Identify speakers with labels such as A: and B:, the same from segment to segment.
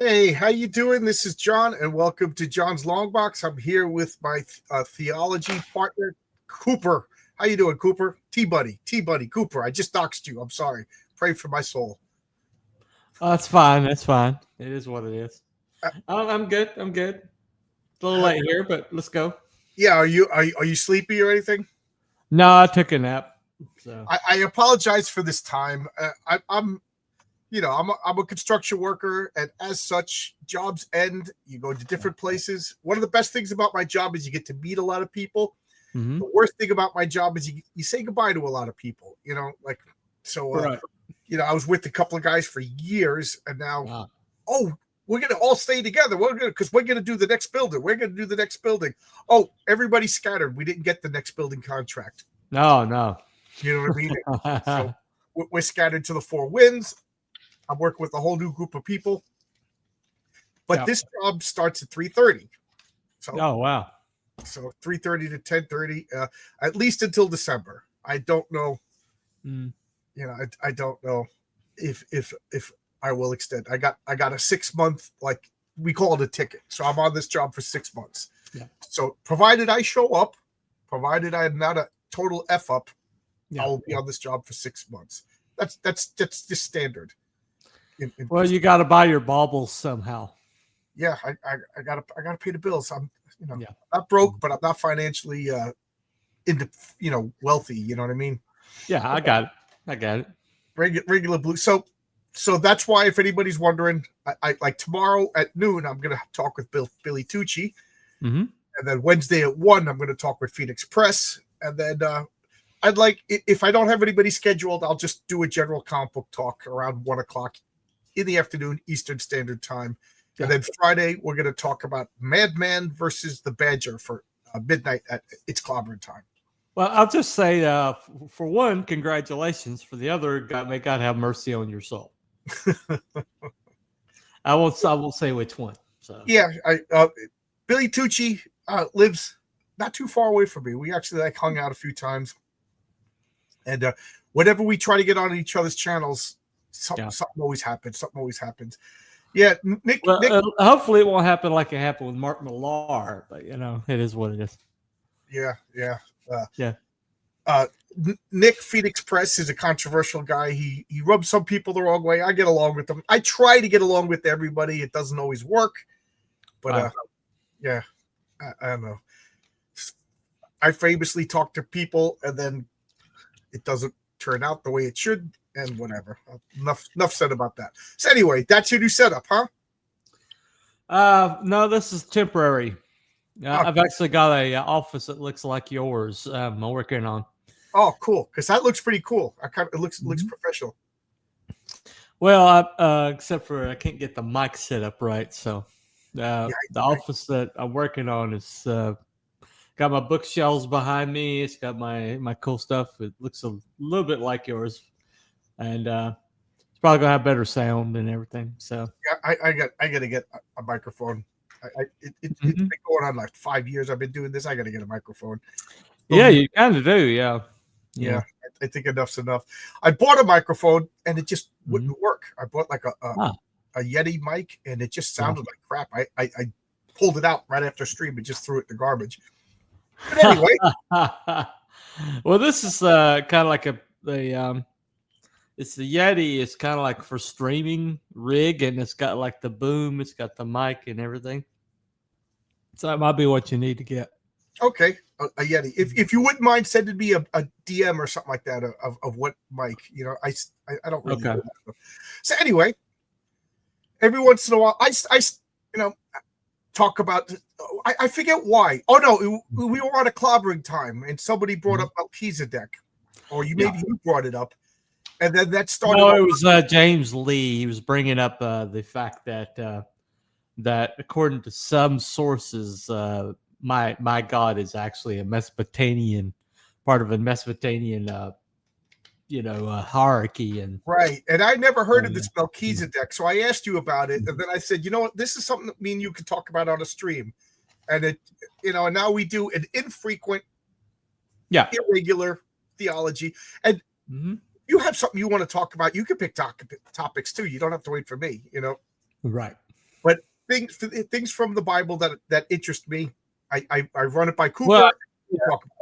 A: Hey, how you doing? This is John, and welcome to John's Long Box. I'm here with my theology partner, Cooper. How you doing, Cooper? T-Buddy, Cooper. I just doxed you. I'm sorry. Pray for my soul.
B: Oh, that's fine. That's fine. It is what it is.
A: Uh,
B: I'm good. I'm good. A little late here, but let's go.
A: Yeah, are you sleepy or anything?
B: No, I took a nap. So
A: I apologize for this time. I'm a construction worker, and as such, jobs end. You go to different places. One of the best things about my job is you get to meet a lot of people. The worst thing about my job is you say goodbye to a lot of people.
B: right.
A: I was with a couple of guys for years, and now, we're gonna all stay together. We're gonna do the next building. We're gonna do the next building. Oh, everybody's scattered. We didn't get the next building contract.
B: No.
A: You know what I mean? So we're scattered to the four winds. I'm working with a whole new group of people, but this job starts at 3:30. So,
B: wow.
A: So 3:30 to 10:30, at least until December. I don't know. I don't know if I will extend. I got a 6 month, like we call it a ticket. So I'm on this job for 6 months.
B: Yeah.
A: So provided I show up, provided I am not a total F up, I will be on this job for 6 months. That's just standard.
B: Well, you got to buy your baubles somehow.
A: Yeah, I gotta pay the bills. I'm not broke, but I'm not financially wealthy. You know what I mean?
B: Yeah, I got it.
A: Regular blue. So that's why, if anybody's wondering, I like tomorrow at noon, I'm gonna talk with Billy Tucci, and then Wednesday at 1, I'm gonna talk with Phoenix Press, and then I'd like, if I don't have anybody scheduled, I'll just do a general comic book talk around 1:00 in the afternoon Eastern Standard Time. And then Friday, we're going to talk about Madman versus the Badger for midnight at its clobbering time.
B: Well, I'll just say, for one, congratulations. For the other, may God have mercy on your soul. I won't say which one. So
A: yeah, Billy Tucci lives not too far away from me. We actually hung out a few times, and whenever we try to get on each other's channels, something always happens. Yeah, Nick.
B: Hopefully it won't happen like it happened with Mark Millar, but it is what it is.
A: Yeah. Nick, Phoenix Press, is a controversial guy. He rubs some people the wrong way. I get along with them. I try to get along with everybody. It doesn't always work, but I don't know. I famously talk to people, and then it doesn't turn out the way it should. And whatever. Enough said about that. So anyway, that's your new setup, huh?
B: No, this is temporary. I've actually got a office that looks like yours. I'm working on.
A: Oh, cool! Because that looks pretty cool. It looks professional.
B: Well, except for I can't get the mic set up right. So the office that I'm working on is got my bookshelves behind me. It's got my cool stuff. It looks a little bit like yours. And it's probably gonna have better sound and everything. So
A: yeah, I gotta get a microphone. It's been going on like 5 years. I've been doing this. I gotta get a microphone.
B: Yeah, you kind of do. Yeah.
A: I think enough's enough. I bought a microphone and it just wouldn't work. I bought like a Yeti mic and it just sounded like crap. I pulled it out right after stream and just threw it in the garbage. But anyway,
B: well, this is kind of like it's the Yeti. It's kind of like for streaming rig, and it's got like the boom. It's got the mic and everything. So that might be what you need to get.
A: Okay, a Yeti. If you wouldn't mind sending me a DM or something like that of what mic. I don't really know that stuff. So anyway, every once in a while, I talk about. I forget why. Oh no, we were on a clobbering time, and somebody brought up Melchizedek, or you brought it up. And then that started.
B: No, it was James Lee. He was bringing up the fact that that according to some sources, my God is actually a Mesopotamian part of a Mesopotamian, hierarchy and
A: right. And I never heard of this Melchizedek, so I asked you about it, and then I said, you know what, this is something that me and you could talk about on a stream, and it, and now we do an infrequent, irregular theology, and. You have something you want to talk about, you can pick topics too. You don't have to wait for me,
B: Right.
A: But things from the Bible that interest me, I run it by Cooper.
B: Well,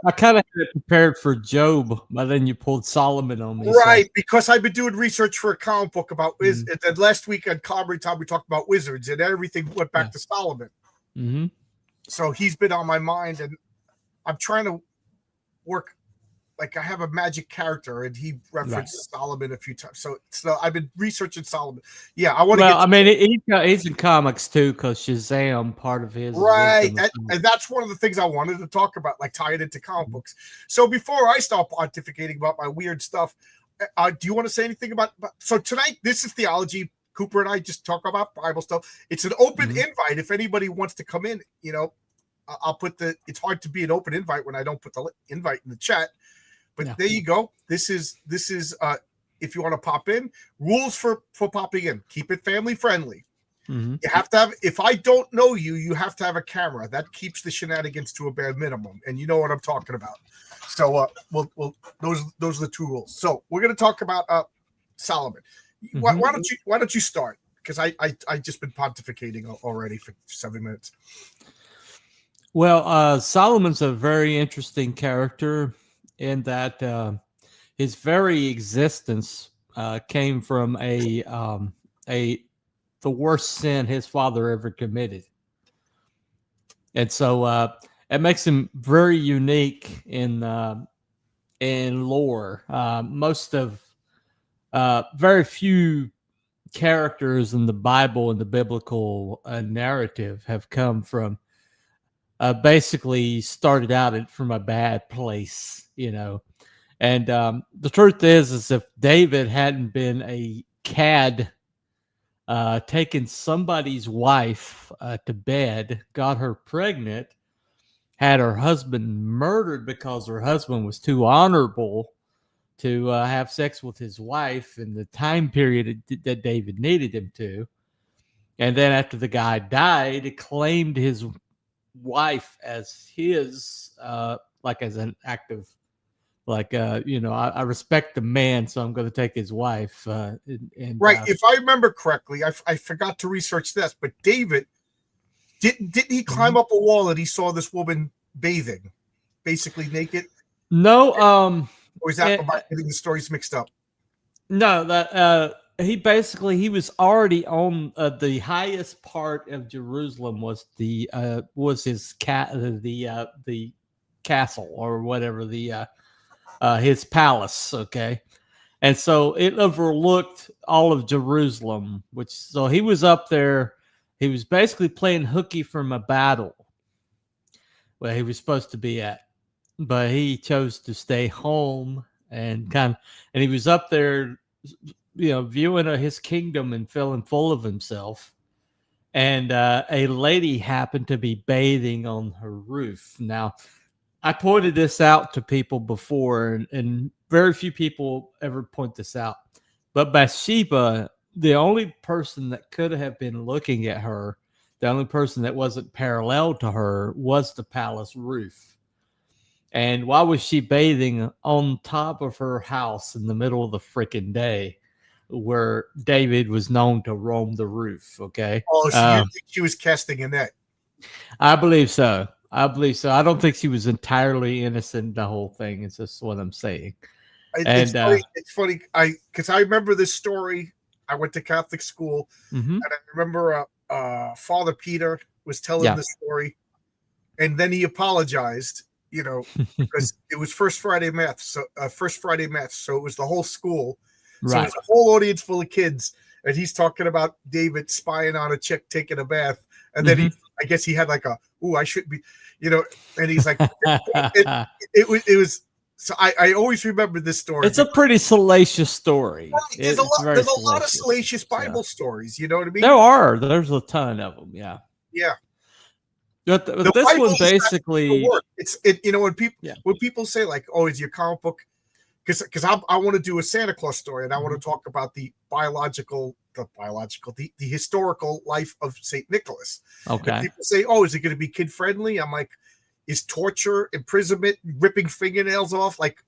B: I kind of had it prepared for Job, but then you pulled Solomon on me.
A: Right,
B: so.
A: because I've been doing research for a comic book about wizards. And then last week on Comedy Time, we talked about wizards, and everything went back to Solomon.
B: Mm-hmm.
A: So he's been on my mind, and I'm trying to work. Like, I have a magic character, and he referenced Solomon a few times. So I've been researching Solomon. Yeah, I want to.
B: Well, I mean, he's in comics too, because Shazam, part of his
A: right, and that's one of the things I wanted to talk about, like tie it into comic books. So before I start pontificating about my weird stuff, do you want to say anything about? So tonight, this is Theology. Cooper and I just talk about Bible stuff. It's an open invite. If anybody wants to come in, I'll put it's hard to be an open invite when I don't put the invite in the chat. But there you go. This is if you want to pop in, rules for popping in. Keep it family friendly. You have to have, if I don't know you, you have to have a camera. That keeps the shenanigans to a bare minimum. And you know what I'm talking about. So we'll those are the two rules. So we're gonna talk about Solomon. Why don't you start? Because I just been pontificating already for 7 minutes.
B: Well, Solomon's a very interesting character in that his very existence came from the worst sin his father ever committed, and so it makes him very unique in lore. Very few characters in the Bible and the biblical narrative have come from basically started out from a bad place, And the truth is if David hadn't been a cad, taken somebody's wife to bed, got her pregnant, had her husband murdered because her husband was too honorable to have sex with his wife in the time period that David needed him to. And then after the guy died, he claimed his wife as his, like as an act of, like, I respect the man, so I'm going to take his wife.
A: Right. If I remember correctly, I forgot to research this, but David, didn't he climb up a wall and he saw this woman bathing, basically naked?
B: No.
A: Or is that about getting the stories mixed up?
B: No, that he was already on the highest part of Jerusalem was his the castle or whatever, his palace, okay? And so it overlooked all of Jerusalem, so he was up there. He was basically playing hooky from a battle where he was supposed to be at, but he chose to stay home and he was up there, viewing his kingdom and feeling full of himself. And a lady happened to be bathing on her roof. Now, I pointed this out to people before, and very few people ever point this out. But Bathsheba, the only person that could have been looking at her, the only person that wasn't parallel to her, was the palace roof. And why was she bathing on top of her house in the middle of the freaking day, where David was known to roam the roof? Okay.
A: Oh, so you think she was casting a net?
B: I believe so. I don't think she was entirely innocent in the whole thing. It's just what I'm saying.
A: It's funny. Because I remember this story. I went to Catholic school, and I remember Father Peter was telling the story, and then he apologized. Because it was First Friday Mass, so it was the whole school, so it was a whole audience full of kids, and he's talking about David spying on a chick taking a bath, and then I guess he had like I shouldn't be, and he's like, it was. So I always remember this story.
B: It's a pretty salacious story.
A: Right. There's a lot of salacious Bible stories. You know what I mean?
B: There's a ton of them. Yeah.
A: Yeah.
B: But this one basically,
A: when people say like, "Oh, is your comic book?" Because I want to do a Santa Claus story, and I want to talk about the historical life of Saint Nicholas.
B: Okay.
A: And people say, "Oh, is it going to be kid friendly?" I'm like, "Is torture, imprisonment, ripping fingernails off?" Like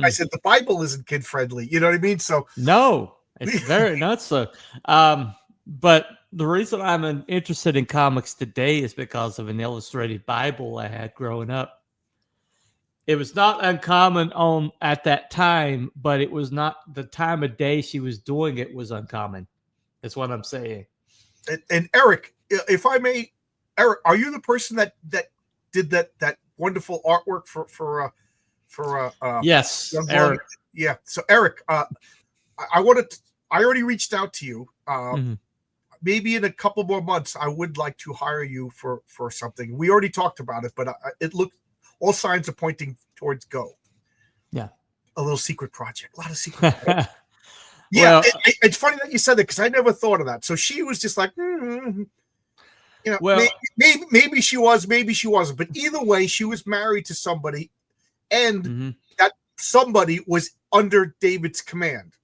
A: I said, the Bible isn't kid friendly. You know what I mean? So
B: no, it's very not so. But the reason I'm interested in comics today is because of an illustrated Bible I had growing up. It was not uncommon at that time, but it was not the time of day she was doing it was uncommon. That's what I'm saying.
A: And Eric, if I may, Eric, are you the person that did that wonderful artwork for
B: yes,
A: young
B: Eric?
A: Blonde? Yeah. So Eric, I already reached out to you. Maybe in a couple more months, I would like to hire you for something. We already talked about it, but it looked all signs are pointing towards go.
B: Yeah,
A: a little secret project, a lot of secret. Yeah, well, it's funny that you said that because I never thought of that. So she was just like, you know, well, maybe she was, maybe she wasn't. But either way, she was married to somebody, and that somebody was under David's command.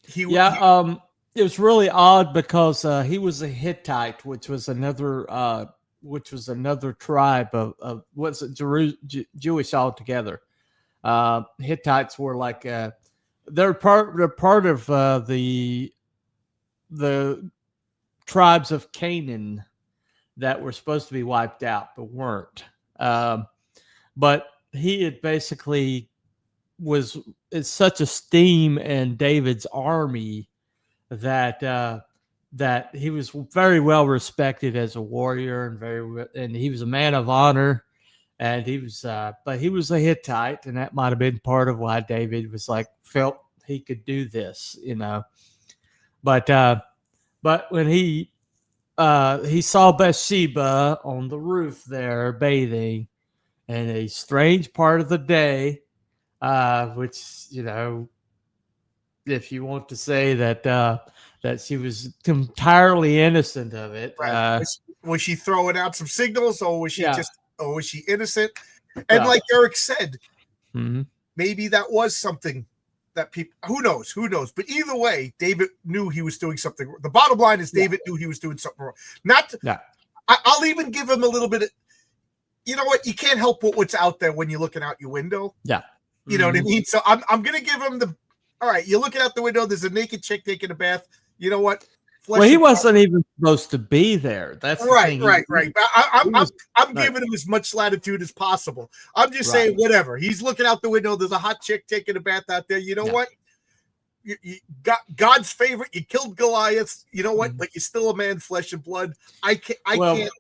B: It was really odd because he was a Hittite, which was another tribe of what's it, Jewish altogether. Hittites were like they're part of the tribes of Canaan that were supposed to be wiped out but weren't. But he had basically was in such esteem in David's army that that he was very well respected as a warrior and he was a man of honor. And he was, but he was a Hittite, and that might have been part of why David was like felt he could do this, you know. But when he saw Bathsheba on the roof there bathing, in a strange part of the day, which, you know, if you want to say that that she was entirely innocent of it,
A: right. Was she throwing out some signals, or was she just? Or was she innocent? And like Eric said, maybe that was something that people, who knows? But either way, David knew he was doing something. The bottom line is David knew he was doing something wrong. I'll even give him a little bit of, you know what? You can't help but what's out there when you're looking out your window.
B: Yeah.
A: You know what I mean? So I'm going to give him all right, you're looking out the window. There's a naked chick taking a bath. You know what?
B: Well, he wasn't even supposed to be there. That's
A: right. I'm giving him as much latitude as possible. I'm just saying, whatever. He's looking out the window. There's a hot chick taking a bath out there. You know what? You got God's favorite. You killed Goliath. You know what? But you're still a man, flesh and blood. I can't.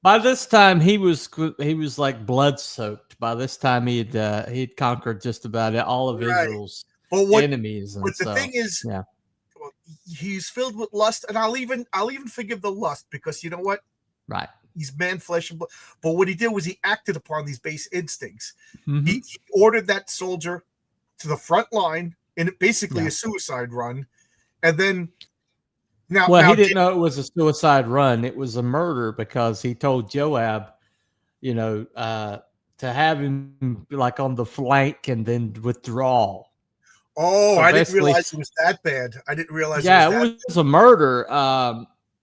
B: By this time, he was like blood soaked. By this time, he'd conquered just about all of Israel's enemies.
A: But the thing is, he's filled with lust, and I'll even forgive the lust because you know what?
B: Right.
A: He's man, flesh, and blood. But what he did was he acted upon these base instincts. He ordered that soldier to the front line in basically a suicide run, and then
B: he didn't know it was a suicide run. It was a murder because he told Joab, you know, to have him like on the flank and then withdraw.
A: Oh, so I didn't realize it was that bad. I didn't realize.
B: Yeah, it was a murder.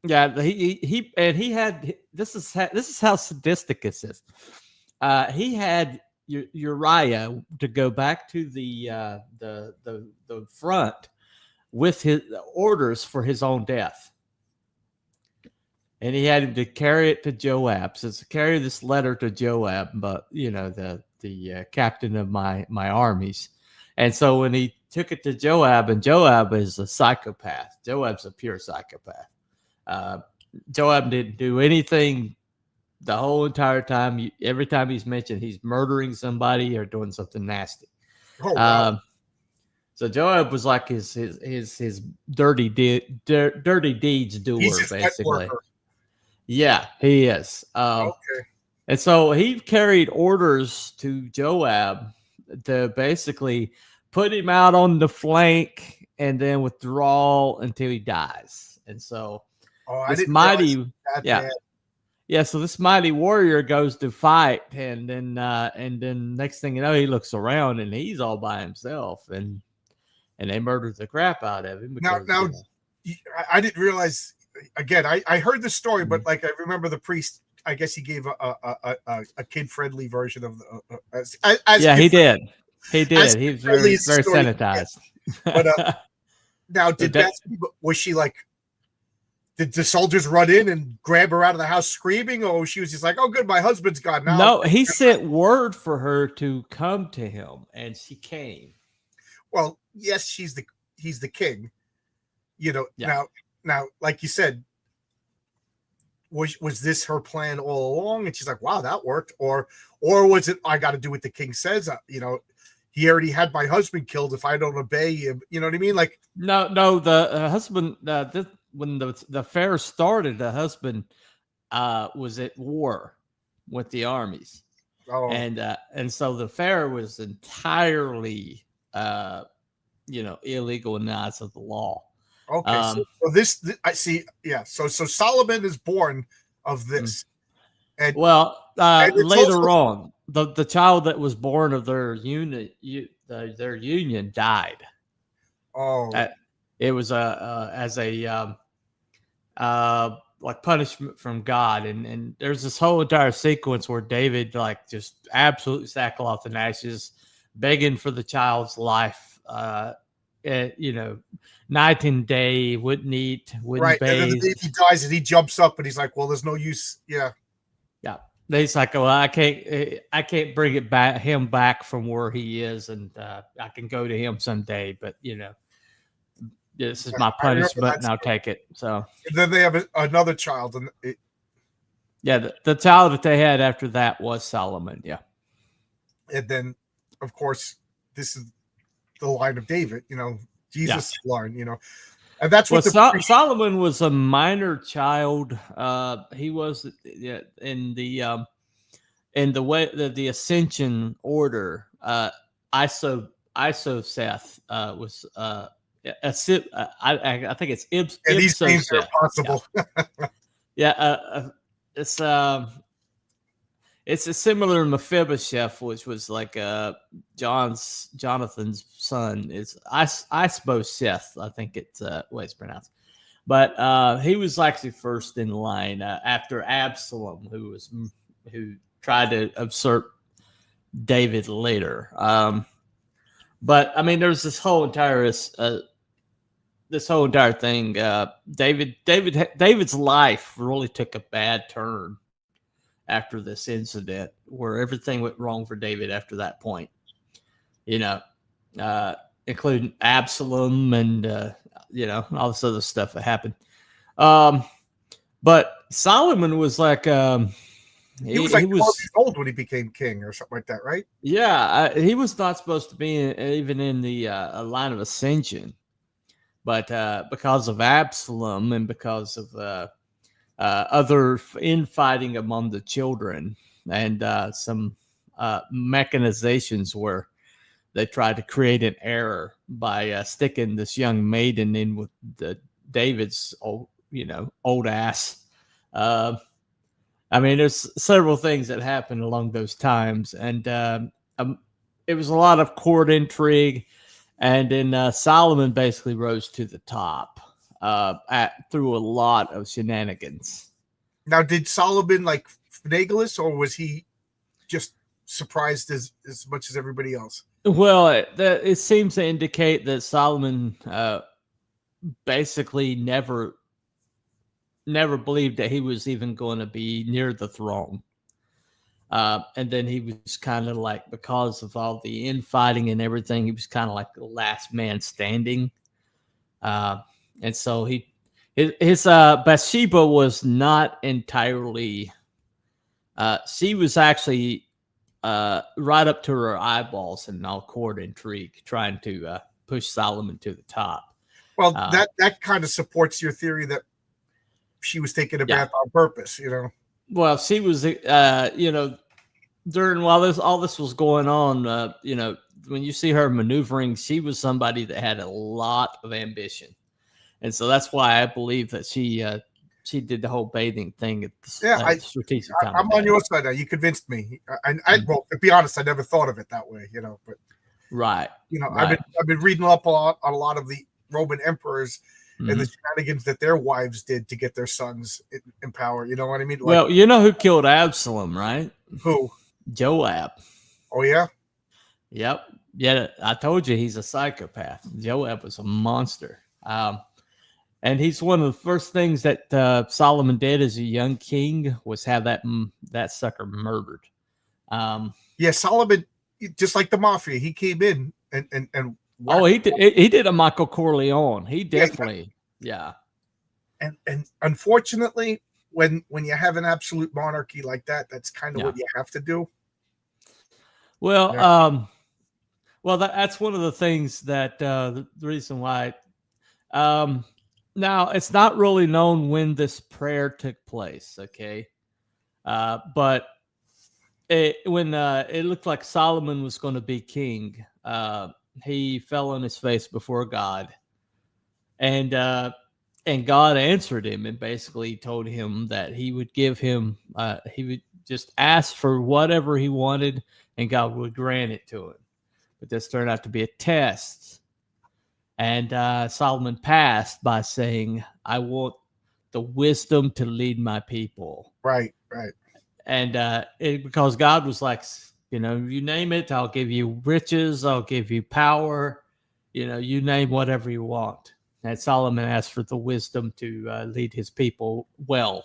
B: He had this is how sadistic this is. He had Uriah to go back to the front with his orders for his own death, and he had him to carry it to Joab. So to carry this letter to Joab, but you know the captain of my armies. And so when he took it to Joab, and Joab is a psychopath. Joab's a pure psychopath. Joab didn't do anything the whole entire time. Every time he's mentioned, he's murdering somebody or doing something nasty.
A: Oh, wow.
B: So Joab was like his dirty deeds doer, basically. Yeah, he is.
A: Okay.
B: And so he carried orders to Joab to basically put him out on the flank and then withdraw until he dies. And so this mighty, so this mighty warrior goes to fight, and then next thing you know, he looks around and he's all by himself, and they murdered the crap out of him.
A: Because, now, I didn't realize. Again, I heard the story, but like I remember the priest. I guess he gave a kid-friendly version of the.
B: He did. He did. He was very sanitized.
A: But now, did Bathsheba, was she like? Did the soldiers run in and grab her out of the house screaming, or she was just like, "Oh, good, my husband's gone now"?
B: No, he sent word for her to come to him, and she came.
A: Well, yes, he's the king. Now, like you said, was this her plan all along? And she's like, "Wow, that worked," or was it, "I got to do what the king says"? He already had my husband killed. If I don't obey him, you know what I mean? Like,
B: no, the husband. When the fair started, the husband was at war with the armies, and so the fair was entirely, illegal in the eyes of the law.
A: Okay, so this I see. Yeah, so Solomon is born of this, and
B: later on, the child that was born of their union, their union died.
A: Oh,
B: it was as a like punishment from God, and there's this whole entire sequence where David like just absolutely sackcloth and ashes, begging for the child's life. Night and day, wouldn't eat, wouldn't bathe.
A: And then the baby dies, and he jumps up, and he's like, "Well, there's no use." Yeah.
B: He's like, "Well, I can't bring him back from where he is, and I can go to him someday, but this is my punishment, and I'll take it." So
A: and then they have another child, and
B: the child that they had after that was Solomon. Yeah,
A: and then of course this is the line of David. Jesus' line. And that's what
B: Solomon was a minor child. He was in the way the ascension order. Isoseth was I think it's
A: and these names are possible.
B: It's a similar Mephibosheth, which was like Jonathan's son. It's Isbosheth, I think it's way it's pronounced. But he was actually first in line after Absalom, who tried to usurp David later. But I mean, there's this whole entire thing. David's life really took a bad turn after this incident, where everything went wrong for David after that point, including Absalom and, all this other stuff that happened. But Solomon was like,
A: he was like 12 years old when he became king or something like that, right?
B: Yeah. He was not supposed to be even in the line of ascension, but because of Absalom and because of, other infighting among the children and some mechanizations where they tried to create an error by sticking this young maiden in with David's old ass. I mean, there's several things that happened along those times, and it was a lot of court intrigue, and then Solomon basically rose to the top through a lot of shenanigans.
A: Now, did Solomon like finagle this, or was he just surprised as much as everybody else?
B: Well, it seems to indicate that Solomon basically never believed that he was even going to be near the throne. And then he was kind of like, because of all the infighting and everything, he was kind of like the last man standing. And so his Bathsheba was not entirely. She was actually right up to her eyeballs in all court intrigue, trying to push Solomon to the top.
A: Well, that kind of supports your theory that she was taking a bath on purpose,
B: Well, she was, during while all this was going on, when you see her maneuvering, she was somebody that had a lot of ambition. And so that's why I believe that she did the whole bathing thing at the strategic time.
A: I'm on your side now. You convinced me. Well, to be honest, I never thought of it that way, but
B: right.
A: I've been reading up on a lot of the Roman emperors and the shenanigans that their wives did to get their sons in power. You know what I mean?
B: Well, you know who killed Absalom, right?
A: Who?
B: Joab.
A: Oh yeah.
B: Yep. Yeah, I told you he's a psychopath. Joab was a monster. And he's one of the first things that Solomon did as a young king was have that sucker murdered.
A: Yeah, Solomon, just like the mafia, he came in and
B: he did a Michael Corleone. He definitely, yeah.
A: And unfortunately, when you have an absolute monarchy like that, that's kind of what you have to do.
B: Well, well, that's one of the things that the reason why. Now it's not really known when this prayer took place. Okay, but when it looked like Solomon was going to be king, he fell on his face before God, and God answered him and basically told him that he would give him, he would just ask for whatever he wanted, and God would grant it to him. But this turned out to be a test, and Solomon passed by saying, "I want the wisdom to lead my people."
A: Right.
B: And because God was like, you name it, I'll give you riches, I'll give you power, you name whatever you want. And Solomon asked for the wisdom to lead his people well.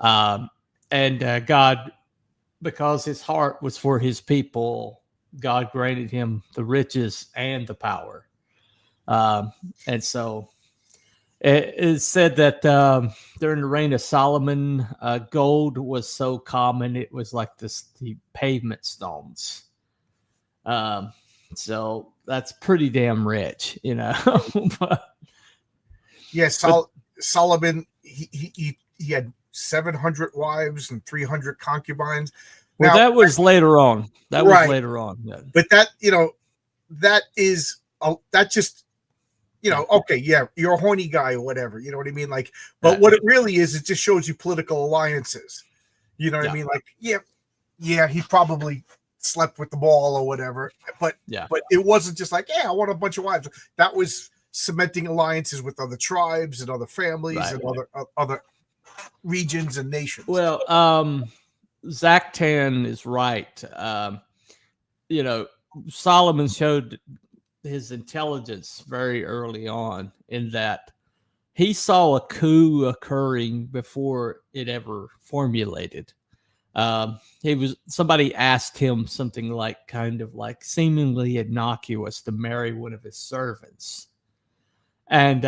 B: And God, because his heart was for his people, God granted him the riches and the power. And so it is said that during the reign of Solomon, gold was so common it was like the pavement stones. So that's pretty damn rich, but,
A: Solomon, he had 700 wives and 300 concubines.
B: Well, that was later on. That was later on. Yeah.
A: But that is that just. Okay, yeah, you're a horny guy or whatever, you know what I mean? Like, but what it really is, it just shows you political alliances. You know what I mean? Like, yeah, he probably slept with the ball or whatever, but it wasn't just like, I want a bunch of wives. That was cementing alliances with other tribes and other families and other regions and nations.
B: Well, Zach Tan is right. Solomon showed his intelligence very early on in that he saw a coup occurring before it ever formulated. Somebody asked him something like kind of like seemingly innocuous to marry one of his servants. And,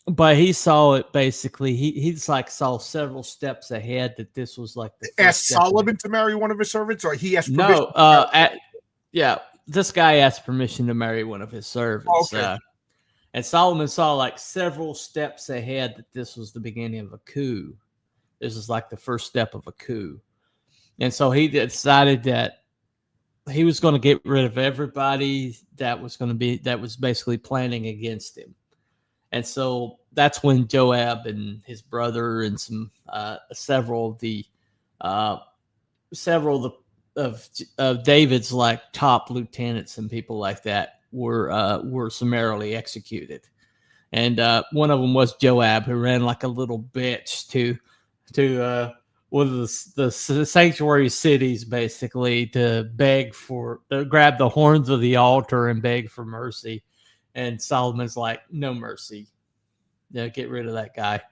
B: but he saw it basically. He's like saw several steps ahead that this was like the
A: asked Solomon to marry one of his servants, or he asked permission?
B: No, this guy asked permission to marry one of his servants. Okay. And Solomon saw like several steps ahead that this was the beginning of a coup. This is like the first step of a coup. And so he decided that he was going to get rid of everybody that was basically planning against him. And so that's when Joab and his brother and some several of David's like top lieutenants and people like that were summarily executed. And one of them was Joab, who ran like a little bitch to one of the sanctuary cities, basically, to grab the horns of the altar and beg for mercy. And Solomon's like, no mercy. Get rid of that guy.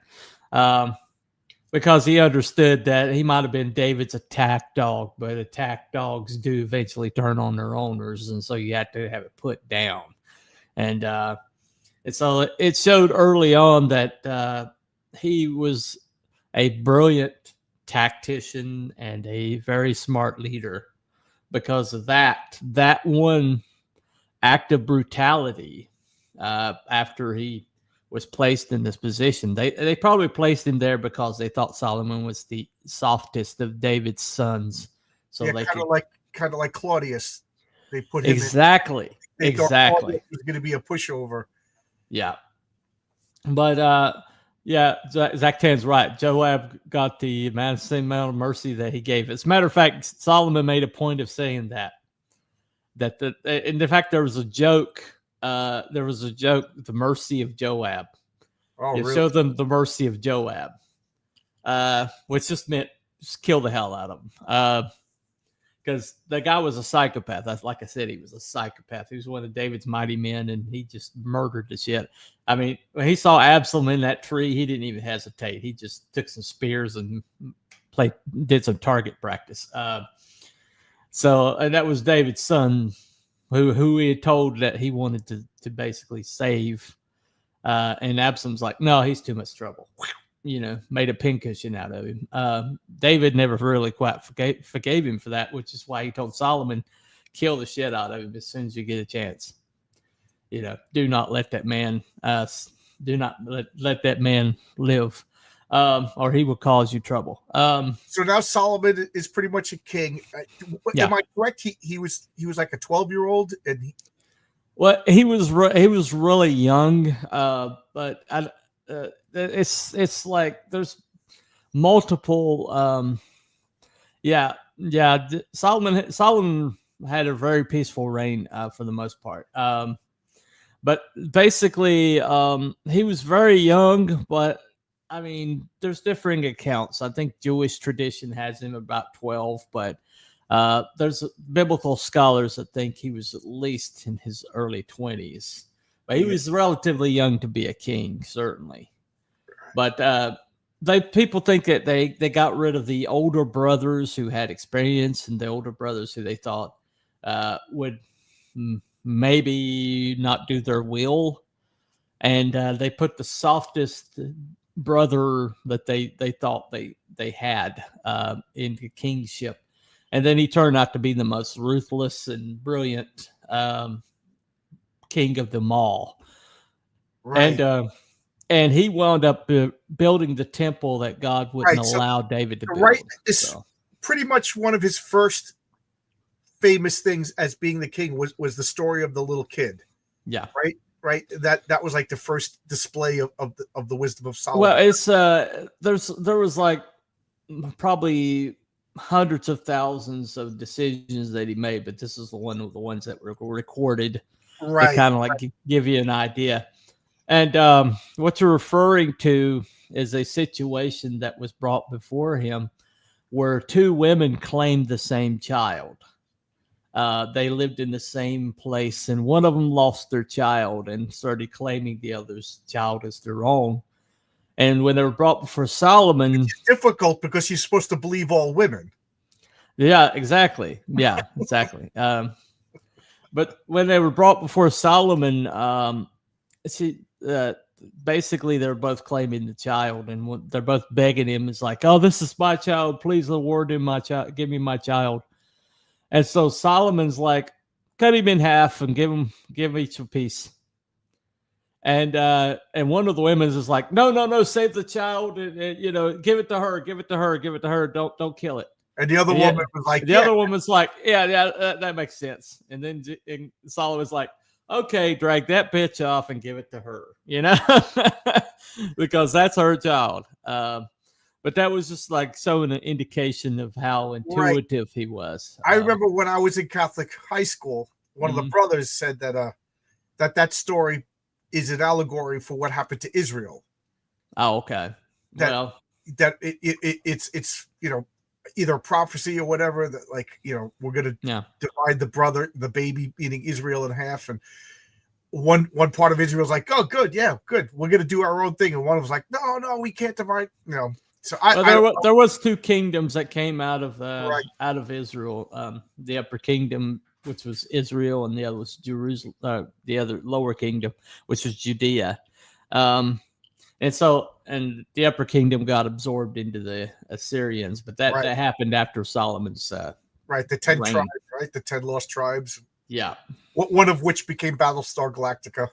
B: Because he understood that he might have been David's attack dog, but attack dogs do eventually turn on their owners, and so you have to have it put down. And so it showed early on that he was a brilliant tactician and a very smart leader. Because of that one act of brutality, after he was placed in this position. They probably placed him there because they thought Solomon was the softest of David's sons. So they
A: kind of like Claudius. They put him
B: exactly.
A: They thought Claudius was going to be a pushover.
B: Yeah, but Zach Tan's right. Joab got the same amount of mercy that he gave. As a matter of fact, Solomon made a point of saying that and in fact there was a joke. The mercy of Joab.
A: Oh, really?
B: Show them the mercy of Joab, which just meant just kill the hell out of him. because the guy was a psychopath. That's like I said, he was a psychopath. He was one of David's mighty men, and he just murdered the shit. I mean, when he saw Absalom in that tree, he didn't even hesitate. He just took some spears and did some target practice. And that was David's son, who he had told that he wanted to basically save. And Absalom's like, no, he's too much trouble. Made a pincushion out of him. David never really quite forgave him for that, which is why he told Solomon, kill the shit out of him as soon as you get a chance. Do not let that man, let that man live, or he will cause you trouble.
A: So now Solomon is pretty much a king. Am I correct? He was like a 12-year-old, and
B: well, he was really young, but it's like there's multiple. Solomon had a very peaceful reign for the most part. But basically, he was very young. But I mean, there's differing accounts. I think Jewish tradition has him about 12, but there's biblical scholars that think he was at least in his early 20s. But he was relatively young to be a king, certainly. But people think that they got rid of the older brothers who had experience, and the older brothers who they thought would maybe not do their will, and they put the softest brother that they thought they had into kingship, and then he turned out to be the most ruthless and brilliant king of them all. Right. And he wound up building the temple that God wouldn't allow David to build.
A: Right. It's pretty much one of his first famous things as being the king was the story of the little kid.
B: Yeah.
A: Right. That was like the first display of the wisdom of Solomon.
B: Well, it's there was like probably hundreds of thousands of decisions that he made, but this is one of the ones that were recorded. Right. To kind of like give you an idea. And what you're referring to is a situation that was brought before him where two women claimed the same child. They lived in the same place, and one of them lost their child and started claiming the other's child as their own. And when they were brought before Solomon...
A: It's difficult because you're supposed to believe all women.
B: Yeah, exactly. Yeah, exactly. But when they were brought before Solomon... basically they're both claiming the child, and they're both begging him. It's like, oh, this is my child. Please award him my child. Give me my child. And so Solomon's like, cut him in half and give each a piece. And one of the women is like, no, save the child. And, give it to her. Give it to her. Don't kill it.
A: And the other woman was like,
B: other woman's like, yeah, that makes sense. And then Solomon's like, okay, drag that bitch off and give it to her, because that's her child. But that was just like showing an indication of how intuitive he was.
A: I remember when I was in Catholic high school, one of the brothers said that story is an allegory for what happened to Israel.
B: Oh, okay.
A: It's either a prophecy or whatever, that we're going to divide the baby eating Israel in half, and one part of Israel's like, oh, good, yeah, good, we're going to do our own thing, and one of us like, no, we can't divide. So
B: there was two kingdoms that came out of Israel. The upper kingdom, which was Israel, and the other was Jerusalem. The other lower kingdom, which was Judea. And the upper kingdom got absorbed into the Assyrians, but that happened after Solomon's
A: the 10
B: reign.
A: tribes, right? The 10 lost tribes.
B: Yeah.
A: One of which became Battlestar Galactica.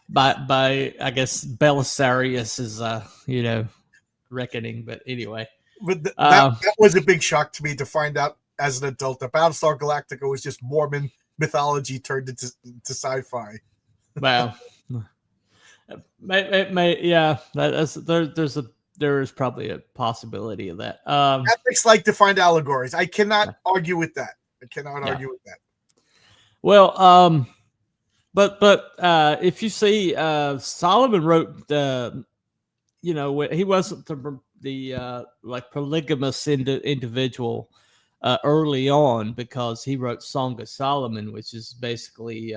B: By I guess Belisarius is reckoning, but anyway.
A: But that was a big shock to me to find out as an adult that Battlestar Galactica was just Mormon mythology turned into sci-fi.
B: Wow. There is probably a possibility of that.
A: Catholics like to find allegories. I cannot argue with that. Argue with that.
B: Well, but if you see, Solomon wrote, he wasn't the like polygamous individual. early on, because he wrote Song of Solomon, which is basically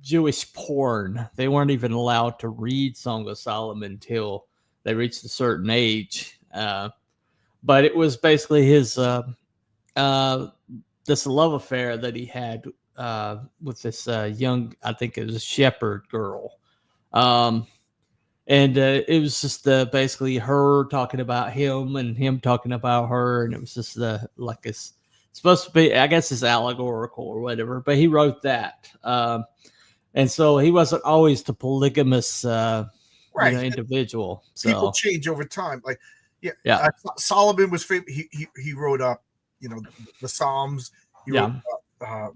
B: Jewish porn. They weren't even allowed to read Song of Solomon until they reached a certain age. But it was basically his this love affair that he had with this young, I think it was a shepherd girl. And it was just basically her talking about him and him talking about her. And it was just like it's supposed to be, I guess it's allegorical or whatever, but he wrote that. And so he wasn't always the polygamous individual. So
A: people change over time. Like, Solomon was famous. He wrote up, the Psalms. He wrote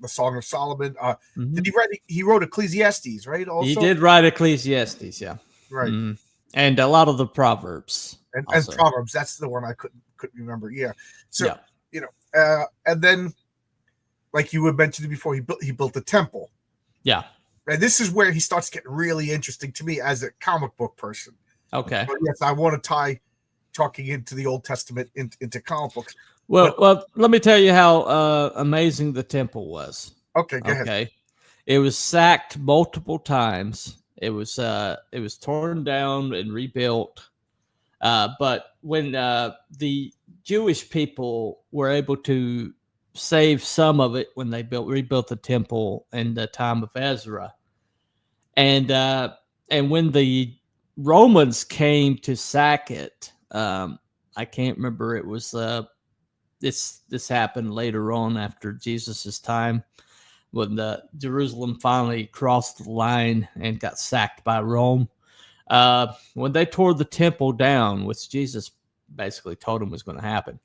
A: the Song of Solomon. Did he write? He wrote Ecclesiastes, right? Also,
B: he did write Ecclesiastes, yeah,
A: right,
B: and a lot of the Proverbs
A: and Proverbs. That's the one I couldn't remember. Yeah, so and then, like you had mentioned before, he built a temple.
B: Yeah,
A: and this is where he starts getting really interesting to me as a comic book person.
B: Okay,
A: but yes, I want to tie talking into the Old Testament into comic books.
B: Well, let me tell you how amazing the temple was.
A: Okay, go ahead.
B: It was sacked multiple times. It was torn down and rebuilt. But when the Jewish people were able to save some of it when they rebuilt the temple in the time of Ezra, and when the Romans came to sack it, I can't remember. It was this happened later on after Jesus's time, when the Jerusalem finally crossed the line and got sacked by Rome. When they tore the temple down, which Jesus basically told them was going to happen,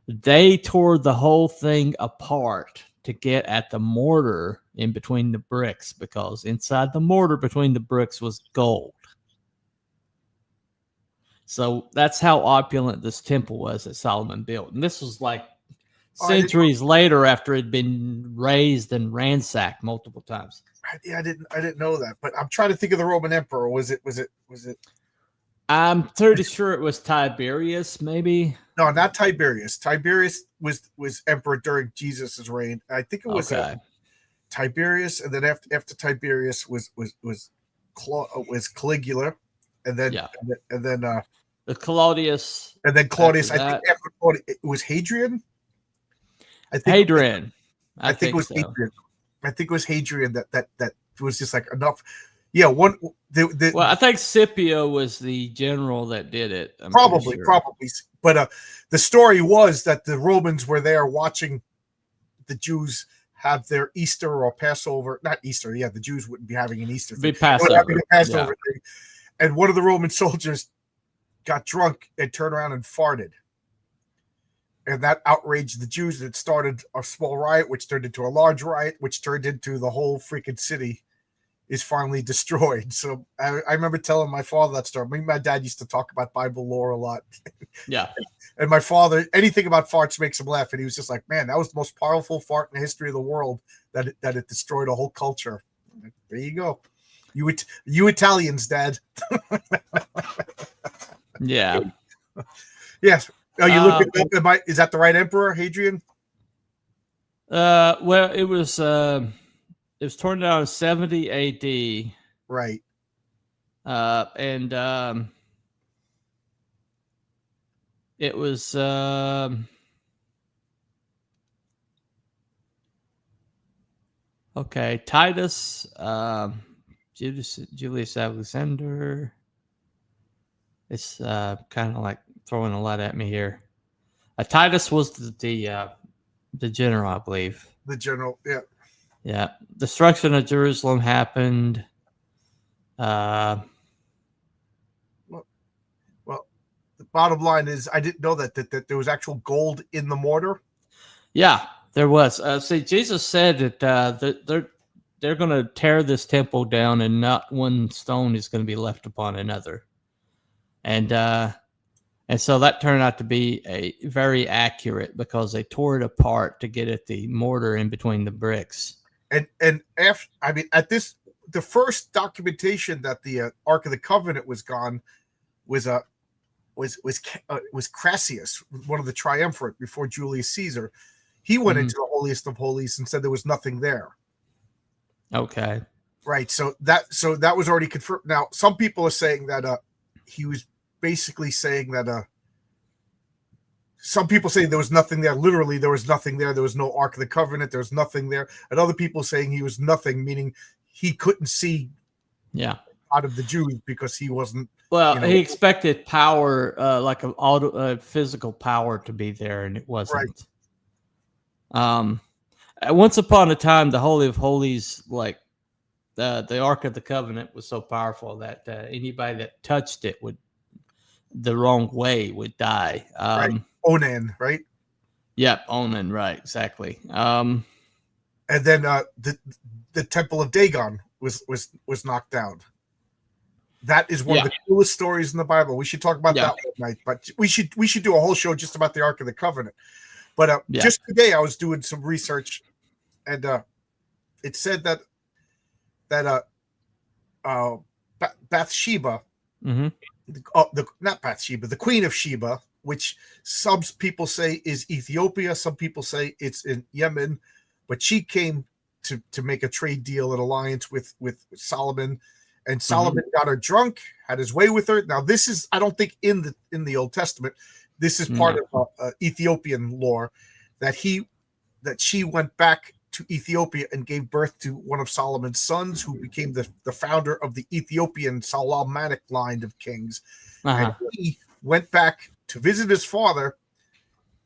B: they tore the whole thing apart to get at the mortar in between the bricks, because inside the mortar between the bricks was gold. So that's how opulent this temple was that Solomon built. And this was like centuries later, after it had been razed and ransacked multiple times.
A: Yeah, I didn't know that, but I'm trying to think of the Roman emperor. Was it?
B: I'm pretty sure it was Tiberius, maybe.
A: No, not Tiberius. Tiberius was emperor during Jesus's reign. I think it was Tiberius, and then after Tiberius was Caligula, and then
B: the Claudius,
A: and then Claudius. I think after Claudius, it was Hadrian.
B: I think Hadrian.
A: I think it was Hadrian. I think it was Hadrian that was just like enough. Yeah, well,
B: I think Scipio was the general that did it.
A: Probably. But the story was that the Romans were there watching the Jews have their Easter or Passover. Not Easter. Yeah, the Jews wouldn't be having an Easter thing.
B: Having
A: a Passover thing. And one of the Roman soldiers got drunk and turned around and farted. And that outraged the Jews, and it started a small riot, which turned into a large riot, which turned into the whole freaking city is finally destroyed. So I remember telling my father that story. My dad used to talk about Bible lore a lot.
B: Yeah.
A: And my father, anything about farts makes him laugh. And he was just like, man, that was the most powerful fart in the history of the world, that it destroyed a whole culture. There you go. You Italians, Dad.
B: Yeah.
A: Yes. Oh, you look at up. Is that the right emperor, Hadrian?
B: Well, it was torn down in 70 AD.
A: Right.
B: And it was okay. Titus, Julius Alexander. It's kind of like throwing a lot at me here. Titus was the general, I believe.
A: The general, yeah.
B: Yeah. Destruction of Jerusalem happened.
A: Well, the bottom line is I didn't know that there was actual gold in the mortar.
B: Yeah, there was. See, Jesus said that they're going to tear this temple down, and not one stone is going to be left upon another. And so that turned out to be very accurate, because they tore it apart to get at the mortar in between the bricks.
A: And after, I mean, the first documentation that the Ark of the Covenant was gone was was Crassus, one of the triumvirate before Julius Caesar. He went into the holiest of holies and said there was nothing there.
B: Okay.
A: Right. So that was already confirmed. Now, some people are saying that he was basically saying that some people say there was nothing there. Literally, there was nothing there. There was no Ark of the Covenant. There was nothing there. And other people saying he was nothing, meaning he couldn't see out of the Jews because he wasn't.
B: Well, he expected power, like a physical power, to be there, and it wasn't. Right. Once upon a time, the Holy of Holies, like the Ark of the Covenant, was so powerful that anybody that touched it the wrong way would die.
A: Right. Onan, right?
B: Yep, Onan, right, exactly.
A: And then the Temple of Dagon was knocked down. That is one of the coolest stories in the Bible. We should talk about that one night, but we should do a whole show just about the Ark of the Covenant. But just today, I was doing some research, and it said that Bathsheba, not Bathsheba, the Queen of Sheba, which some people say is Ethiopia, some people say it's in Yemen, but she came to make a trade deal, an alliance with Solomon, and Solomon got her drunk, had his way with her. Now, this is, I don't think in the Old Testament, this is part of Ethiopian lore, that she went back to Ethiopia and gave birth to one of Solomon's sons, who became the founder of the Ethiopian Solomonic line of kings. And he went back to visit his father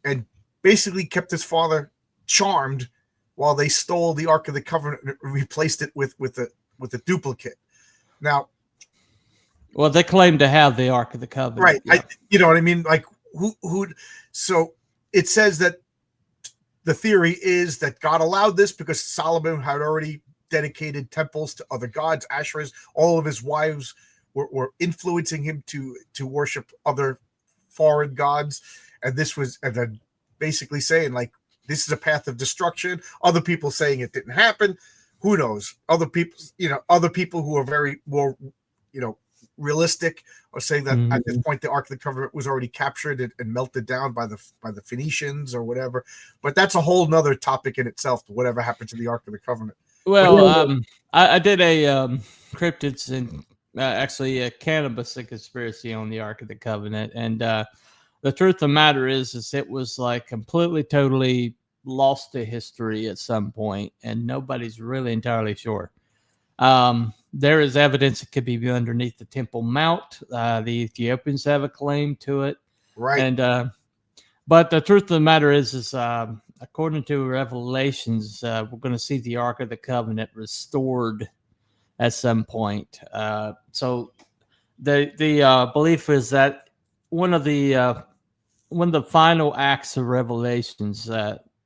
A: and basically kept his father charmed while they stole the Ark of the Covenant and replaced it with a duplicate. Now,
B: well, they claim to have the Ark of the Covenant,
A: right? Yeah. You know what I mean? Like who? So it says that the theory is that God allowed this because Solomon had already dedicated temples to other gods, Asherahs. All of his wives were influencing him to worship other foreign gods, and this was, and then basically saying like this is a path of destruction. Other people saying it didn't happen. Who knows? Other people who are very more, realistic are saying that at this point the Ark of the Covenant was already captured and melted down by the Phoenicians or whatever. But that's a whole nother topic in itself. Whatever happened to the Ark of the Covenant?
B: Well, I did a cryptids and actually a cannabis conspiracy on the Ark of the Covenant, and the truth of the matter is it was like completely, totally lost to history at some point, and nobody's really entirely sure. There is evidence it could be underneath the Temple Mount. The Ethiopians have a claim to it,
A: right?
B: And but the truth of the matter is according to Revelations, we're going to see the Ark of the Covenant restored at some point. So the belief is that one of the final acts of Revelations,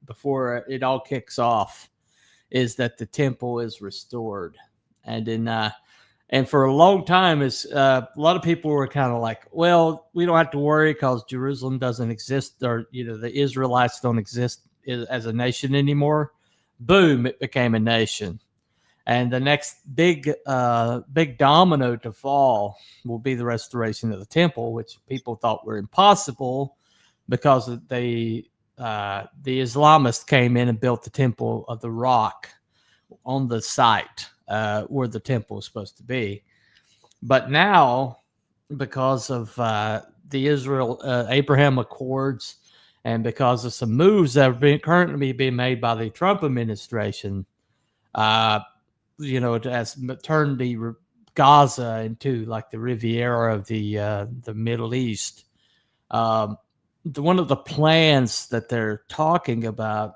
B: before it all kicks off, is that the temple is restored. And for a long time, a lot of people were kind of like, well, we don't have to worry because Jerusalem doesn't exist, or the Israelites don't exist as a nation anymore. Boom, it became a nation. And the next big domino to fall will be the restoration of the temple, which people thought were impossible because the Islamists came in and built the Temple of the Rock on the site where the temple is supposed to be. But now, because of the Abraham Accords, and because of some moves that are currently being made by the Trump administration, it has turned the Gaza into like the Riviera of the Middle East. One of the plans that they're talking about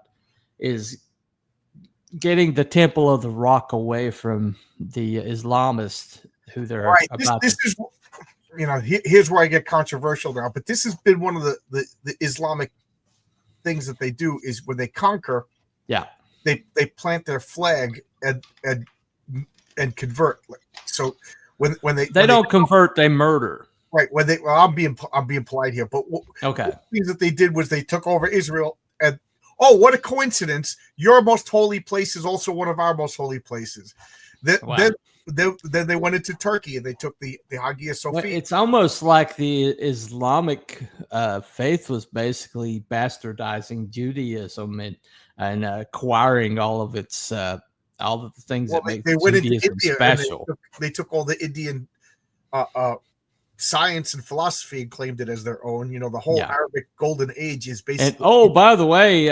B: is getting the Temple of the Rock away from the Islamists who they're
A: right.
B: About.
A: This is, here's where I get controversial now, but this has been one of the Islamic things that they do is when they conquer, they plant their flag and convert. So when they
B: don't convert, they murder.
A: Right. I'm being polite here, but
B: okay.
A: The things that they did was they took over Israel, and what a coincidence! Your most holy place is also one of our most holy places. Then then they went into Turkey and they took the Hagia Sophia.
B: Well, it's almost like the Islamic faith was basically bastardizing Judaism and acquiring all of its all of the things that make
A: they went
B: Judaism
A: into India
B: special.
A: and they took all the Indian science and philosophy and claimed it as their own. The whole Arabic Golden Age is basically.
B: And by the way,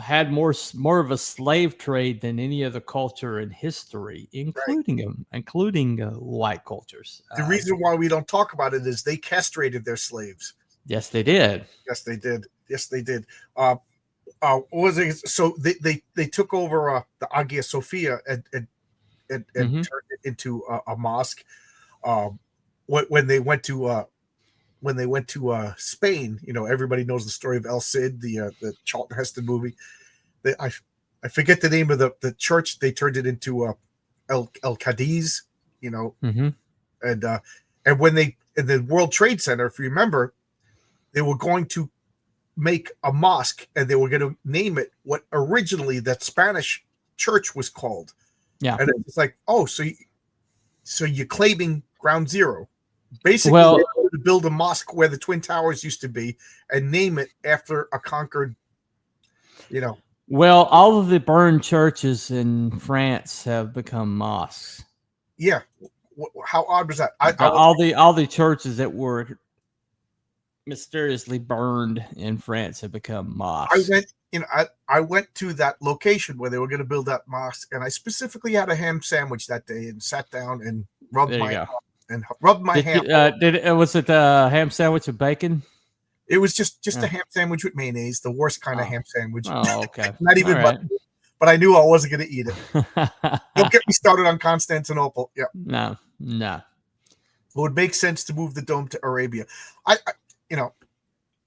B: had more of a slave trade than any other culture in history, including white cultures.
A: The reason why we don't talk about it is they castrated their slaves.
B: Yes, they did.
A: Yes, they did. Yes, they did. What was it? So they took over the Hagia Sophia and turned it into a mosque. When they went to Spain, everybody knows the story of El Cid, the Charlton Heston movie. I forget the name of the church. They turned it into El Cadiz, and when they in the World Trade Center, if you remember, they were going to make a mosque and they were going to name it what originally that Spanish church was called. Yeah, and it's like, oh, so you're claiming ground zero. Basically, they wanted to build a mosque where the Twin Towers used to be and name it after a conquered,
B: Well, all of the burned churches in France have become mosques.
A: Yeah. How odd was that?
B: All the churches that were mysteriously burned in France have become mosques.
A: I went to that location where they were going to build that mosque, and I specifically had a ham sandwich that day and sat down and rubbed my ham.
B: Was it a ham sandwich with bacon?
A: It was just a ham sandwich with mayonnaise, the worst kind of ham sandwich.
B: Oh, okay.
A: Not even butter. But I knew I wasn't going to eat it. Don't get me started on Constantinople. Yeah.
B: No.
A: It would make sense to move the dome to Arabia. I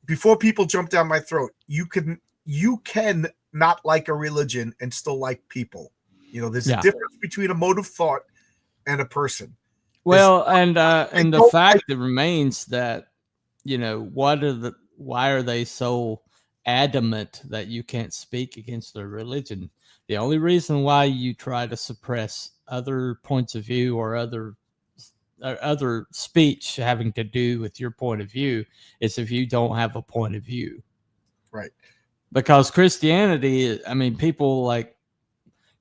A: before people jump down my throat, you can not like a religion and still like people. There's a difference between a mode of thought and a person.
B: Well, and the fact that remains that, why are they so adamant that you can't speak against their religion? The only reason why you try to suppress other points of view or other speech having to do with your point of view is if you don't have a point of view.
A: Right.
B: Because Christianity, people like,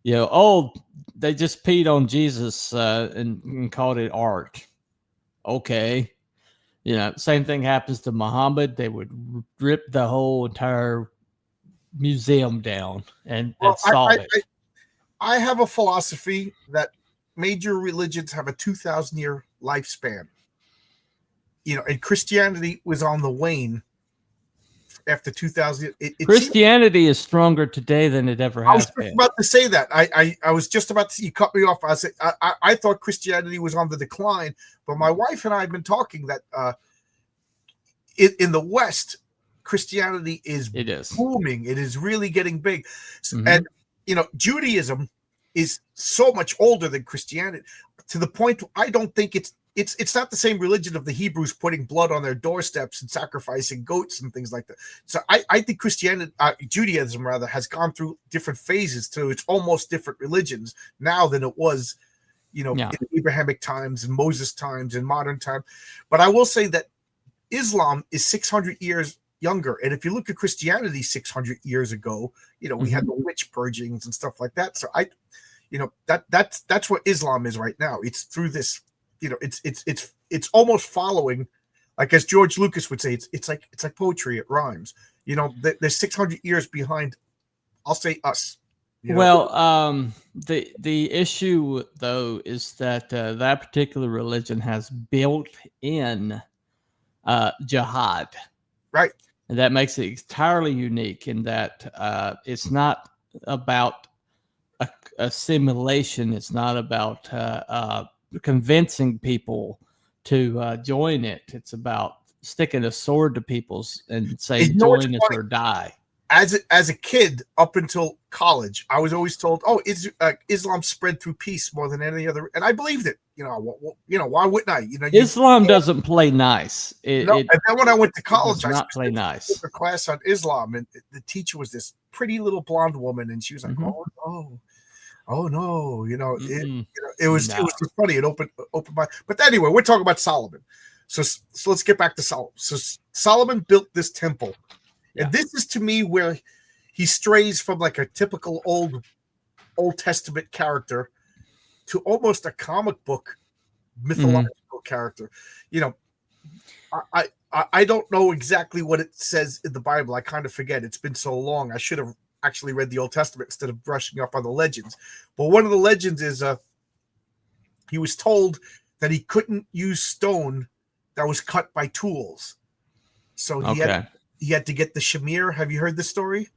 B: they just peed on Jesus and called it art. Okay. Same thing happens to Muhammad. They would rip the whole entire museum down and solve it.
A: I have a philosophy that major religions have a 2,000-year lifespan. And Christianity was on the wane after 2000.
B: Christianity is stronger today than it ever has been.
A: I was just about to say that. I was just about to. You cut me off. I thought Christianity was on the decline, but my wife and I have been talking that in the West, Christianity is booming. It is really getting big, and Judaism is so much older than Christianity to the point I don't think it's not the same religion of the Hebrews putting blood on their doorsteps and sacrificing goats and things like that. So I think Judaism rather has gone through different phases to its almost different religions now than it was, in Abrahamic times and Moses times and modern time. But I will say that Islam is 600 years younger. And if you look at Christianity 600 years ago, we had the witch purgings and stuff like that. So that's what Islam is right now. It's through this, it's almost following, like as George Lucas would say, it's like poetry. It rhymes. They're 600 years behind. I'll say us.
B: Well, the issue though is that that particular religion has built in jihad,
A: right?
B: And that makes it entirely unique in that it's not about assimilation. It's not about convincing people to join it. It's about sticking a sword to people's and saying, join us or die.
A: As a kid, up until college, I was always told, "Oh, Islam spread through peace more than any other," and I believed it. Why wouldn't I?
B: Islam doesn't play nice.
A: And then when I went to college,
B: I play nice.
A: Took a class on Islam, and the teacher was this pretty little blonde woman, and she was like, "Oh, Oh no,
B: Mm-mm.
A: it was
B: No.
A: just funny. It opened my. But anyway, we're talking about Solomon. So let's get back to Solomon. So Solomon built this temple,
B: Yeah.
A: and this is to me where he strays from like a typical Old Testament character to almost a comic book mythological character. You know, I don't know exactly what it says in the Bible. I kind of forget. It's been so long. I should have actually read the Old Testament instead of brushing up on the legends. But one of the legends is he was told that he couldn't use stone that was cut by tools. So he had to get the shamir. Have you heard this story?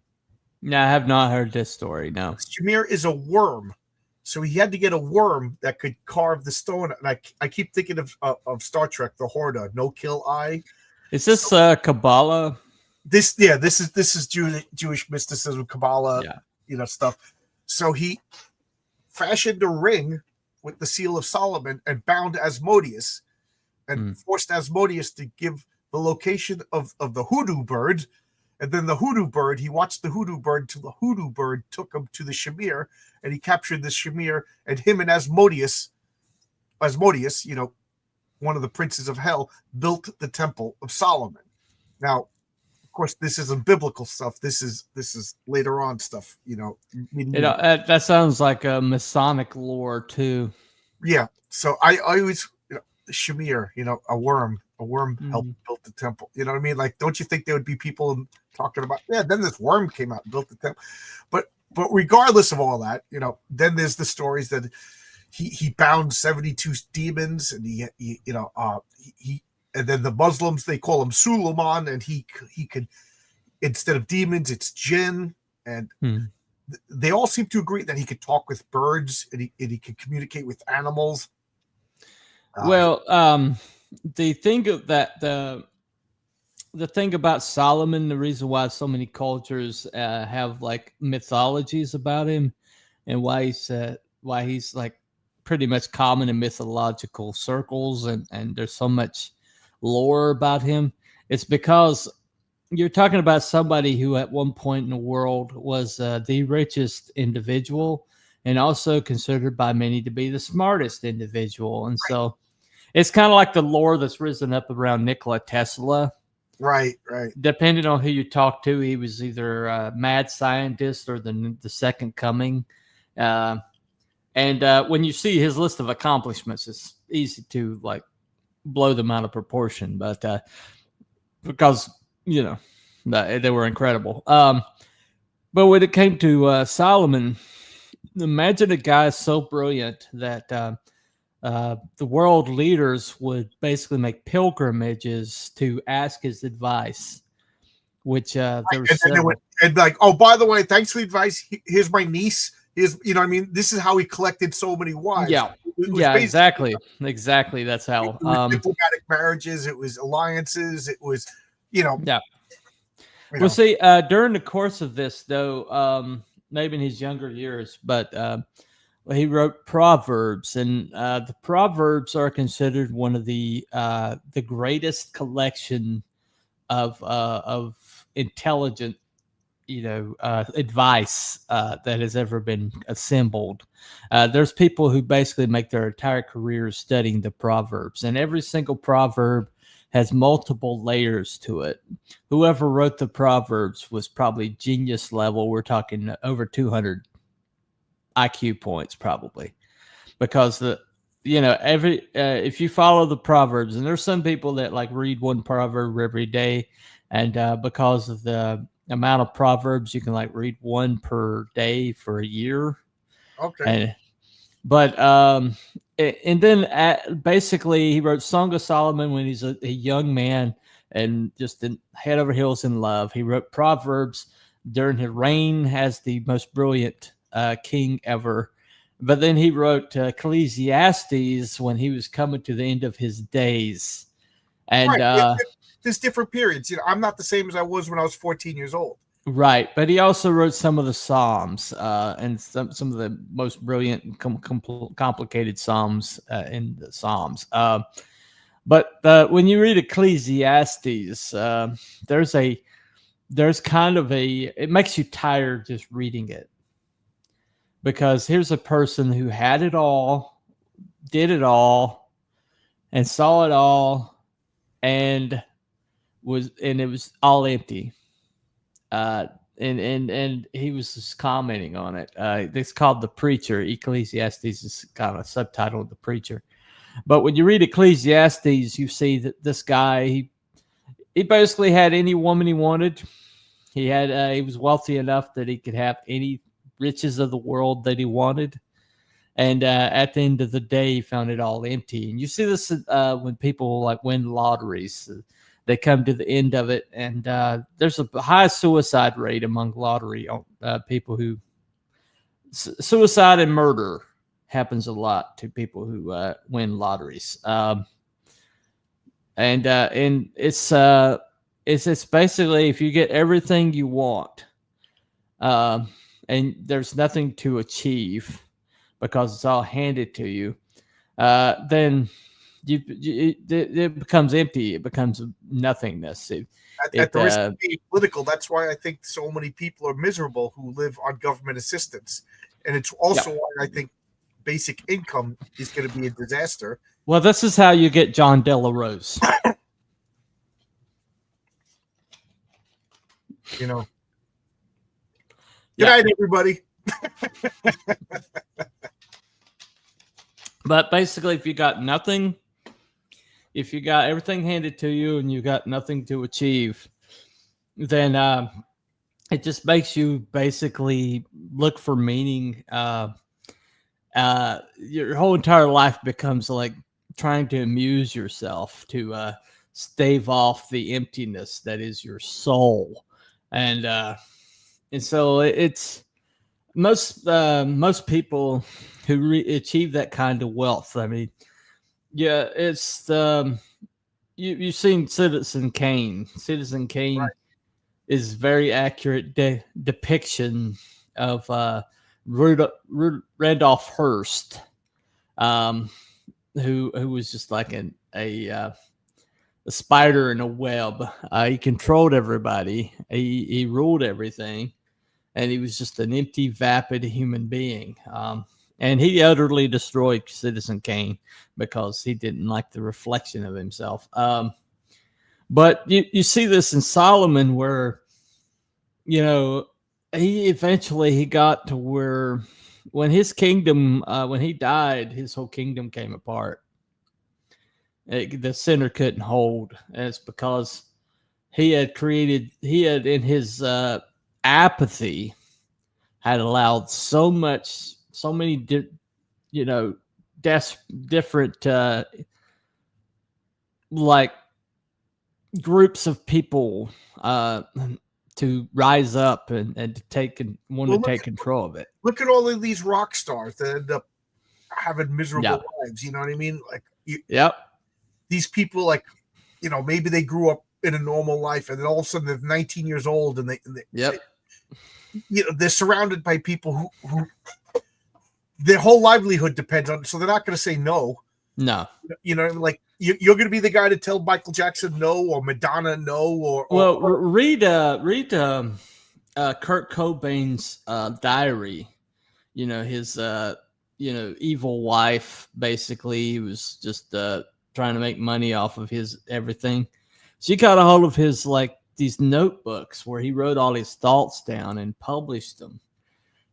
B: No, I have not heard this story. No.
A: Shamir is a worm. So he had to get a worm that could carve the stone. And I keep thinking of Star Trek, the Horda, no kill eye.
B: Is this Kabbalah?
A: This is Jewish mysticism, Kabbalah, stuff. So he fashioned a ring with the seal of Solomon and bound Asmodeus and forced Asmodeus to give the location of the hoodoo bird. And then the hoodoo bird, he watched the hoodoo bird until the hoodoo bird took him to the shamir, and he captured the shamir, and him and Asmodeus, one of the princes of hell, built the temple of Solomon. Now, of course, this isn't biblical stuff. This is later on stuff,
B: That sounds like a Masonic lore too.
A: Yeah. So I always, shamir, a worm helped build the temple. You know what I mean? Like, don't you think there would be people talking about, then this worm came out and built the temple? But regardless of all that, then there's the stories that he bound 72 demons, and he and then the Muslims, they call him Suleiman, and he could, instead of demons, it's jinn, and they all seem to agree that he could talk with birds, and he could communicate with animals.
B: Well, the thing of that the thing about Solomon, the reason why so many cultures have like mythologies about him, and why he's like pretty much common in mythological circles, and there's so much lore about him, it's because you're talking about somebody who at one point in the world was the richest individual, and also considered by many to be the smartest individual. And so it's kind of like the lore that's risen up around Nikola Tesla.
A: Right.
B: Depending on who you talk to, he was either a mad scientist or the second coming. And when you see his list of accomplishments, it's easy to like blow them out of proportion. But because, they were incredible. But when it came to Solomon, imagine a guy so brilliant that the world leaders would basically make pilgrimages to ask his advice, which there was
A: and like, oh, by the way, thanks for the advice. Here's my niece. Here's, this is how he collected so many wives.
B: Exactly. That's how.
A: It was diplomatic marriages. It was alliances. It was,
B: Well, see, during the course of this, though, maybe in his younger years, but he wrote Proverbs, and the Proverbs are considered one of the greatest collection of intelligent, advice that has ever been assembled. There's people who basically make their entire careers studying the Proverbs, and every single proverb has multiple layers to it. Whoever wrote the Proverbs was probably genius level. We're talking over 200 IQ points probably, because if you follow the Proverbs, and there's some people that like read one proverb every day, and because of the amount of proverbs, you can like read one per day for a year.
A: Okay.
B: And then basically he wrote Song of Solomon when he's a young man and just head over heels in love. He wrote Proverbs during his reign as the most brilliant king ever. But then he wrote Ecclesiastes when he was coming to the end of his days. And
A: there's different periods. I'm not the same as I was when I was 14 years old.
B: Right, but he also wrote some of the Psalms and some of the most brilliant and complicated Psalms in the Psalms. But when you read Ecclesiastes, there's kind of it makes you tired just reading it, because here's a person who had it all, did it all, and saw it all, and it was all empty. And he was just commenting on it. It's called The Preacher. Ecclesiastes is kind of subtitled The Preacher. But when you read Ecclesiastes, you see that this guy, he basically had any woman he wanted. He was wealthy enough that he could have any riches of the world that he wanted. And at the end of the day, he found it all empty. And you see this when people like win lotteries. They come to the end of it, and there's a high suicide rate among lottery people who suicide and murder happens a lot to people who win lotteries. And it's basically if you get everything you want, and there's nothing to achieve because it's all handed to you, then it becomes empty. It becomes nothingness.
A: At the risk of being political, that's why I think so many people are miserable who live on government assistance, and it's also why I think basic income is going to be a disaster.
B: Well, this is how you get John De La Rose.
A: You know. Good night, everybody.
B: But basically, if you got nothing, if you got everything handed to you and you got nothing to achieve, then it just makes you basically look for meaning. Your whole entire life becomes like trying to amuse yourself to stave off the emptiness that is your soul, and so it's most people who achieve that kind of wealth. I mean, yeah, it's you've seen Citizen Kane. Citizen Kane
A: right.
B: is very accurate depiction of Randolph Hearst, who was just like a spider in a web. He controlled everybody. He ruled everything, and he was just an empty, vapid human being. And he utterly destroyed Citizen Kane because he didn't like the reflection of himself. But you see this in Solomon where, he eventually got to where when his kingdom, when he died, his whole kingdom came apart. The center couldn't hold. And it's because he had in his apathy had allowed so many different like groups of people to rise up and to take control of it.
A: Look at all of these rock stars that end up having miserable lives. You know what I mean? Like, these people, like, maybe they grew up in a normal life, and then all of a sudden they're 19 years old, and they're surrounded by people who their whole livelihood depends on, so they're not going to say no.
B: No.
A: Like you're going to be the guy to tell Michael Jackson no, or Madonna no,
B: read Kurt Cobain's diary. His evil wife, basically, he was just trying to make money off of his everything. She got a hold of his these notebooks where he wrote all his thoughts down and published them.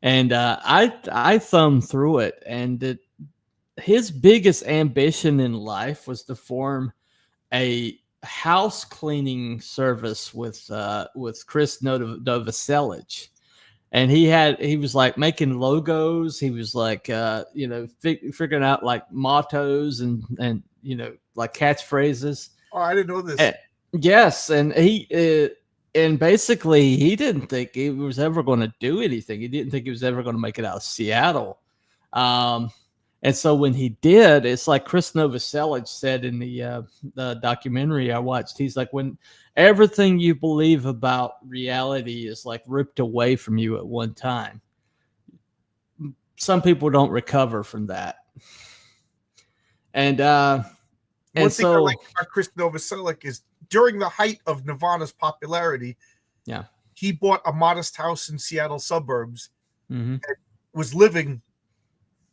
B: And I thumbed through it, and his biggest ambition in life was to form a house cleaning service with Chris Novoselic. And he was like making logos. He was like, figuring out like mottos and like catchphrases.
A: Oh, I didn't know this.
B: Yes. And and basically he didn't think he was ever going to do anything. He didn't think he was ever going to make it out of Seattle. And so when he did, it's like Chris Novoselic said in the documentary I watched, he's like, when everything you believe about reality is like ripped away from you at one time, some people don't recover from that. And
A: one thing I like about Chris Novoselic is during the height of Nirvana's popularity, he bought a modest house in Seattle suburbs, and was living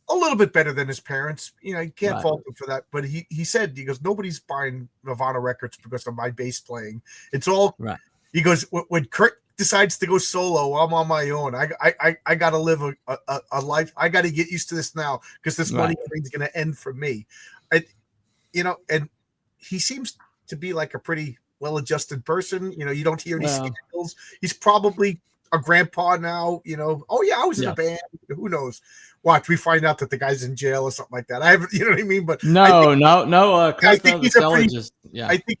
A: a little bit better than his parents. You can't fault him for that. But he said, he goes, nobody's buying Nirvana records because of my bass playing. It's all right. He goes, when Kurt decides to go solo, I'm on my own. I got to live a life. I got to get used to this now because this money thing's going to end for me. And he seems to be like a pretty well-adjusted person. You don't hear any scandals. He's probably a grandpa now. Oh yeah, I was in a band. Who knows? Watch, we find out that the guy's in jail or something like that. I haven't, you know what I mean? But
B: no.
A: I think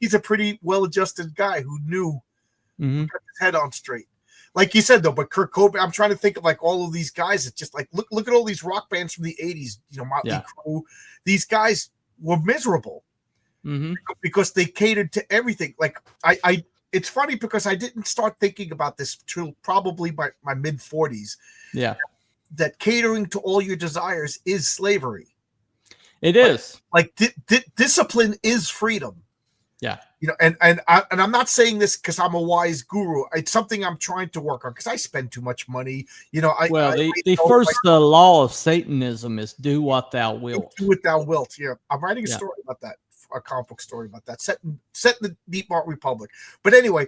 A: he's a pretty well-adjusted guy who knew got his head on straight. Like you said though, but Kurt Cobain, I'm trying to think of like all of these guys. It's just like look at all these rock bands from the 80s. Motley Crue. These guys were miserable because they catered to everything. Like it's funny because I didn't start thinking about this till probably my mid 40s.
B: Yeah.
A: That catering to all your desires is slavery.
B: It is.
A: Like discipline is freedom.
B: Yeah.
A: And I'm not saying this because I'm a wise guru. It's something I'm trying to work on because I spend too much money.
B: The first law of Satanism is do what thou wilt.
A: Do what thou wilt. Yeah. I'm writing a story about that, a comic book story about that, set in the Deep Art Republic. But anyway,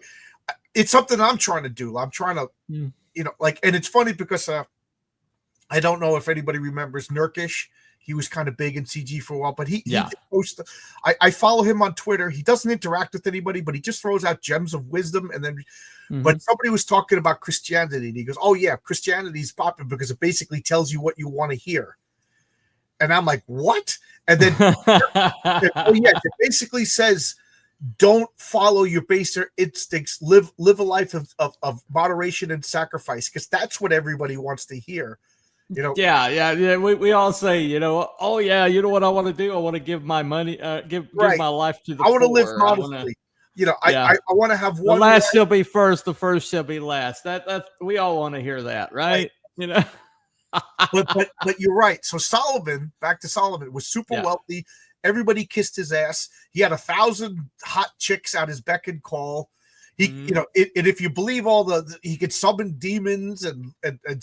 A: it's something I'm trying to do. I'm trying to, and it's funny because I don't know if anybody remembers Nurkish. He was kind of big in CG for a while, but he posts. I follow him on Twitter. He doesn't interact with anybody, but he just throws out gems of wisdom. And then, but somebody was talking about Christianity, and he goes, "Oh yeah, Christianity is popular because it basically tells you what you want to hear." And I'm like, "What?" And then, it basically says, "Don't follow your baser instincts. Live a life of moderation and sacrifice, because that's what everybody wants to hear."
B: Yeah. We all say, oh yeah, you know what I want to do? I want to give my money, give my life to the poor.
A: I want to live modestly. I want to have one.
B: The last shall be first, the first shall be last. That we all want to hear that, right?
A: But you're right. So back to Solomon, was super wealthy. Everybody kissed his ass. He had 1,000 hot chicks at his beck and call. He, and if you believe he could summon demons and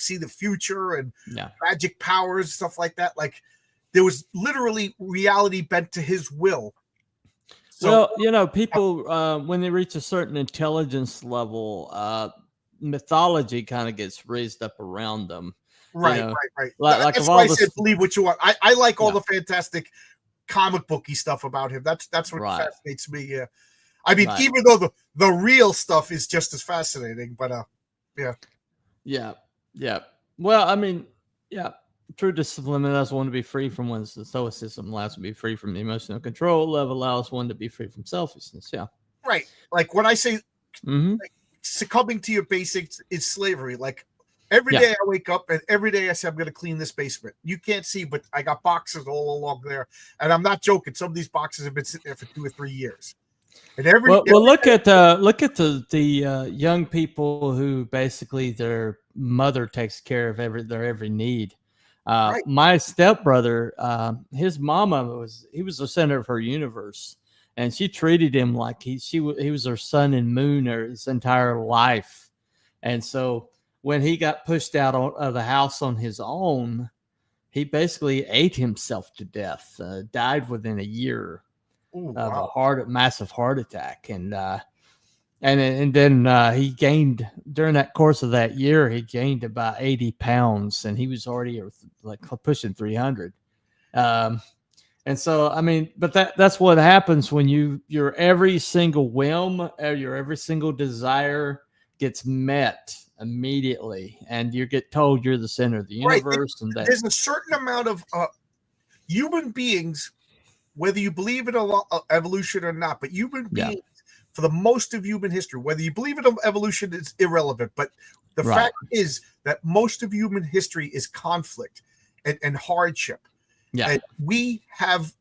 A: see the future and magic powers, stuff like that. Like there was literally reality bent to his will.
B: So, people, when they reach a certain intelligence level, mythology kind of gets raised up around them.
A: Right.
B: Like
A: that's why I said believe what you want. I like all the fantastic comic booky stuff about him. That's what fascinates me. Yeah. I mean, even though the real stuff is just as fascinating, but
B: yeah. Well, I mean, true discipline allows one to be free from one's stoicism, allows to be free from emotional control. Love allows one to be free from selfishness. Yeah,
A: right. Like when I say succumbing to your basics is slavery. Like every day I wake up and every day I say I'm going to clean this basement. You can't see, but I got boxes all along there, and I'm not joking. Some of these boxes have been sitting there for 2 or 3 years. And
B: look at the young people who basically their mother takes care of their every need. My stepbrother, his mama he was the center of her universe, and she treated him like he was her sun and moon his entire life. And so when he got pushed out of the house on his own, he basically ate himself to death. Died within a year.
A: Ooh,
B: of a massive heart attack, and then he gained during that course of that year. He gained about 80 pounds, and he was already like pushing 300. And so, I mean, but that's what happens when your every single whim, your every single desire gets met immediately, and you get told you're the center of the universe.
A: And there's a certain amount of human beings. Whether you believe in evolution or not, but human beings, for the most of human history, whether you believe in evolution is irrelevant. But the fact is that most of human history is conflict and hardship.
B: Yeah.
A: And we have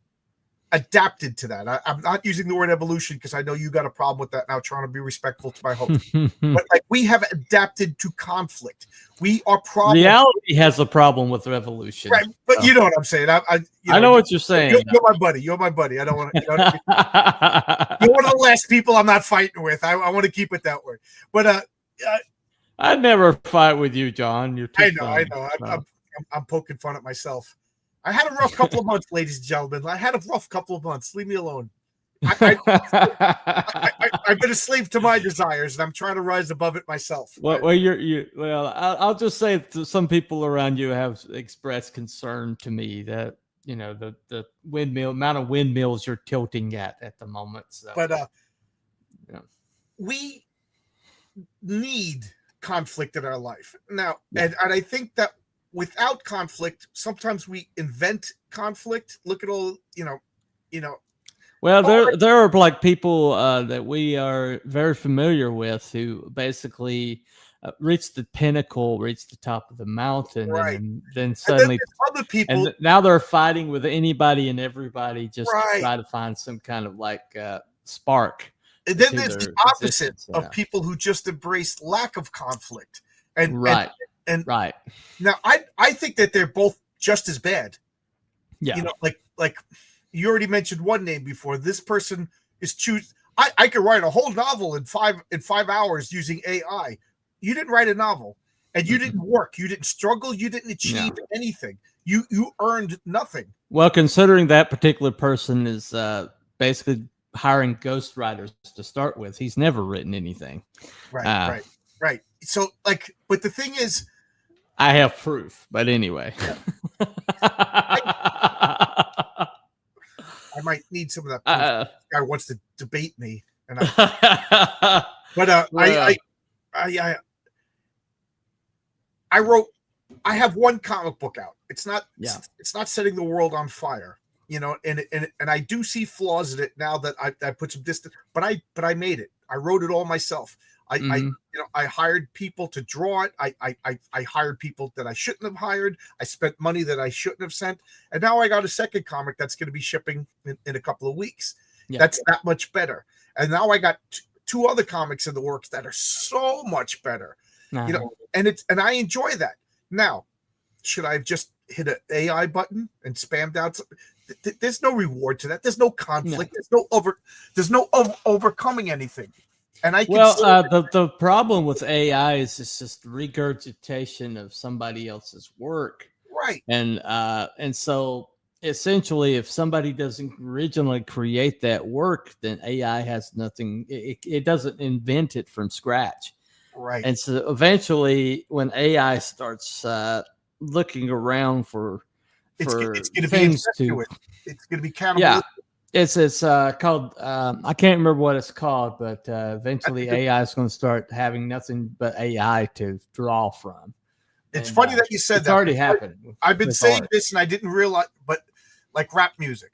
A: adapted to that. I'm not using the word evolution because I know you got a problem with that now, trying to be respectful to my host. But like we have adapted to conflict. We are
B: reality has a problem with revolution.
A: Right. But you know what I'm saying.
B: I know what you're saying.
A: You're my buddy. You're my buddy. I don't want to you're one of the last people I'm not fighting with. I want to keep it that way. But
B: I'd never fight with you, John. You're too
A: I know. I'm poking fun at myself. I had a rough couple of months, ladies and gentlemen. I had a rough couple of months. Leave me alone. I've been a slave to my desires, and I'm trying to rise above it myself.
B: Well, I'll just say to some people around you have expressed concern to me that the windmill amount of windmills you're tilting at the moment. So.
A: But we need conflict in our life now, and I think that without conflict, sometimes we invent conflict. Look at all
B: Well, there are like people that we are very familiar with who basically reach the pinnacle, reach the top of the mountain,
A: right.
B: and then suddenly
A: other people,
B: and now they're fighting with anybody and everybody just to try to find some kind of like spark.
A: And then there's the opposite of people who just embrace lack of conflict. And
B: right.
A: Now I think that they're both just as bad.
B: Yeah.
A: Like you already mentioned one name before. This person is I could write a whole novel in 5 hours using AI. You didn't write a novel, and you didn't work. You didn't struggle. You didn't achieve anything. You earned nothing.
B: Well, considering that particular person is basically hiring ghostwriters to start with, he's never written anything.
A: Right. So, but the thing is,
B: I have proof. But anyway,
A: I might need some of that. This guy wants to debate me, and I have one comic book out. It's not setting the world on fire, and I do see flaws in it now that I put some distance, but I made it. I wrote it all myself. I hired people to draw it. I hired people that I shouldn't have hired. I spent money that I shouldn't have spent. And now I got a second comic that's going to be shipping in a couple of weeks. Yeah. That's that much better. And now I got two other comics in the works that are so much better. And I enjoy that. Now, should I have just hit an AI button and spammed out? There's no reward to that. There's no conflict. There's no overcoming anything. And
B: the problem with AI is it's just regurgitation of somebody else's work,
A: right?
B: And so essentially, if somebody doesn't originally create that work, then AI has nothing. It doesn't invent it from scratch,
A: right?
B: And so eventually, when AI starts looking around for
A: it's going to be cannibalistic.
B: Yeah. It's called I can't remember what it's called, but eventually AI is going to start having nothing but AI to draw from.
A: It's funny that you said
B: it's
A: that.
B: It's already happened.
A: I've been saying this, and I didn't realize, but like rap music,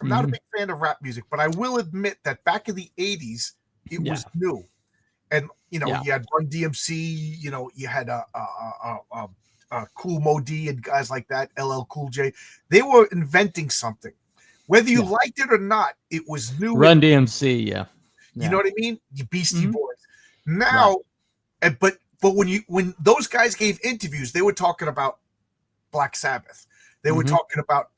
A: I'm not a big fan of rap music, but I will admit that back in the '80s, it was new, and you had Run DMC, you had Cool Mo D and guys like that, LL Cool J. They were inventing something. Whether you liked it or not, it was new.
B: Run DMC,
A: You know what I mean? You Beastie Boys. Now, but when those guys gave interviews, they were talking about Black Sabbath. They were talking about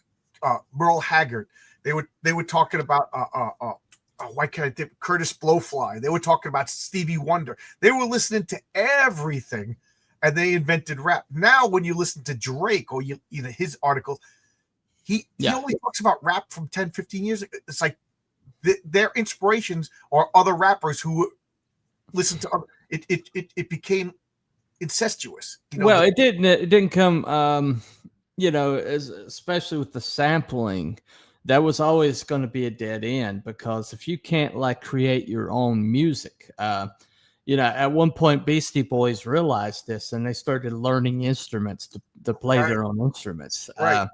A: Merle Haggard. They were talking about why can't I think Curtis Blowfly. They were talking about Stevie Wonder. They were listening to everything, and they invented rap. Now, when you listen to Drake or his articles. He only talks about rap from 10, 15 years ago. It's like their inspirations are other rappers who listen to other. It became incestuous.
B: Well, it didn't come. Especially with the sampling, that was always going to be a dead end because if you can't create your own music, at one point Beastie Boys realized this and they started learning instruments to play their own instruments.
A: Right.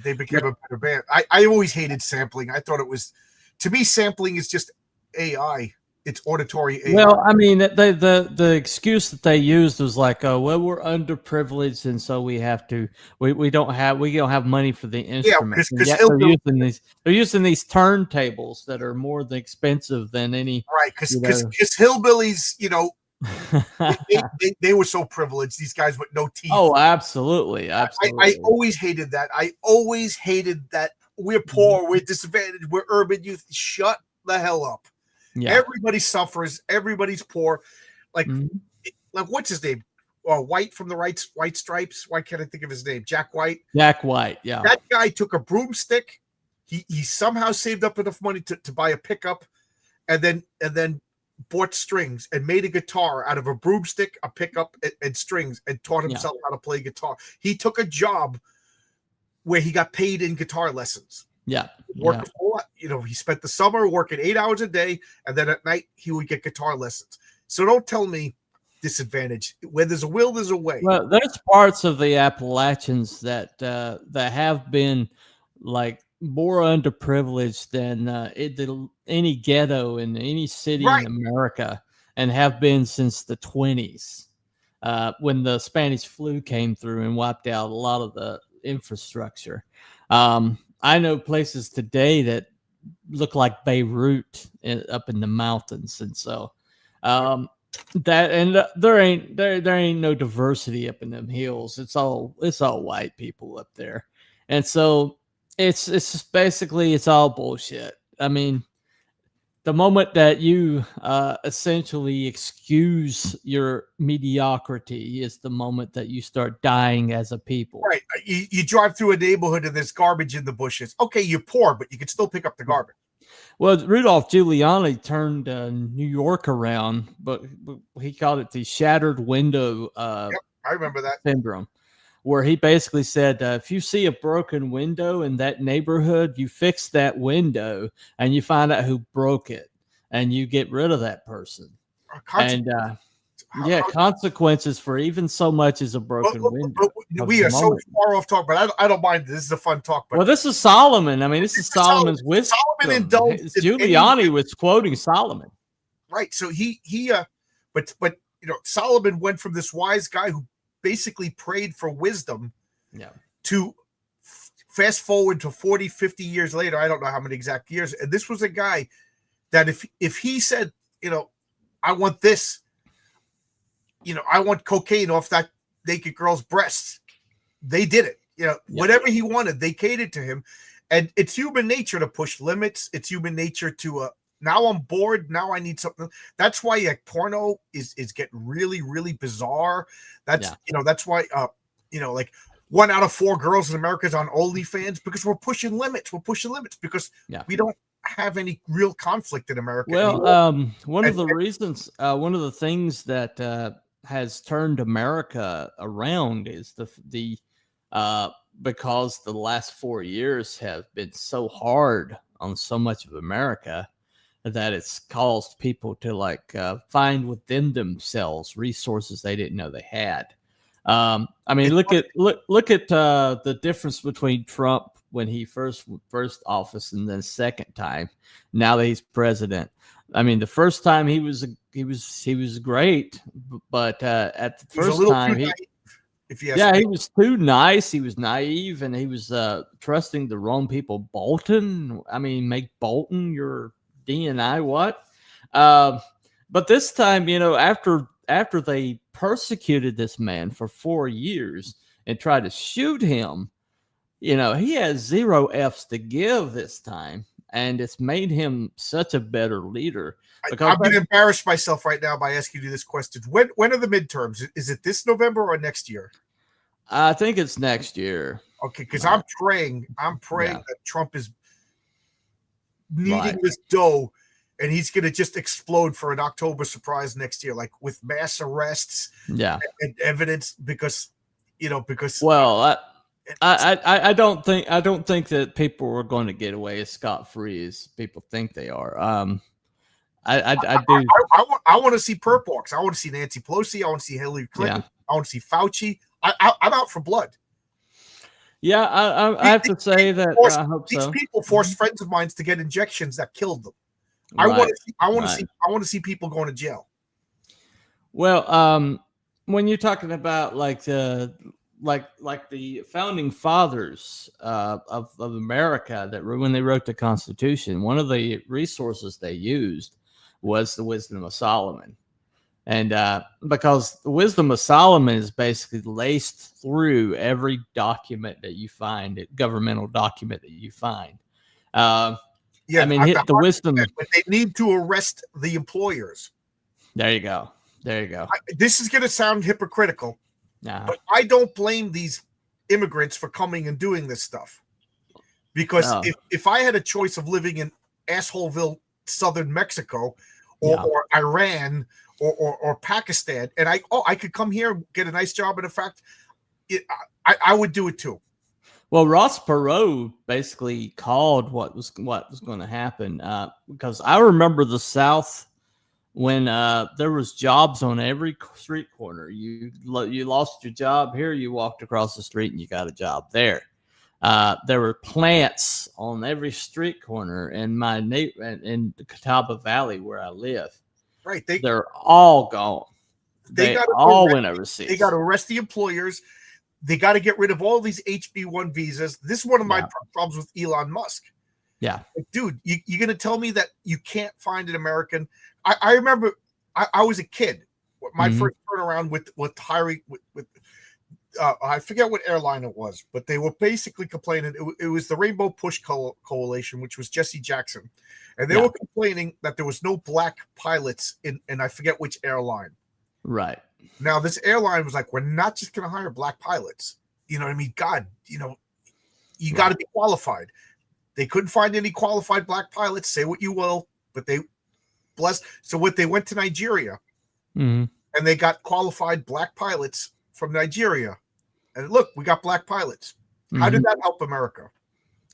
A: They became a better band. I always hated sampling. I thought to me, sampling is just AI. It's auditory AI.
B: Well, I mean, the excuse that they used was we're underprivileged, and so we don't have money for the instruments.
A: Yeah,
B: because they're using these turntables that are more expensive than any.
A: Right, because hillbillies, they were so privileged. These guys with no teeth.
B: Oh, absolutely.
A: I always hated that. We're poor. We're disadvantaged. We're urban youth. Shut the hell up. Yeah. Everybody suffers. Everybody's poor. Like what's his name? White from the White Stripes. Why can't I think of his name? Jack White.
B: Jack White. Yeah.
A: That guy took a broomstick. He somehow saved up enough money to buy a pickup, and then bought strings and made a guitar out of a broomstick, a pickup, and strings, and taught himself how to play guitar. He took a job where he got paid in guitar lessons.
B: Yeah.
A: Worked he spent the summer working 8 hours a day, and then at night he would get guitar lessons. So don't tell me disadvantage. Where there's a will, there's a way.
B: Well, there's parts of the Appalachians that have been like more underprivileged than any ghetto in any city in America, and have been since the 1920s, when the Spanish flu came through and wiped out a lot of the infrastructure. I know places today that look like Beirut up in the mountains, and so there ain't no diversity up in them hills. It's all white people up there, and so it's just basically it's all bullshit. I mean, the moment that you essentially excuse your mediocrity is the moment that you start dying as a people.
A: Right. You drive through a neighborhood and there's garbage in the bushes. Okay, you're poor, but you can still pick up the garbage.
B: Well, Rudolph Giuliani turned New York around, but he called it the shattered window
A: I remember that
B: syndrome, where he basically said, if you see a broken window in that neighborhood, you fix that window and you find out who broke it and you get rid of that person. Consequences for even so much as a broken window.
A: We are so far off talk, but I don't mind. This is a fun talk. But
B: this is Solomon. I mean, this is Solomon's wisdom.
A: Solomon indulged.
B: Giuliani was quoting Solomon.
A: Right. So but Solomon went from this wise guy who basically prayed for wisdom to fast forward to 40, 50 years later. I don't know how many exact years. And this was a guy that if he said, I want this, I want cocaine off that naked girl's breasts, they did it. Whatever he wanted, they catered to him. And it's human nature to push limits. It's human nature to now I'm bored. Now I need something. That's why porno is getting really, really bizarre. That's why like 1 out of 4 girls in America is on OnlyFans, because we're pushing limits. We're pushing limits because we don't have any real conflict in America.
B: Well, one of the things that has turned America around is because the last 4 years have been so hard on so much of America that it's caused people to find within themselves resources they didn't know they had. I mean, look at the difference between Trump when he first office and then second time. Now that he's president, I mean, the first time he was great, but at the first time he was too nice. He was naive, and he was trusting the wrong people. Bolton, I mean, make Bolton your DNI what? But this time, after they persecuted this man for 4 years and tried to shoot him, he has 0 F's to give this time, and it's made him such a better leader.
A: I'm going to embarrass myself right now by asking you this question. When are the midterms? Is it this November or next year?
B: I think it's next year.
A: Okay, because I'm praying that Trump is needing this dough, and he's going to just explode for an October surprise next year, like with mass arrests and evidence, because
B: I don't think that people are going to get away as scot-free as people think they are. I do.
A: I want to see perp walks. I want to see Nancy Pelosi. I want to see Hillary Clinton. I want to see Fauci. I'm out for blood.
B: Yeah, I have to say that I hope so.
A: These people forced friends of mine to get injections that killed them. I want to see people going to jail.
B: Well, when you're talking about like the founding fathers of America, that when they wrote the Constitution, one of the resources they used was the Wisdom of Solomon. And because the Wisdom of Solomon is basically laced through every document that you find, governmental document that you find. I mean, the wisdom.
A: But they need to arrest the employers.
B: There you go. There you go.
A: This is going to sound hypocritical, but I don't blame these immigrants for coming and doing this stuff. Because if I had a choice of living in assholeville, southern Mexico, or Iran, or Pakistan, and I could come here, get a nice job, and in fact, I would do it too.
B: Well, Ross Perot basically called what was going to happen, because I remember the South when there was jobs on every street corner. You lost your job here, you walked across the street and you got a job there. There were plants on every street corner in in the Catawba Valley where I live.
A: Right,
B: they're all gone. They all went overseas.
A: They got to arrest the employers. They got to get rid of all these HB1 visas. This is one of my problems with Elon Musk.
B: Yeah.
A: Like, dude, you're going to tell me that you can't find an American? I remember I was a kid. My first turnaround with hiring with I forget what airline it was, but they were basically complaining. It was the Rainbow Push Coalition, which was Jesse Jackson. And they were complaining that there was no black pilots in I forget which airline.
B: Right.
A: Now, this airline was like, we're not just going to hire black pilots. You know what I mean? God, you got to be qualified. They couldn't find any qualified black pilots. Say what you will, but they blessed. So what they went to Nigeria, and they got qualified black pilots from Nigeria. And look, we got black pilots. How did that help America?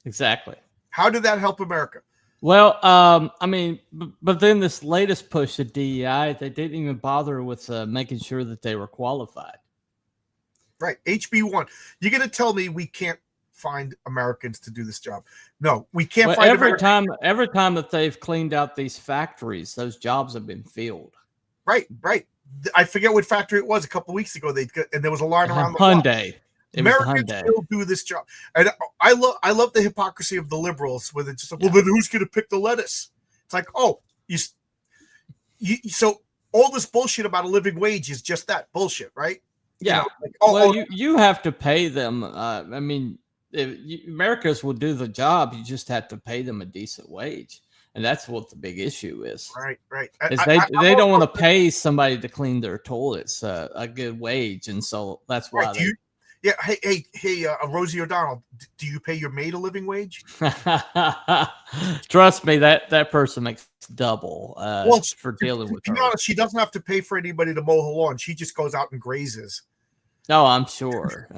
B: Exactly.
A: How did that help America?
B: Well, I mean, but then this latest push of DEI, they didn't even bother with making sure that they were qualified.
A: Right. HB1. You're going to tell me we can't find Americans to do this job? No, we can't find
B: every time that they've cleaned out these factories, those jobs have been filled.
A: Right. I forget what factory it was a couple of weeks ago. And there was a line around the
B: Hyundai.
A: Americans still do this job, and I love the hypocrisy of the liberals, where they're just like, well, then who's going to pick the lettuce? It's like, oh, you so all this bullshit about a living wage is just that bullshit, right?
B: Yeah. You have to pay them. I mean, Americans will do the job. You just have to pay them a decent wage. And that's what the big issue is.
A: Right.
B: They don't want to pay somebody to clean their toilets a good wage. And so that's why
A: Hey, Rosie O'Donnell, do you pay your maid a living wage?
B: Trust me, that person makes double for dealing with her.
A: To be honest, she doesn't have to pay for anybody to mow her lawn. She just goes out and grazes.
B: No, I'm sure.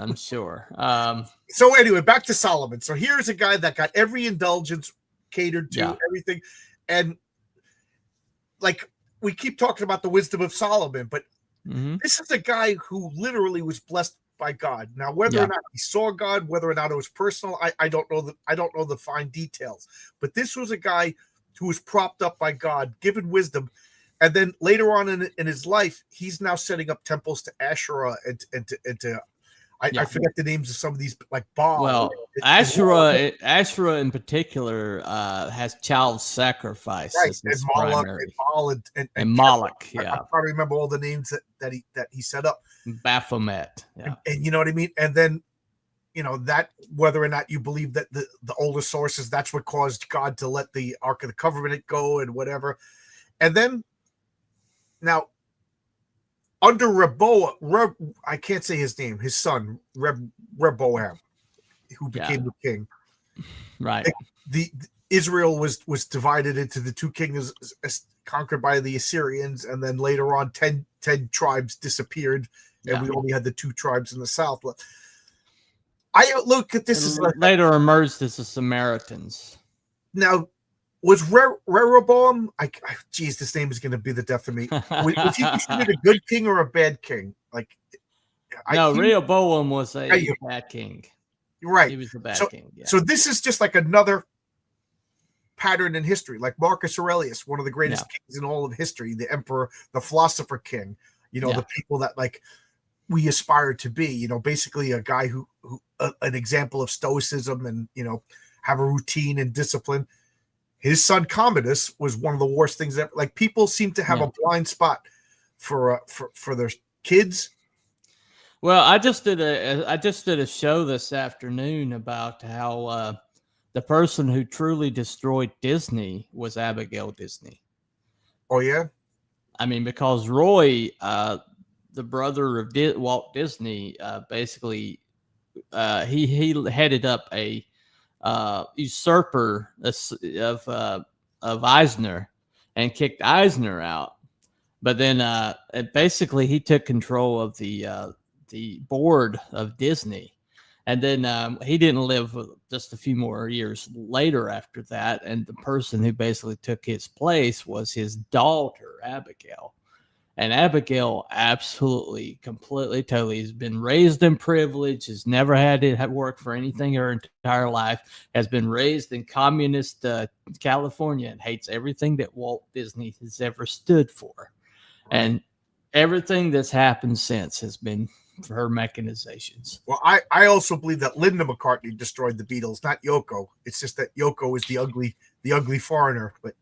A: So anyway, back to Solomon. So here's a guy that got every indulgence catered to, everything. And like we keep talking about the wisdom of Solomon, but this is a guy who literally was blessed by God. Now, whether or not he saw God, whether or not it was personal, I don't know the fine details. But this was a guy who was propped up by God, given wisdom, and then later on in his life, he's now setting up temples to Asherah and to I forget the names of some of these, like Baal.
B: Well, Asherah in particular has child sacrifice.
A: Right, and Moloch and
B: Moloch.
A: I probably remember all the names that he set up.
B: Baphomet.
A: And you know what I mean? And then, that whether or not you believe that the older sources, that's what caused God to let the Ark of the Covenant go and whatever. And then now under I can't say his name, his son, Rehoboam, who became the king.
B: Right.
A: The Israel was divided into the two kingdoms, conquered by the Assyrians, and then later on 10 tribes disappeared, and we only had the two tribes in the south left. I look at this as
B: later emerged as the Samaritans.
A: Now, was Rehoboam? Geez, this name is going to be the death of me. Was he considered a good king or a bad king?
B: Rehoboam was a bad king.
A: Right,
B: he was a bad king. Yeah.
A: So this is just like another pattern in history, like Marcus Aurelius, one of the greatest kings in all of history, the emperor, the philosopher king. The people that we aspire to be. Basically a guy who an example of stoicism and have a routine and discipline. His son Commodus was one of the worst things ever. Like, people seem to have a blind spot for their kids.
B: Well, I just did a show this afternoon about how the person who truly destroyed Disney was Abigail Disney.
A: Oh yeah.
B: I mean, because Roy, the brother of Walt Disney, basically he headed up a usurper of Eisner and kicked Eisner out. But then basically he took control of the board of Disney. And then he didn't live just a few more years later after that. And the person who basically took his place was his daughter, Abigail. And Abigail absolutely, completely, totally has been raised in privilege, has never had to work for anything her entire life, has been raised in communist California and hates everything that Walt Disney has ever stood for. Right. And everything that's happened since has been for her mechanizations.
A: Well, I also believe that Linda McCartney destroyed the Beatles, not Yoko. It's just that Yoko is the ugly foreigner. But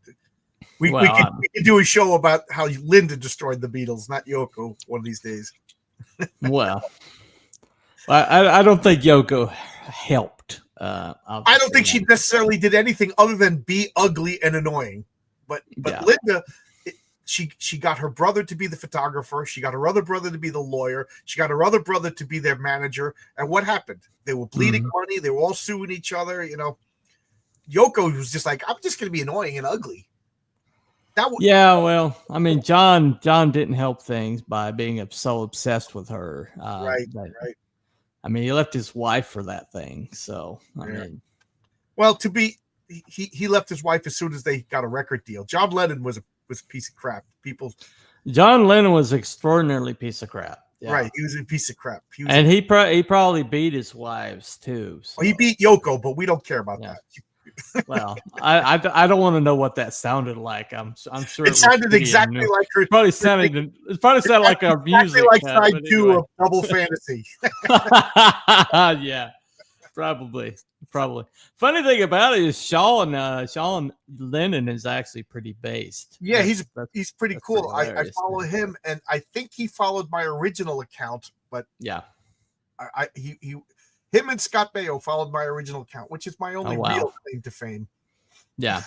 A: we can do a show about how Linda destroyed the Beatles, not Yoko, one of these days.
B: Well, I don't think Yoko helped.
A: I don't think she necessarily did anything other than be ugly and annoying. But yeah. Linda, she got her brother to be the photographer. She got her other brother to be the lawyer. She got her other brother to be their manager. And what happened? They were bleeding money. They were all suing each other. You know, Yoko was just like, I'm just going to be annoying and ugly.
B: Well, I mean, John didn't help things by being so obsessed with her.
A: Right.
B: I mean, he left his wife for that thing. So, I mean,
A: well, he left his wife as soon as they got a record deal. John Lennon was a piece of crap.
B: John Lennon was an extraordinarily piece of crap.
A: Yeah. Right, he was a piece of crap.
B: He probably beat his wives too. So.
A: Well, he beat Yoko, but we don't care about that.
B: Well, I don't want to know what that sounded like. I'm sure
A: it sounded exactly like her.
B: It probably sounded like our music,
A: like side two of Double Fantasy.
B: Yeah, probably. Funny thing about it is Sean Lennon is actually pretty based.
A: Yeah, he's pretty cool. I follow him, and I think he followed my original account, but
B: yeah,
A: him and Scott Baio followed my original account, which is my only real claim to fame.
B: Yeah.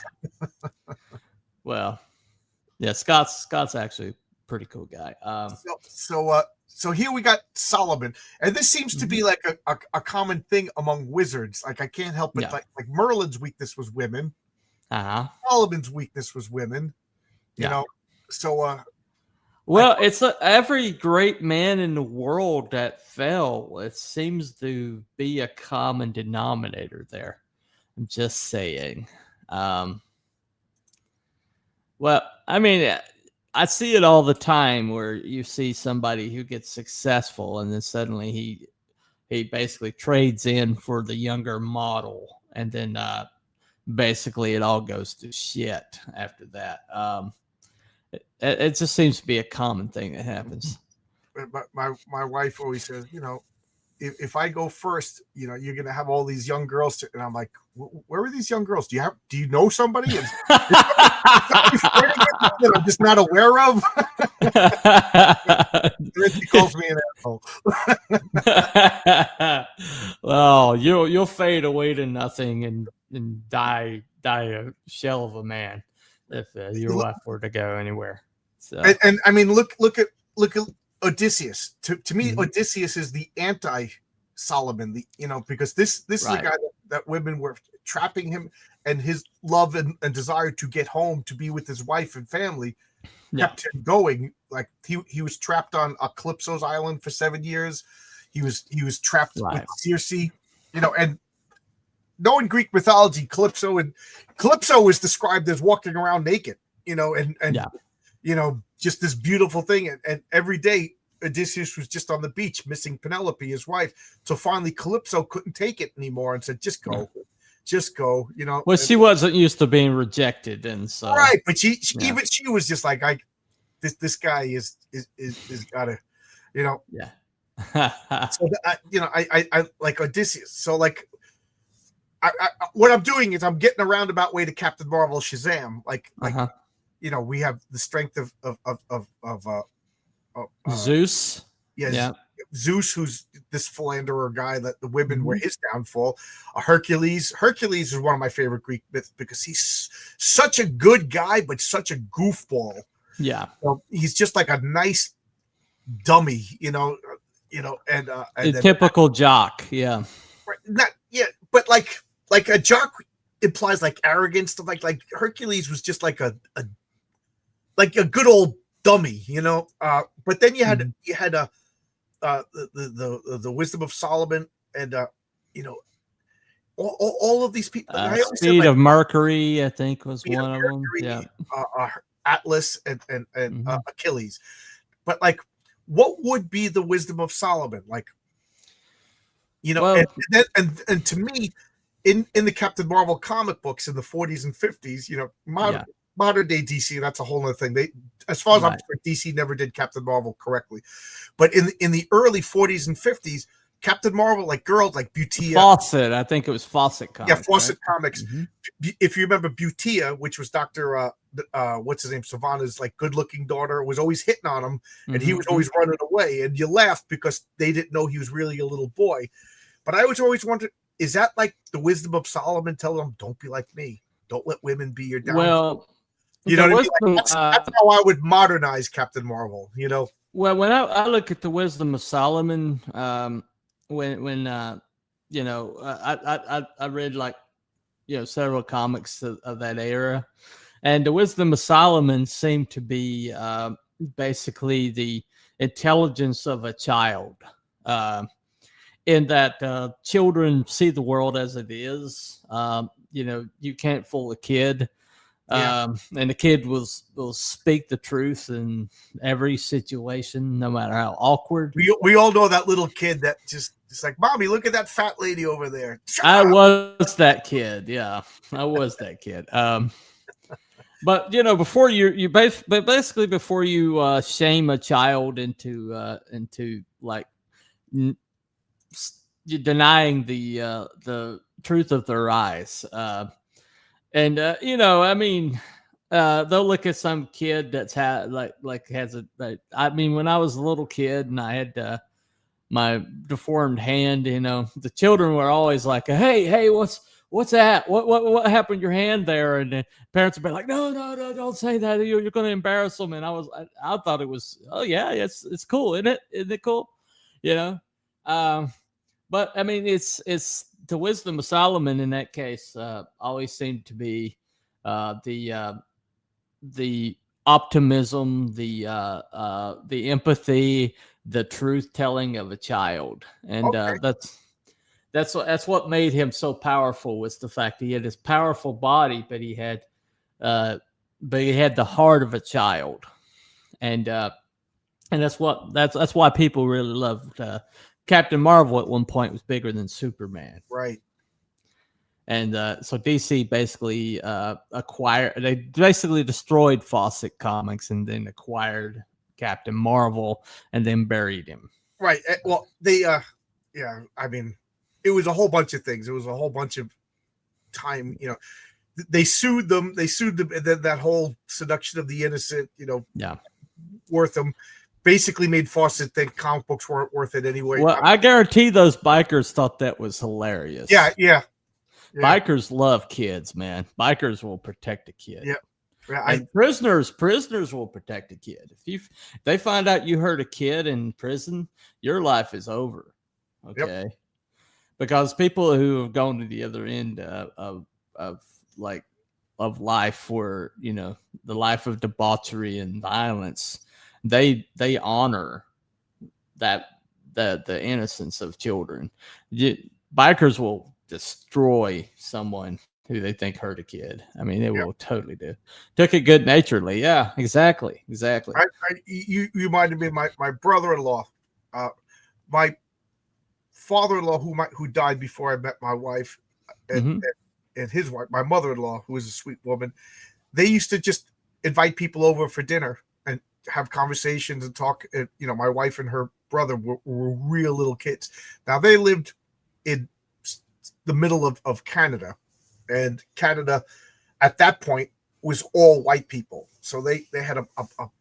B: Well, yeah, Scott's actually a pretty cool guy.
A: So here we got Solomon, and this seems to be like a common thing among wizards. Like I can't help it. Like Merlin's weakness was women. Solomon's weakness was women. You know, so
B: well, it's every great man in the world that fell. It seems to be a common denominator there. I'm just saying. Well, I mean, I see it all the time where you see somebody who gets successful and then suddenly he basically trades in for the younger model, and then basically it all goes to shit after that. It just seems to be a common thing that happens.
A: My wife always says, you know, if I go first, you know, you're gonna have all these young girls, and I'm like, where are these young girls? Do you know somebody? That I'm just not aware of. She calls me an asshole.
B: Well, you'll fade away to nothing and die a shell of a man if your wife were to go anywhere. So.
A: And I mean, look at Odysseus. To me, Odysseus is the anti-Solomon. Because this is a guy that women were trapping him, and his love and desire to get home to be with his wife and family kept him going. Like he was trapped on Calypso's island for 7 years. He was trapped with Circe. And knowing Greek mythology, Calypso was described as walking around naked. Just this beautiful thing. And every day Odysseus was just on the beach missing Penelope, his wife. So finally Calypso couldn't take it anymore and said, just go. Well,
B: she wasn't used to being rejected. And so.
A: Right. But she was just like, this guy is gotta,
B: Yeah.
A: So I like Odysseus. So like, what I'm doing is I'm getting a roundabout way to Captain Marvel Shazam. We have the strength of
B: Zeus.
A: Yes. Yeah. Zeus, who's this philanderer guy that the women were his downfall. Hercules is one of my favorite Greek myths because he's such a good guy, but such a goofball.
B: Yeah.
A: So he's just like a nice dummy, and
B: A
A: then
B: typical jock. Yeah.
A: not but like a jock implies like arrogance. Like Hercules was just like a good old dummy, But then you had the wisdom of Solomon, and all of these people. I always said,
B: Speed
A: like,
B: of Mercury, I think, was
A: Speed of
B: one of them. Yeah.
A: Mercury, Atlas, and
B: Mhm.
A: Achilles. But like, what would be the wisdom of Solomon? Like,
B: Well,
A: and to me, in the Captain Marvel comic books in the 40s and 50s,
B: yeah.
A: modern day DC, that's a whole other thing. They, as far as I'm
B: Right.
A: concerned, DC never did Captain Marvel correctly. But in the early 40s and 50s, Captain Marvel, like girls like Butia,
B: Fawcett, I think it was Fawcett Comics.
A: Fawcett
B: Right?
A: Comics.
B: Mhm.
A: If you remember Butia, which was Dr. What's his name, Savannah's like good looking daughter, was always hitting on him, and he was always running away, and you laughed because they didn't know he was really a little boy. But I was always wondered, is that like the wisdom of Solomon telling them, don't be like me, don't let women be your downfall?
B: Well,
A: You know what I mean?
B: wisdom,
A: Like, that's how I would modernize Captain Marvel.
B: Well, when I look at the wisdom of Solomon, when I read like several comics of that era, and the wisdom of Solomon seemed to be basically the intelligence of a child, in that children see the world as it is. You can't fool a kid. And the kid will speak the truth in every situation, no matter how awkward.
A: We all know that little kid that just like, Mommy, look at that fat lady over there.
B: I was that kid. Yeah, I was that kid. But before basically before you shame a child into like denying the truth of their eyes. And I mean, they'll look at some kid that's has I mean, when I was a little kid and I had my deformed hand, the children were always like, "Hey, what's that? What happened to your hand there?" And the parents would be like, "No, don't say that. You're going to embarrass them." And I thought it was, oh yeah, it's cool, isn't it? Isn't it cool? You know. But I mean, it's the wisdom of Solomon in that case always seemed to be the optimism, the empathy, the truth telling of a child, and that's what made him so powerful, was the fact he had this powerful body, but he had the heart of a child, and that's why people really loved Captain Marvel. At one point was bigger than Superman,
A: right?
B: And so DC basically they basically destroyed Fawcett Comics and then acquired Captain Marvel and then buried him.
A: Right. Well, they I mean, it was a whole bunch of things. It was a whole bunch of time, they sued them, and then that whole seduction of the innocent, worth them. Basically made Fawcett think comic books weren't worth it anyway.
B: Well, I guarantee those bikers thought that was hilarious.
A: Yeah.
B: Bikers love kids, man. Bikers will protect a kid.
A: Yeah.
B: And prisoners will protect a kid. If they find out you hurt a kid in prison, your life is over. Okay. Yep. Because people who have gone to the other end of life, where the life of debauchery and violence, they honor that the innocence of children. Bikers will destroy someone who they think hurt a kid. I mean, they will totally do. Took it good naturedly. Yeah, exactly.
A: You reminded me of my brother-in-law, my father-in-law who died before I met my wife, and his wife, my mother-in-law, who was a sweet woman. They used to just invite people over for dinner and have conversations and talk. My wife and her brother were real little kids. Now they lived in the middle of Canada, and Canada at that point was all white people. So they had a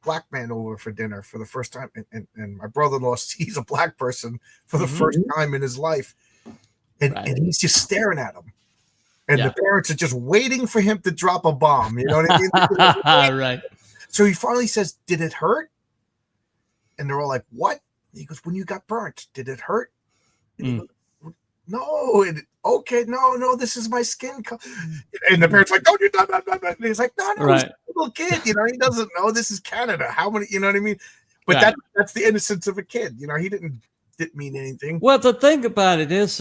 A: black man over for dinner for the first time, and my brother-in-law sees a black person for the first time in his life, and he's just staring at him, and the parents are just waiting for him to drop a bomb. You know what I mean?
B: Right.
A: So he finally says, "Did it hurt?" And they're all like, "What?" And he goes, "When you got burnt, did it hurt?" And he goes, "No." And okay, no, this is my skin. And the parents like, "Don't you?" And he's like, "No,
B: Right.
A: he's a little kid. He doesn't know this is Canada. How many? You know what I mean?" But that's the innocence of a kid. He didn't mean anything.
B: Well, the thing about it is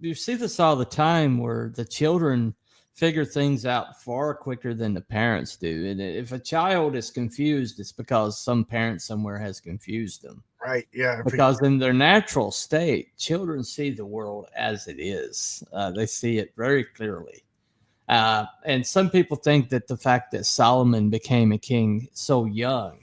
B: you see this all the time where the children figure things out far quicker than the parents do. And if a child is confused, it's because some parent somewhere has confused them.
A: Right. Yeah.
B: Because in their natural state, children see the world as it is. They see it very clearly. And some people think that the fact that Solomon became a king so young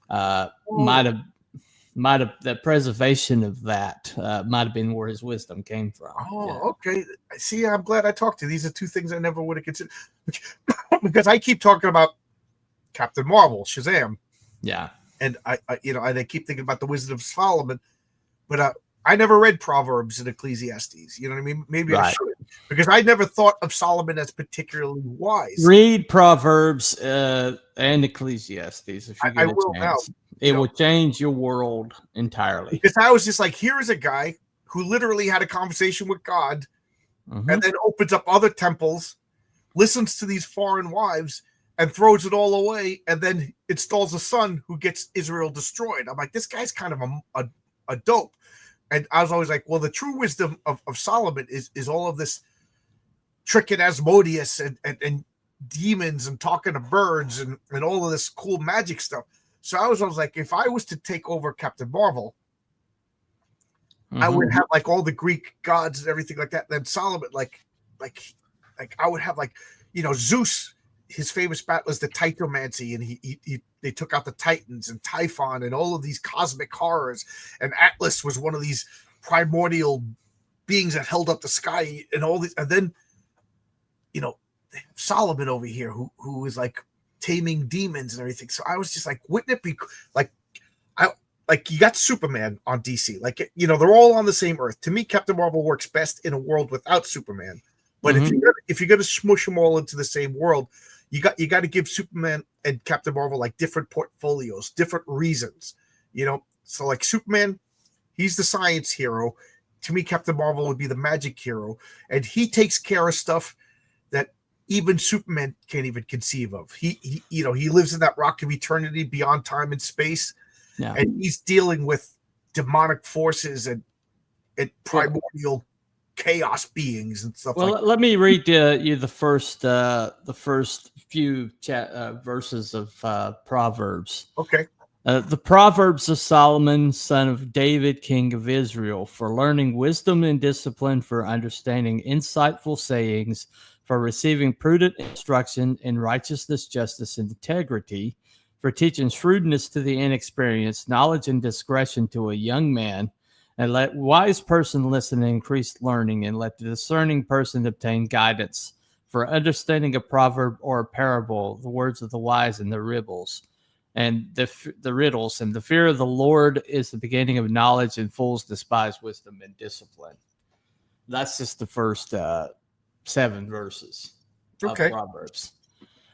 B: might have the preservation of that might have been where his wisdom came from.
A: Okay. See, I'm glad I talked to you. These are two things I never would have considered because I keep talking about Captain Marvel, Shazam.
B: Yeah.
A: And I keep thinking about the wisdom of Solomon, but I never read Proverbs and Ecclesiastes. You know what I mean? Maybe I should, because I never thought of Solomon as particularly wise.
B: Read Proverbs and Ecclesiastes if you get a chance. It will change your world entirely.
A: Because I was just like, here is a guy who literally had a conversation with God and then opens up other temples, listens to these foreign wives, and throws it all away, and then installs a son who gets Israel destroyed. I'm like, this guy's kind of a dope. And I was always like, well, the true wisdom of Solomon is all of this tricking Asmodeus and demons and talking to birds and all of this cool magic stuff. So I was like, if I was to take over Captain Marvel, I would have like all the Greek gods and everything like that. Then Solomon, like I would have Zeus. His famous battle is the Titomancy, and they took out the Titans and Typhon and all of these cosmic horrors. And Atlas was one of these primordial beings that held up the sky and all these. And then, Solomon over here, who is like taming demons and everything. So I was just like, wouldn't it be like you got Superman on DC? Like, they're all on the same Earth. To me, Captain Marvel works best in a world without Superman. But if you're gonna smush them all into the same world, you got to give Superman and Captain Marvel like different portfolios, different reasons. So like Superman, he's the science hero. To me, Captain Marvel would be the magic hero, and he takes care of stuff that even Superman can't even conceive of. He lives in that rock of eternity beyond time and space, and he's dealing with demonic forces and primordial chaos beings and stuff.
B: Well, let me read you the first few verses of Proverbs.
A: Okay.
B: The Proverbs of Solomon, son of David, king of Israel, for learning wisdom and discipline, for understanding insightful sayings, for receiving prudent instruction in righteousness, justice, and integrity, for teaching shrewdness to the inexperienced, knowledge and discretion to a young man, and let wise person listen and increase learning, and let the discerning person obtain guidance, for understanding a proverb or a parable, the words of the wise and the riddles. And the riddles, and the fear of the Lord is the beginning of knowledge, and fools despise wisdom and discipline. That's just the first 7 verses of Proverbs.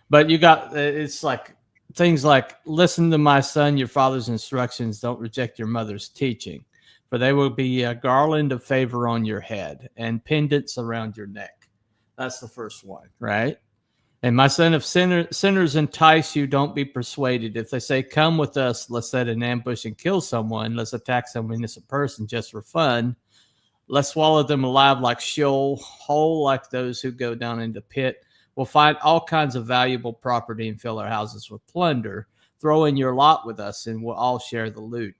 B: But you got, it's like things like, listen to my son, your father's instructions, don't reject your mother's teaching, for they will be a garland of favor on your head and pendants around your neck. That's the first one, right? And my son, if sinners entice you, don't be persuaded. If they say, come with us, let's set an ambush and kill someone. Let's attack some innocent person just for fun. Let's swallow them alive like Sheol, whole like those who go down into pit. We'll find all kinds of valuable property and fill our houses with plunder. Throw in your lot with us and we'll all share the loot.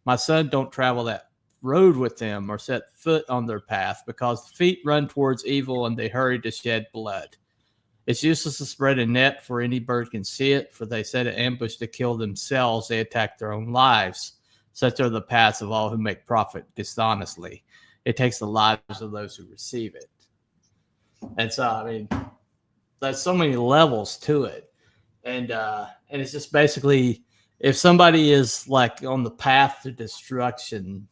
B: My son, don't travel that road with them or set foot on their path, because the feet run towards evil and they hurry to shed blood. It's useless to spread a net, for any bird can see it, for they set an ambush to kill themselves. They attack their own lives. Such are the paths of all who make profit dishonestly. It takes the lives of those who receive it. And so, I mean, there's so many levels to it. And it's just basically, if somebody is like on the path to destruction,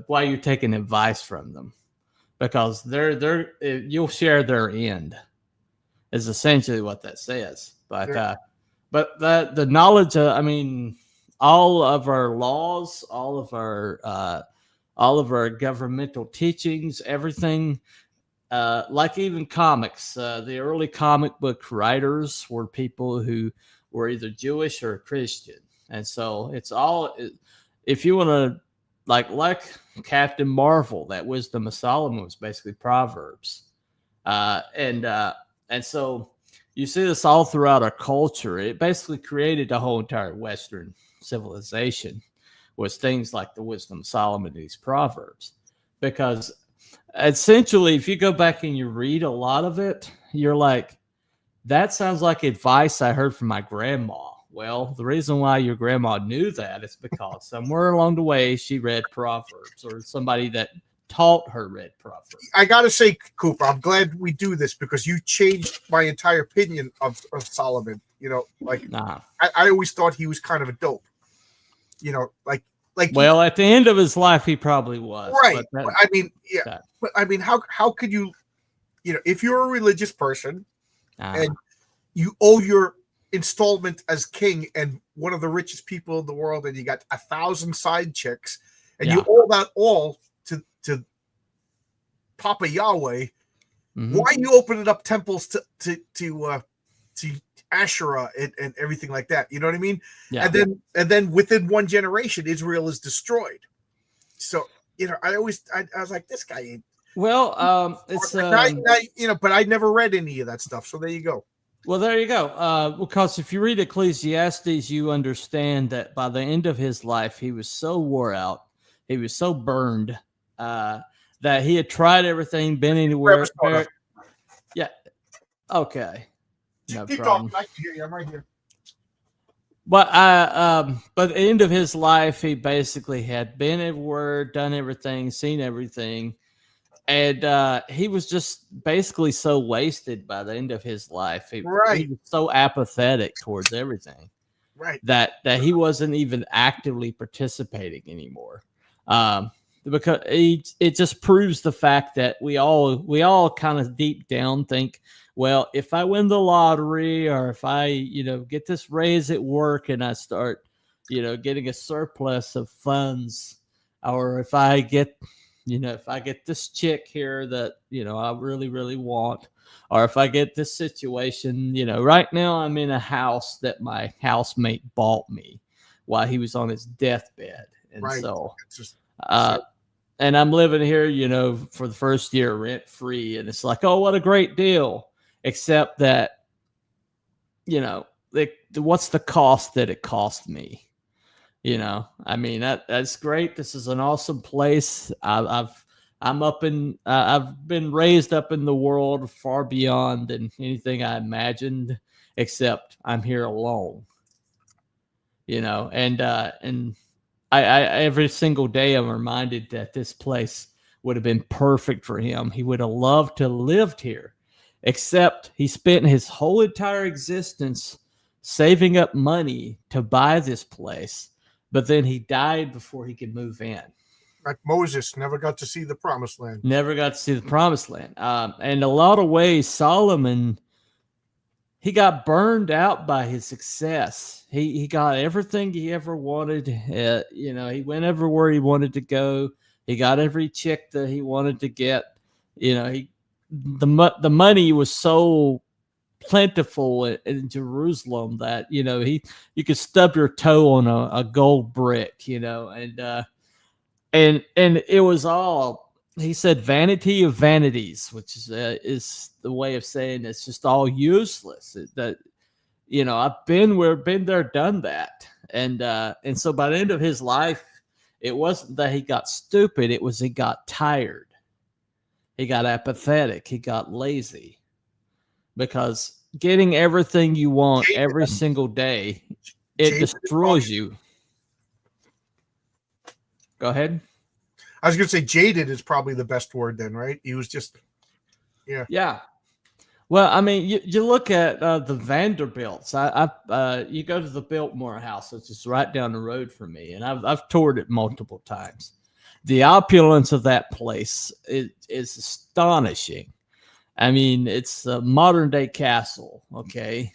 B: why you're taking advice from them, because you'll share their end, is essentially what that says. But the knowledge, I mean, all of our laws, all of our governmental teachings, everything, like even comics, the early comic book writers were people who were either Jewish or Christian. And so it's all, if you want to, like Captain Marvel, that wisdom of Solomon was basically Proverbs. And so you see this all throughout our culture. It basically created the whole entire Western civilization, was things like the wisdom of Solomon, these Proverbs. Because essentially, if you go back and you read a lot of it, you're like, that sounds like advice I heard from my grandma. Well, the reason why your grandma knew that is because somewhere along the way she read Proverbs, or somebody that taught her read Proverbs.
A: I gotta say, Cooper, I'm glad we do this because you changed my entire opinion of Solomon. You know, like I always thought he was kind of a dope. You know, like
B: well, at the end of his life, he probably was.
A: Right. But I mean, yeah. But I mean, how could you, you know, if you're a religious person and you owe your installment as king and one of the richest people in the world, and you got 1,000 side chicks, and you owe that all to Papa Yahweh, why are you opening up temples to Asherah and everything like that? You know what I mean? Yeah. And then within one generation, Israel is destroyed. So, you know, I was like, this guy ain't.
B: Well, it's
A: you know, but I never read any of that stuff. So there you go.
B: Well, there you go. Because if you read Ecclesiastes, you understand that by the end of his life, he was so wore out, he was so burned, that he had tried everything, been anywhere. Yeah. Okay. No
A: Keep
B: problem.
A: talking. I can hear you. I'm right here.
B: But by the end of his life, he basically had been everywhere, done everything, seen everything. And he was just basically so wasted by the end of his life. He was so apathetic towards everything, that he wasn't even actively participating anymore. Because it just proves the fact that we all kind of deep down think, well, if I win the lottery, or if I, you know, get this raise at work and I start, you know, getting a surplus of funds, or if I get this chick here that, you know, I really, really want, or if I get this situation, you know, right now I'm in a house that my housemate bought me while he was on his deathbed. And so, and I'm living here, you know, for the first year rent free. And it's like, oh, what a great deal. Except that, you know, what's the cost that it cost me? You know, I mean, that's great. This is an awesome place. I've been raised up in the world far beyond than anything I imagined, except I'm here alone. You know, and I every single day I'm reminded that this place would have been perfect for him. He would have loved to lived here, except he spent his whole entire existence saving up money to buy this place. But then he died before he could move in.
A: Like Moses never got to see the promised land.
B: Never got to see the promised land. And a lot of ways, Solomon, he got burned out by his success. He got everything he ever wanted. You know, he went everywhere he wanted to go. He got every chick that he wanted to get. You know, the money was so plentiful in Jerusalem that, you know, you could stub your toe on a gold brick, you know, and it was all, he said, vanity of vanities, which is the way of saying it's just all useless. That, you know, I've been there, done that, and so by the end of his life, it wasn't that he got stupid; it was he got tired, he got apathetic, he got lazy, because getting everything you want every single day, it destroys you. Go ahead.
A: I was going to say jaded is probably the best word then, right? He was just, yeah.
B: Yeah. Well, I mean, you look at the Vanderbilts. You go to the Biltmore House, which is right down the road from me, and I've toured it multiple times. The opulence of that place is astonishing. I mean, it's a modern day castle, okay,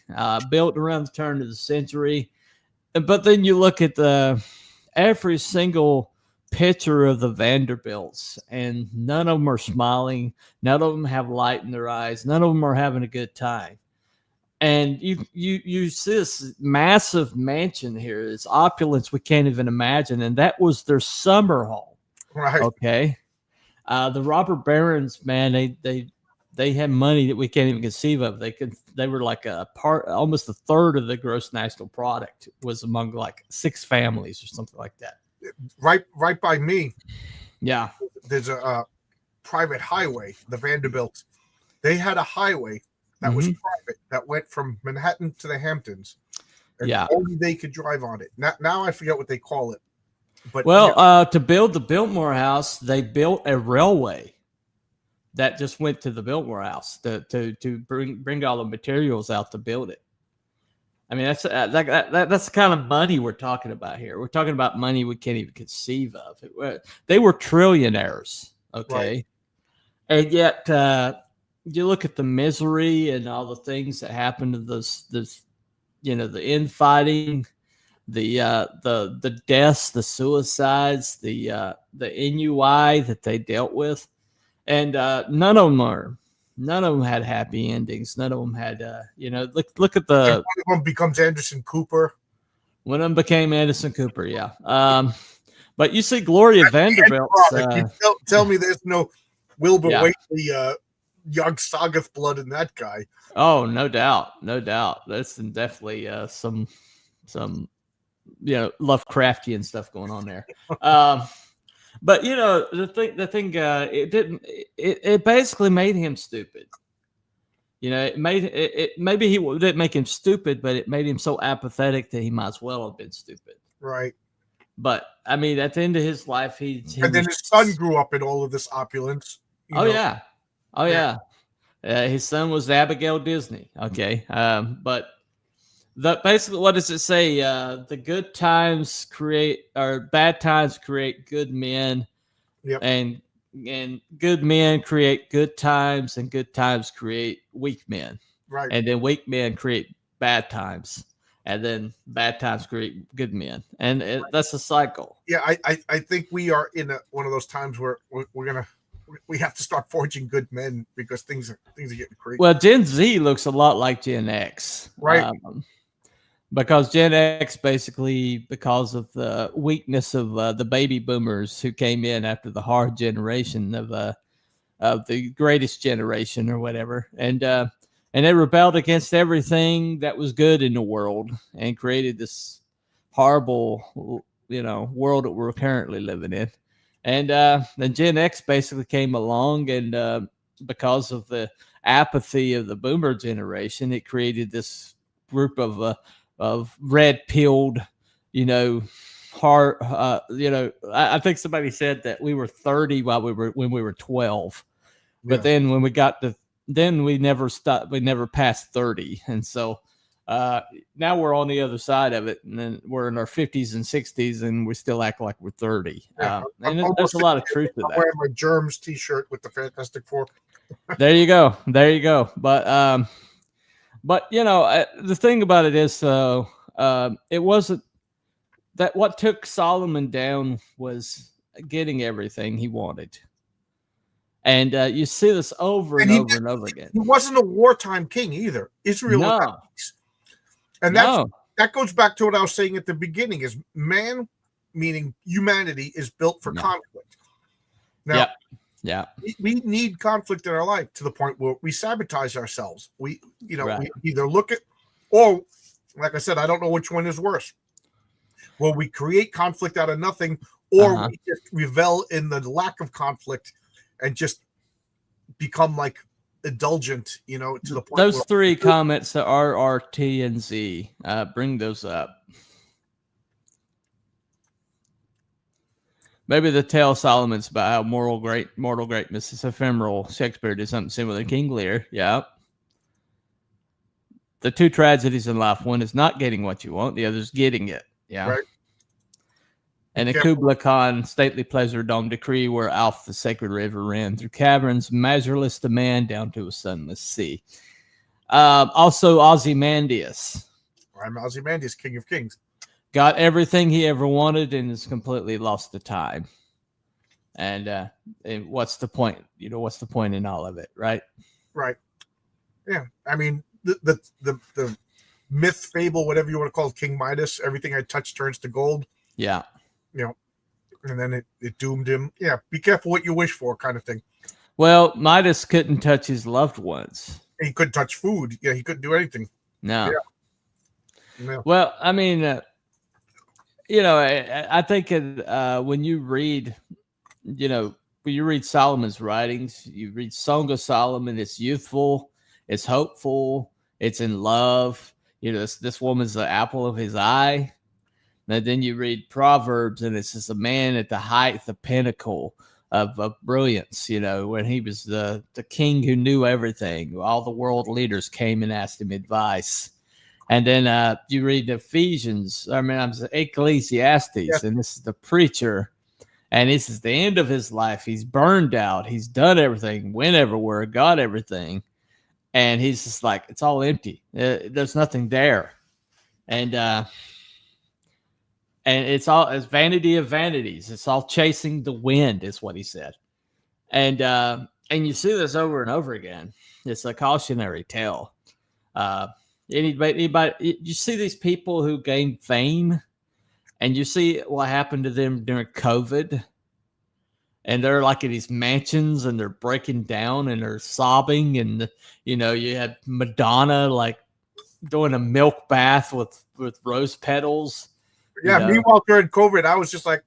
B: built around the turn of the century. But then you look at every single picture of the Vanderbilts, and none of them are smiling. None of them have light in their eyes. None of them are having a good time. And you see this massive mansion here, this opulence we can't even imagine, and that was their summer home.
A: Right.
B: Okay. The robber barons, man, they had money that we can't even conceive of. They were like almost a third of the gross national product was among like 6 families or something like that.
A: Right by me.
B: Yeah.
A: There's a private highway, the Vanderbilts. They had a highway that was private that went from Manhattan to the Hamptons. And only they could drive on it. Now I forget what they call it. But
B: to build the Biltmore House, they built a railway that just went to the Biltmore House to bring all the materials out to build it. I mean, that's the kind of money we're talking about here. We're talking about money we can't even conceive of. They were trillionaires, okay? Right. And yet, you look at the misery and all the things that happened to this, the infighting, the deaths, the suicides, the NUI that they dealt with, and none of them had happy endings. None of them had, look at
A: one of them becomes Anderson Cooper.
B: One of them became Anderson Cooper, yeah. But you see Gloria Vanderbilt.
A: Tell me there's no Wilbur Whately, young Sagoth blood in that guy.
B: Oh, no doubt, no doubt. There's definitely some Lovecraftian stuff going on there. But the thing it basically made him stupid. Maybe he didn't make him stupid, but it made him so apathetic that he might as well have been stupid.
A: Right.
B: But I mean, at the end of his life,
A: and then his son grew up in all of this opulence.
B: Yeah. His son was Abigail Disney. Okay. But basically, what does it say? The good times bad times create good men.
A: Yep.
B: And good men create good times, and good times create weak men.
A: Right.
B: And then weak men create bad times, and then bad times create good men. And that's a cycle.
A: Yeah, I think we are in one of those times where we have to start forging good men because things are getting crazy.
B: Well, Gen Z looks a lot like Gen X.
A: Right.
B: Because Gen X, basically, because of the weakness of the baby boomers who came in after the hard generation of the greatest generation or whatever, and they rebelled against everything that was good in the world and created this horrible, world that we're currently living in. And then Gen X basically came along, and because of the apathy of the boomer generation, it created this group of red-pilled, I think somebody said that we were 30 when we were 12, but then when we got then we never stopped. We never passed 30, and so now we're on the other side of it, and then we're in our 50s and 60s, and we still act like we're 30. And there's a lot of truth to that.
A: I'm wearing my Germs T-shirt with the Fantastic Four.
B: There you go. But the thing about it is, it wasn't that what took Solomon down was getting everything he wanted, and you see this over and over again.
A: He wasn't a wartime king either. Israel,
B: no.
A: And that goes back to what I was saying at the beginning: is man, meaning humanity, is built for conflict. Now, we need conflict in our life to the point where we sabotage ourselves. We either look at, or like I said, I don't know which one is worse. Well, we create conflict out of nothing, or we just revel in the lack of conflict and just become like indulgent, to the point.
B: Those 3 comments are R, T, and Z. Bring those up. Maybe the tale of Solomon's about how mortal greatness is ephemeral. Shakespeare did something similar to King Lear. Yeah. The 2 tragedies in life: one is not getting what you want, the other is getting it. Yeah.
A: Right.
B: And a Kubla Khan stately pleasure dome decree where Alf the sacred river ran through caverns, measureless demand down to a sunless sea. Also, Ozymandias.
A: I'm Ozymandias, King of Kings.
B: Got everything he ever wanted and has completely lost the time. And what's the point? What's the point in all of it, right?
A: Right. Yeah. I mean, the myth, fable, whatever you want to call it, King Midas, everything I touch turns to gold.
B: Yeah.
A: And then it doomed him. Yeah. Be careful what you wish for, kind of thing.
B: Well, Midas couldn't touch his loved ones.
A: He couldn't touch food. Yeah. He couldn't do anything.
B: No.
A: Yeah. No.
B: Well, I mean, I think when you read, when you read Solomon's writings, you read Song of Solomon, it's youthful, it's hopeful, it's in love. This woman's the apple of his eye. And then you read Proverbs, and it's just a man at the height, the pinnacle of brilliance, when he was the king who knew everything. All the world leaders came and asked him advice. And then you read Ecclesiastes, and this is the preacher. And this is the end of his life. He's burned out. He's done everything, went everywhere, got everything. And he's just like, it's all empty. There's nothing there. And it's vanity of vanities. It's all chasing the wind, is what he said. And you see this over and over again. It's a cautionary tale. Anybody, you see these people who gain fame, and you see what happened to them during COVID, and they're like in these mansions, and they're breaking down, and they're sobbing, and you had Madonna like doing a milk bath with rose petals.
A: Yeah. Meanwhile, during COVID, I was just like,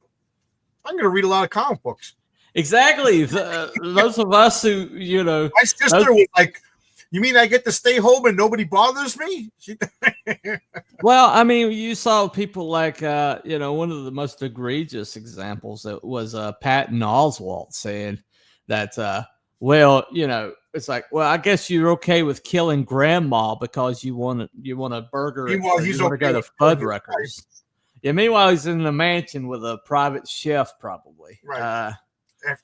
A: I'm going to read a lot of comic books.
B: Exactly. Those of us who,
A: my sister was like, you mean I get to stay home and nobody bothers me?
B: Well, I mean, you saw people like, one of the most egregious examples that was Patton Oswalt saying that, it's like, well, I guess you're okay with killing grandma because you want a burger.
A: Meanwhile, he's okay
B: to go to Fuddruckers. Yeah, meanwhile, he's in the mansion with a private chef, probably.
A: Right.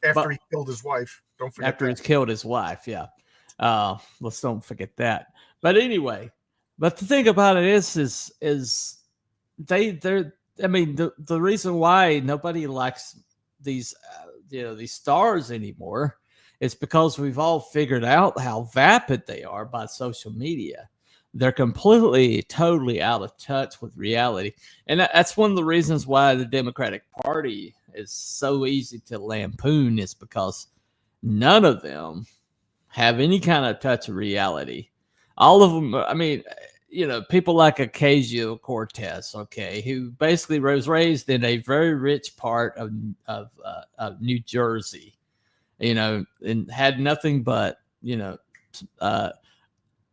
A: After he killed his wife. Don't forget
B: after he's killed his wife, yeah. Let's don't forget that. But anyway, the thing about it is the reason why nobody likes these stars anymore is because we've all figured out how vapid they are by social media. They're completely, totally out of touch with reality. And that's one of the reasons why the Democratic Party is so easy to lampoon, is because none of them have any kind of touch of reality. All of them, people like Ocasio-Cortez, okay, who basically was raised in a very rich part of New Jersey, and had nothing but,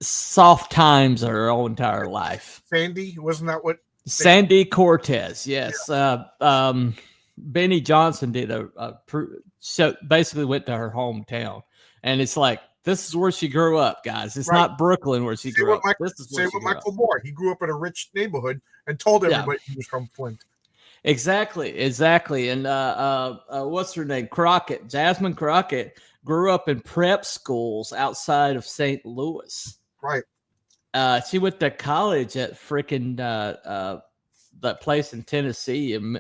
B: soft times her whole entire life.
A: Sandy, wasn't that what?
B: Sandy Cortez, yes. Yeah. Benny Johnson did so basically went to her hometown, and it's like, this is where she grew up, guys. It's not Brooklyn where she grew up. This is where
A: Michael Moore. He grew up in a rich neighborhood and told everybody he was from Flint.
B: Exactly. And what's her name? Crockett, Jasmine Crockett, grew up in prep schools outside of St. Louis.
A: Right.
B: She went to college at freaking that place in Tennessee, in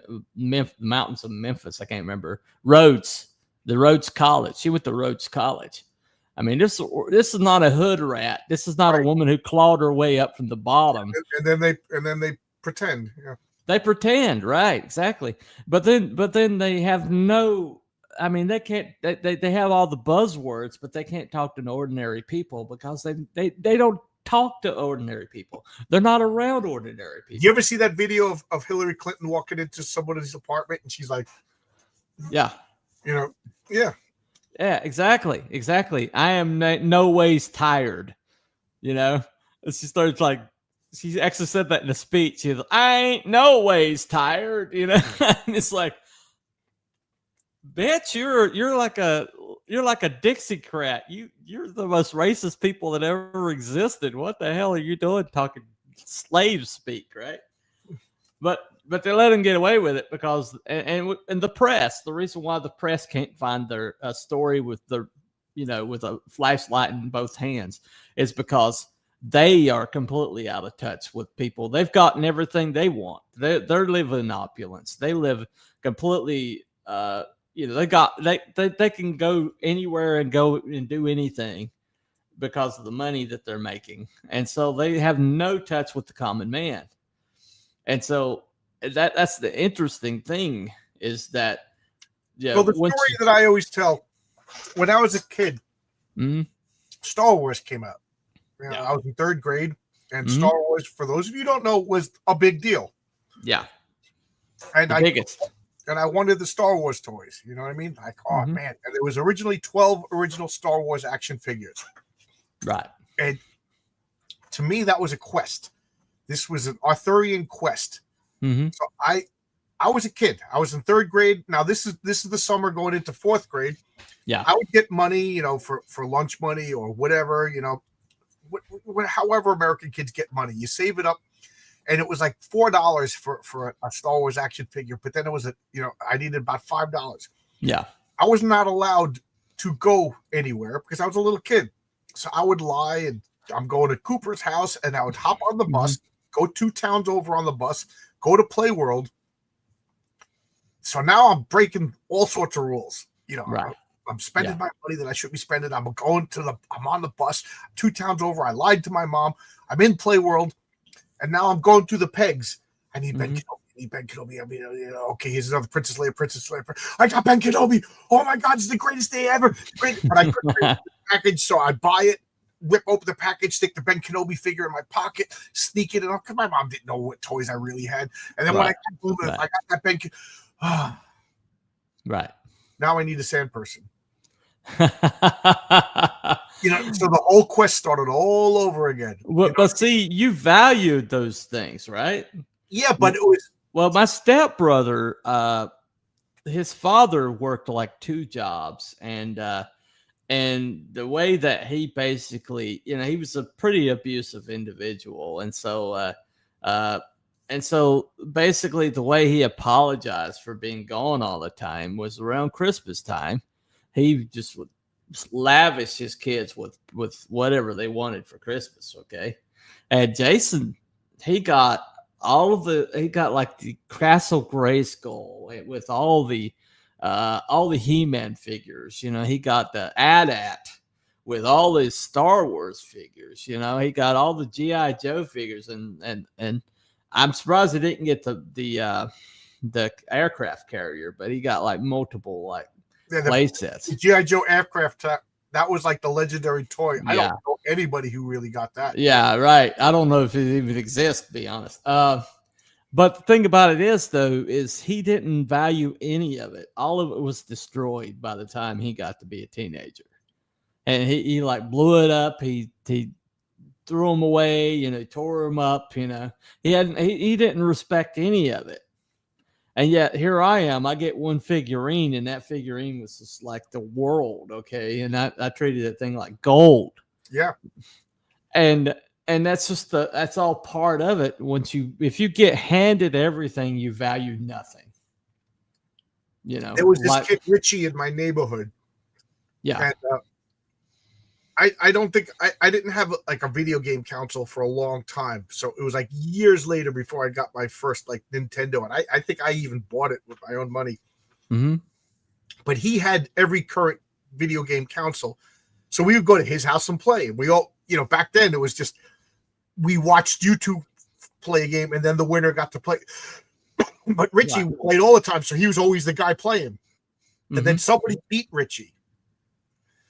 B: mountains of Memphis. I can't remember. The Rhodes College. She went to Rhodes College. I mean, this is not a hood rat. This is not a woman who clawed her way up from the bottom.
A: And then they pretend. Yeah.
B: They pretend, right? Exactly. But then they have no. I mean, they can't. They have all the buzzwords, but they can't talk to ordinary people because they don't talk to ordinary people. They're not around ordinary people.
A: You ever see that video of Hillary Clinton walking into somebody's apartment and she's like,
B: yeah.
A: Yeah.
B: Yeah, exactly. I am no ways tired. She starts like, she actually said that in a speech. She's like, I ain't no ways tired. And it's like, bitch, you're like a Dixiecrat. You're the most racist people that ever existed. What the hell are you doing talking slave speak, right? But but they let them get away with it because and the press. The reason why the press can't find their story with the with a flashlight in both hands is because they are completely out of touch with people. They've gotten everything they want. They're living in opulence. They live completely. They can go anywhere and go and do anything because of the money that they're making, and so they have no touch with the common man. And so that's the interesting thing is that
A: well, the story that I always tell when I was a kid, Star Wars came out. I was in 3rd grade, and Star Wars, for those of you who don't know, was a big deal.
B: Yeah,
A: and
B: the biggest.
A: And I wanted the Star Wars toys. You know what I mean? Like, oh man! And there was originally 12 original Star Wars action figures.
B: Right.
A: And to me, that was a quest. This was an Arthurian quest. So I was a kid. I was in 3rd grade. Now this is the summer going into 4th grade.
B: Yeah.
A: I would get money, for lunch money or whatever, however American kids get money. You save it up, and it was like $4 for a Star Wars action figure. But then it was I needed about $5.
B: Yeah.
A: I was not allowed to go anywhere because I was a little kid. So I would lie, and I'm going to Cooper's house, and I would hop on the bus, go 2 towns over on the bus, go to Play World. So now I'm breaking all sorts of rules.
B: Right.
A: I'm spending my money that I should be spending. I'm on the bus 2 towns over. I lied to my mom. I'm in Play World, and now I'm going through the pegs. I need Ben Kenobi. I mean, okay, here's another Princess Leia. I got Ben Kenobi. Oh my God, it's the greatest day ever. Great, but I couldn't read the package, so I buy it, rip open the package, stick the Ben Kenobi figure in my pocket, sneak it in, because my mom didn't know what toys I really had. And then when I got home, I got that Ben Kenobi.
B: Right.
A: Now I need a sand person. So the whole quest started all over again.
B: But see, you valued those things, right?
A: Yeah, but it was...
B: Well, my stepbrother, his father worked like 2 jobs, and the way that he basically, he was a pretty abusive individual, and so basically the way he apologized for being gone all the time was around Christmas time. He just would lavish his kids with whatever they wanted for Christmas. Okay. And Jason, he got like the Castle Grayskull with all the He-Man figures. He got the AT-AT with all his Star Wars figures. He got all the G.I. Joe figures, and I'm surprised he didn't get the aircraft carrier, but he got like multiple play sets.
A: The G.I. Joe aircraft, that was like the legendary toy. I don't know anybody who really got that.
B: Yeah, right. I don't know if it even exists, to be honest. But the thing about it is he didn't value any of it. All of it was destroyed by the time he got to be a teenager. And he like blew it up. He threw them away, tore them up, he didn't respect any of it. And yet here I am, I get one figurine, and that figurine was just like the world. Okay. And I treated that thing like gold.
A: Yeah.
B: And that's all part of it. If you get handed everything, you value nothing.
A: There was this kid Richie in my neighborhood.
B: Yeah.
A: And I don't think I didn't have like a video game console for a long time. So it was like years later before I got my first like Nintendo. And I think I even bought it with my own money. But he had every current video game console. So we would go to his house and play. We all, back then it was just, we watched YouTube play a game, and then the winner got to play. But Richie played all the time. So he was always the guy playing. And then somebody beat Richie.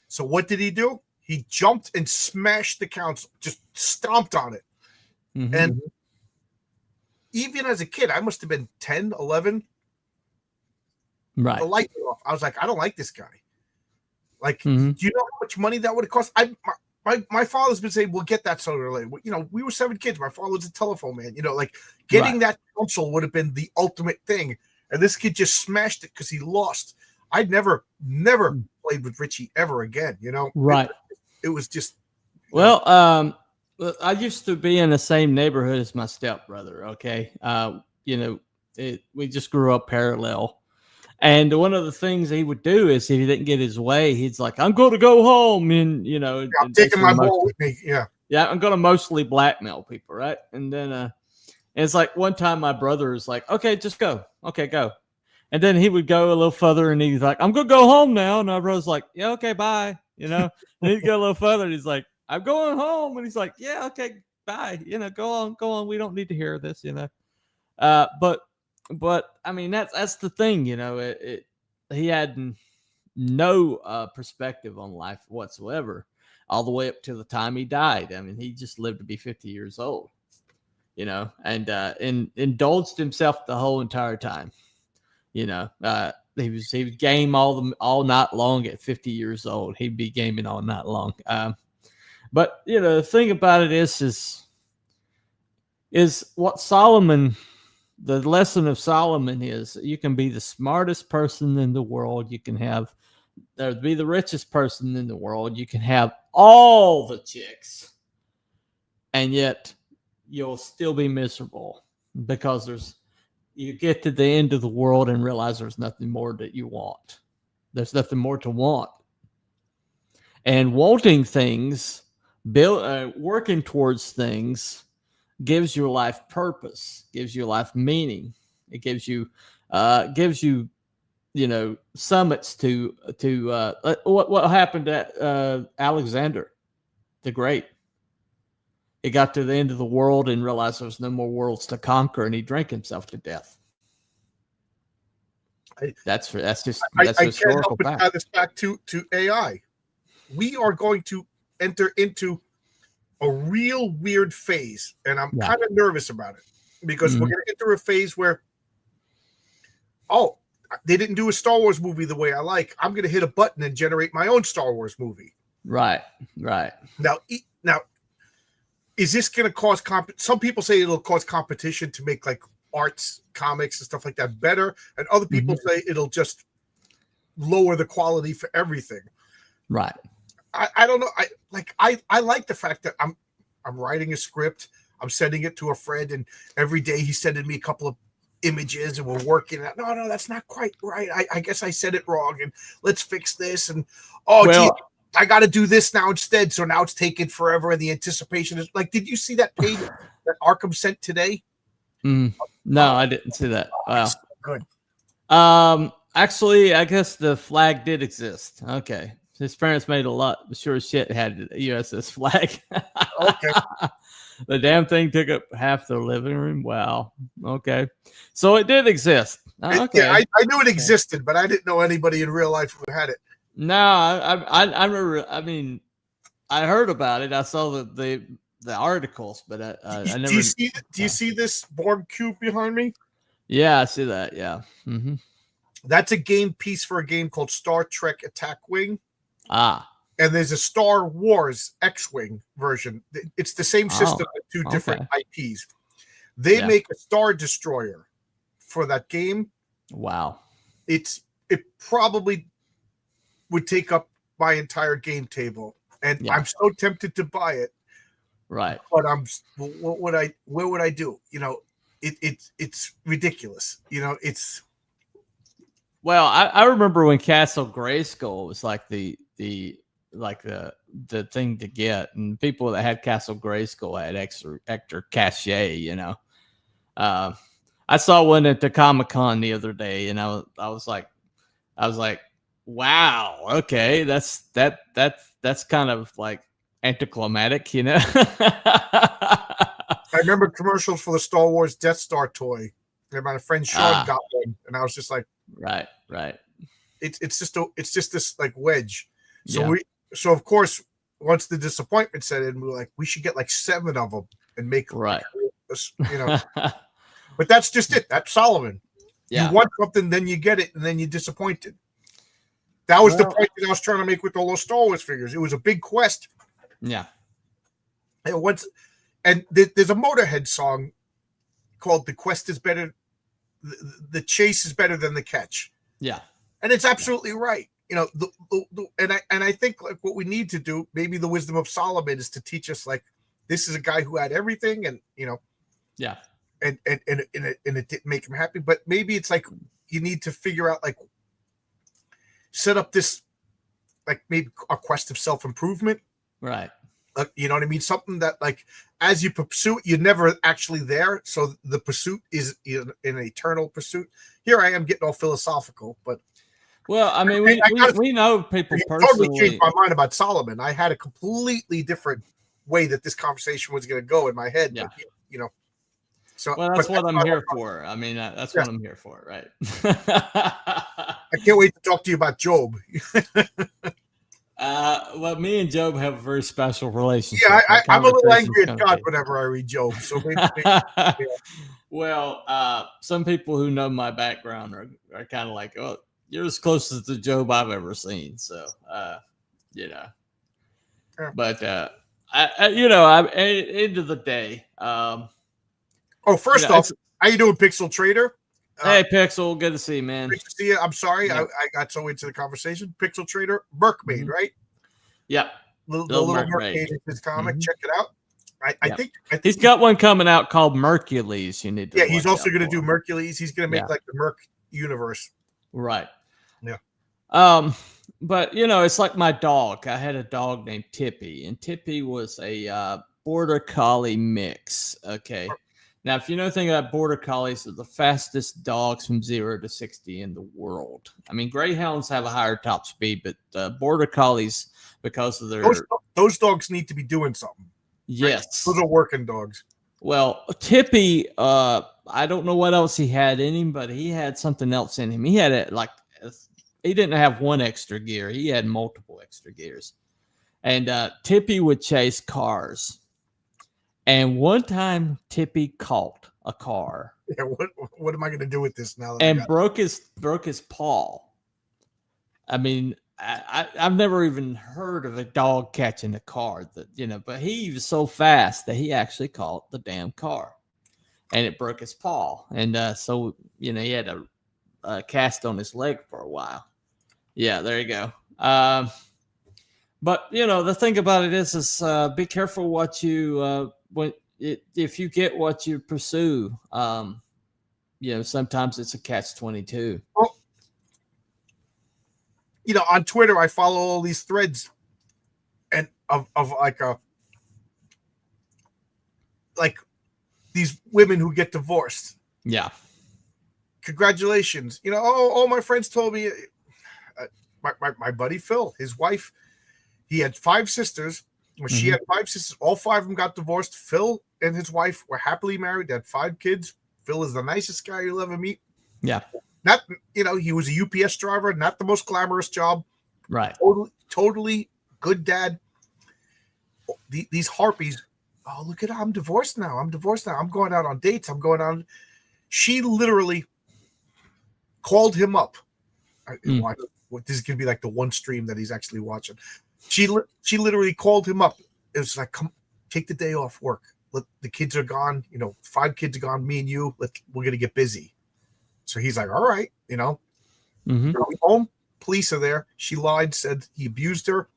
A: So what did he do? He jumped and smashed the console, just stomped on it. And even as a kid, I must have been 10, 11.
B: Right.
A: The light went off. I was like, I don't like this guy. Like, do you know how much money that would have cost? My father's been saying, we'll get that sooner or later. We were 7 kids. My father was a telephone man. Like getting that console would have been the ultimate thing. And this kid just smashed it because he lost. I'd never played with Richie ever again,
B: Right.
A: It was just.
B: Well, I used to be in the same neighborhood as my stepbrother. Okay. we just grew up parallel. And one of the things he would do is if he didn't get his way, he's like, I'm going to go home. And,
A: I'm taking my ball with me. Yeah.
B: Yeah. I'm going to mostly blackmail people. Right. And then, and it's like one time my brother is like, okay, just go. Okay, go. And then he would go a little further and he's like, I'm going to go home now. And my brother's like, yeah, okay, bye. And he'd go a little further and he's like, I'm going home. And he's like, yeah, okay, bye. Go on. We don't need to hear this, But I mean, that's the thing, he had no perspective on life whatsoever, all the way up to the time he died. I mean, he just lived to be 50 years old, and indulged himself the whole entire time. He would game all night long at 50 years old. He'd be gaming all night long. But the thing about it is what Solomon. The lesson of Solomon is you can be the smartest person in the world. You can be the richest person in the world. You can have all the chicks, and yet you'll still be miserable because you get to the end of the world and realize there's nothing more that you want. There's nothing more to want. And wanting things, working towards things, gives your life purpose, gives your life meaning. It gives you summits to what happened at Alexander the Great. He got to the end of the world and realized there was no more worlds to conquer, and he drank himself to death. That's historical fact.
A: I this back to AI. We are going to enter into a real weird phase, and I'm kind of nervous about it because we're going to enter a phase where, they didn't do a Star Wars movie the way I like. I'm going to hit a button and generate my own Star Wars movie.
B: Right.
A: Now, is this going to cause some people say it'll cause competition to make like arts, comics, and stuff like that better, and other people say it'll just lower the quality for everything.
B: Right.
A: I don't know. I like the fact that I'm writing a script, I'm sending it to a friend, and every day he's sending me a couple of images, and we're working at. No, that's not quite right. I guess I said it wrong, and let's fix this. And gee, I got to do this now instead. So now it's taking forever, and the anticipation is like. Did you see that page that Arkham sent today?
B: No, I didn't see that. Wow.
A: So good.
B: Actually, I guess the flag did exist. Okay. His parents made a lot. Sure as shit had a USS flag.
A: Okay.
B: The damn thing took up half the living room. Wow. Okay. So it did exist. Okay.
A: Yeah, I knew it existed, but I didn't know anybody in real life who had it.
B: No, I remember. I mean, I heard about it. I saw the articles, but I never.
A: Do you see this Borg cube behind me?
B: Yeah, I see that. Yeah. Mm-hmm.
A: That's a game piece for a game called Star Trek Attack Wing. And there's a Star Wars X-Wing version. It's the same system with two different IPs. They make a Star Destroyer for that game.
B: Wow.
A: It probably would take up my entire game table, and I'm so tempted to buy it.
B: Right.
A: But what would I do? It's ridiculous. It's.
B: Well, I remember when Castle Grayskull was like the thing to get, and people that had Castle Grayskull had extra cachet. I saw one at the Comic-Con the other day, and I was like, wow, okay, that's kind of like anticlimactic,
A: I remember commercials for the Star Wars Death Star toy. And my friend Sean got one, and I was just like,
B: right.
A: It's just this like wedge. So of course, once the disappointment set in, we were like, we should get like 7 of them and make
B: right.
A: But that's just it. That's Solomon.
B: Yeah.
A: You want something, then you get it, and then you're disappointed. That was the point that I was trying to make with all those Star Wars figures. It was a big quest.
B: Yeah.
A: And there's a Motorhead song called "The Quest is better, the chase is better than the catch."
B: Yeah.
A: And it's absolutely right. And I think like what we need to do, maybe the wisdom of Solomon, is to teach us like this is a guy who had everything, and
B: yeah.
A: and it didn't make him happy. But maybe it's like you need to figure out, like, set up this, like, maybe a quest of self-improvement.
B: Right.
A: You know what I mean? Something that, like, as you pursue it, you're never actually there. So the pursuit is an eternal pursuit. Here I am getting all philosophical, but
B: well, I mean, we know people
A: totally changed
B: personally.
A: my mind about Solomon. I had a completely different way that this conversation was going to go in my head.
B: Yeah.
A: But, you know, so
B: Well, that's what I'm here for. I mean, that's what I'm here for, right?
A: I can't wait to talk to you about Job.
B: Well, me and Job have a very special relationship.
A: Yeah, I'm a little angry at God whenever I read Job. So maybe yeah.
B: Well, some people who know my background are kind of like, oh, you're as close to Job I've ever seen. So, you know, but end of the day.
A: First off, how you doing, Pixel Trader?
B: Hey, Pixel, good to see you, man.
A: Good to see you. I'm sorry, I got so into the conversation. Pixel Trader, Merkmaid, right?
B: Yeah,
A: the little Merkmaid is his comic. Check it out. I think
B: he's got one coming out called Mercules. You need to.
A: Yeah, he's also going to do Mercules. He's going to make like the Merc universe.
B: Right.
A: Yeah.
B: But it's like my dog. I had a dog named Tippy, and Tippy was a border collie mix. Okay. Now, if you know anything about border collies, they're the fastest dogs from 0 to 60 in the world. I mean, greyhounds have a higher top speed, but border collies, because of their
A: those dogs need to be doing something.
B: Yes,
A: right? Those are working dogs.
B: Well, Tippy, I don't know what else he had in him, but he had something else in him. He had he didn't have one extra gear; he had multiple extra gears. And Tippy would chase cars. And one time, Tippy caught a car.
A: Yeah, what am I going to do with this now?
B: And broke his paw. I mean, I've never even heard of a dog catching a car but he was so fast that he actually caught the damn car, and it broke his paw. And so he had a cast on his leg for a while. Yeah, there you go. But the thing about it is be careful what you if you get what you pursue. Sometimes it's a catch-22.
A: Well, on Twitter, I follow all these threads, and of like these women who get divorced.
B: Yeah.
A: Congratulations. All my friends told me. My buddy Phil, his wife, he had 5 sisters. Well, she had 5 sisters. All 5 of them got divorced. Phil and his wife were happily married. They had 5 kids. Phil is the nicest guy you'll ever meet.
B: Yeah.
A: Not, he was a UPS driver, not the most glamorous job.
B: Right.
A: Totally good dad. These harpies, oh, look at her. I'm divorced now. I'm going out on dates. She literally called him up. This is going to be like the one stream that he's actually watching. She literally called him up. It was like, come take the day off work. The kids are gone. 5 kids are gone. Me and you, we're going to get busy. So he's like, all right, home. Police are there. She lied, said he abused her.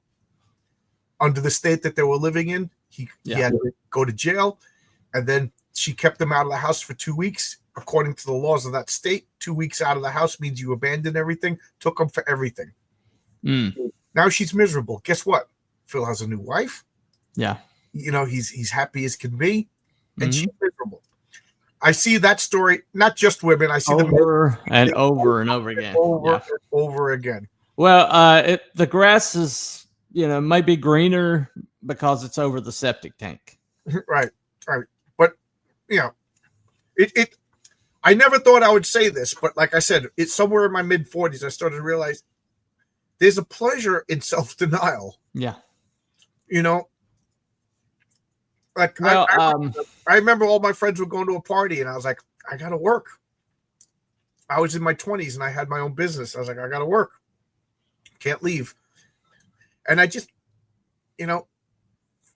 A: Under the state that they were living in, he had to go to jail. And then she kept him out of the house for 2 weeks. According to the laws of that state, 2 weeks out of the house means you abandon everything. Took him for everything. Now she's miserable. Guess what? Phil has a new wife.
B: Yeah.
A: He's happy as can be, and she's miserable. I see that story, not just women. I see
B: over and over and over again.
A: Over again.
B: Well, the grass is, might be greener because it's over the septic tank.
A: Right. But, I never thought I would say this, but like I said, it's somewhere in my mid-40s, I started to realize there's a pleasure in self-denial.
B: Yeah.
A: Like, I remember all my friends were going to a party, and I was like, I got to work. I was in my 20s, and I had my own business. I was like, I got to work. Can't leave. And I just,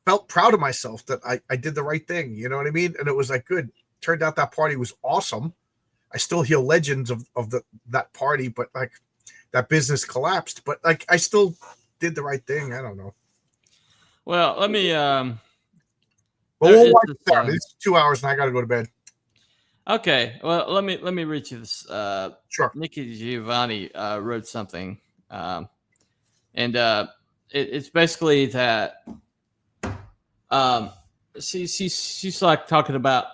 A: felt proud of myself that I did the right thing. You know what I mean? And it was like, good. Turned out that party was awesome. I still hear legends of that party, but like that business collapsed. But like I still did the right thing. I don't know.
B: Well, let me
A: we'll wind it down. It's 2 hours and I got to go to bed.
B: Okay, well, let me read you this.
A: Sure.
B: Nikki Giovanni wrote something, and it's basically that um, she's like talking about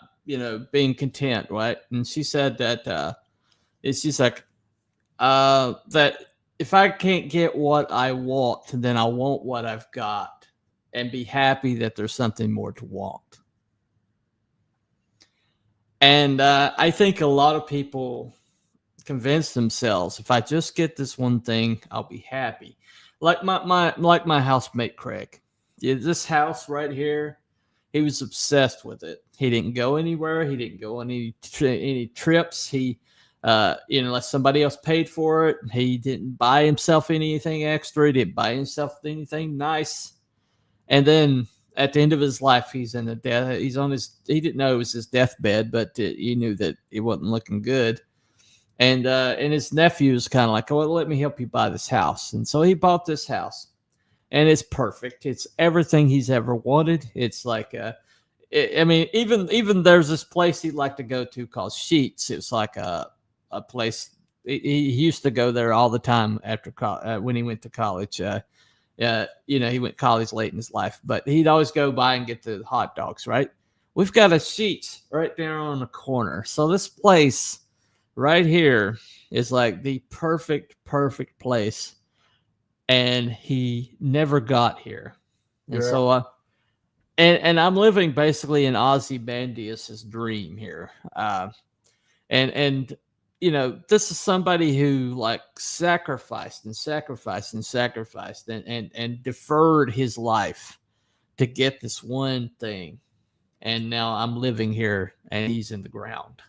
B: being content, right? And she said that she's like that if I can't get what I want, then I want what I've got, and be happy that there's something more to want. And I think a lot of people convince themselves, if I just get this one thing, I'll be happy. Like my housemate Craig. Yeah, this house right here, he was obsessed with it. He didn't go anywhere. He didn't go on any trips. He, unless somebody else paid for it, he didn't buy himself anything extra. He didn't buy himself anything nice. And then at the end of his life, he's in the death. He's on his. He didn't know it was his deathbed, but he knew that it wasn't looking good. And his nephew was kind of like, "Oh, well, let me help you buy this house." And so he bought this house, and it's perfect. It's everything he's ever wanted. It's like I mean, even there's this place he'd like to go to called Sheets. It's like a place he used to go there all the time after when he went to college. He went to college late in his life, but he'd always go by and get the hot dogs. Right? We've got a Sheets right there on the corner. So this place right here is like the perfect place, and he never got here. And so and I'm living basically in Ozymandias's dream here. And this is somebody who like sacrificed and deferred his life to get this one thing. And now I'm living here and he's in the ground.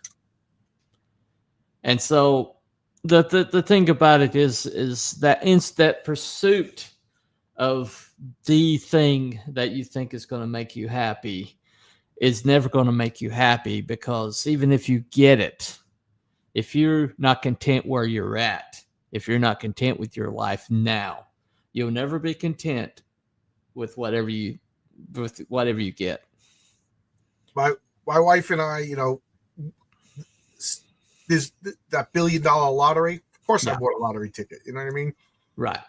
B: And so the thing about it is that pursuit of the thing that you think is going to make you happy is never going to make you happy, because even if you get it, if you're not content where you're at, if you're not content with your life now, you'll never be content with whatever you get.
A: My wife and I, there's that $1 billion lottery. Of course, I bought a lottery ticket. You know what I mean?
B: Right.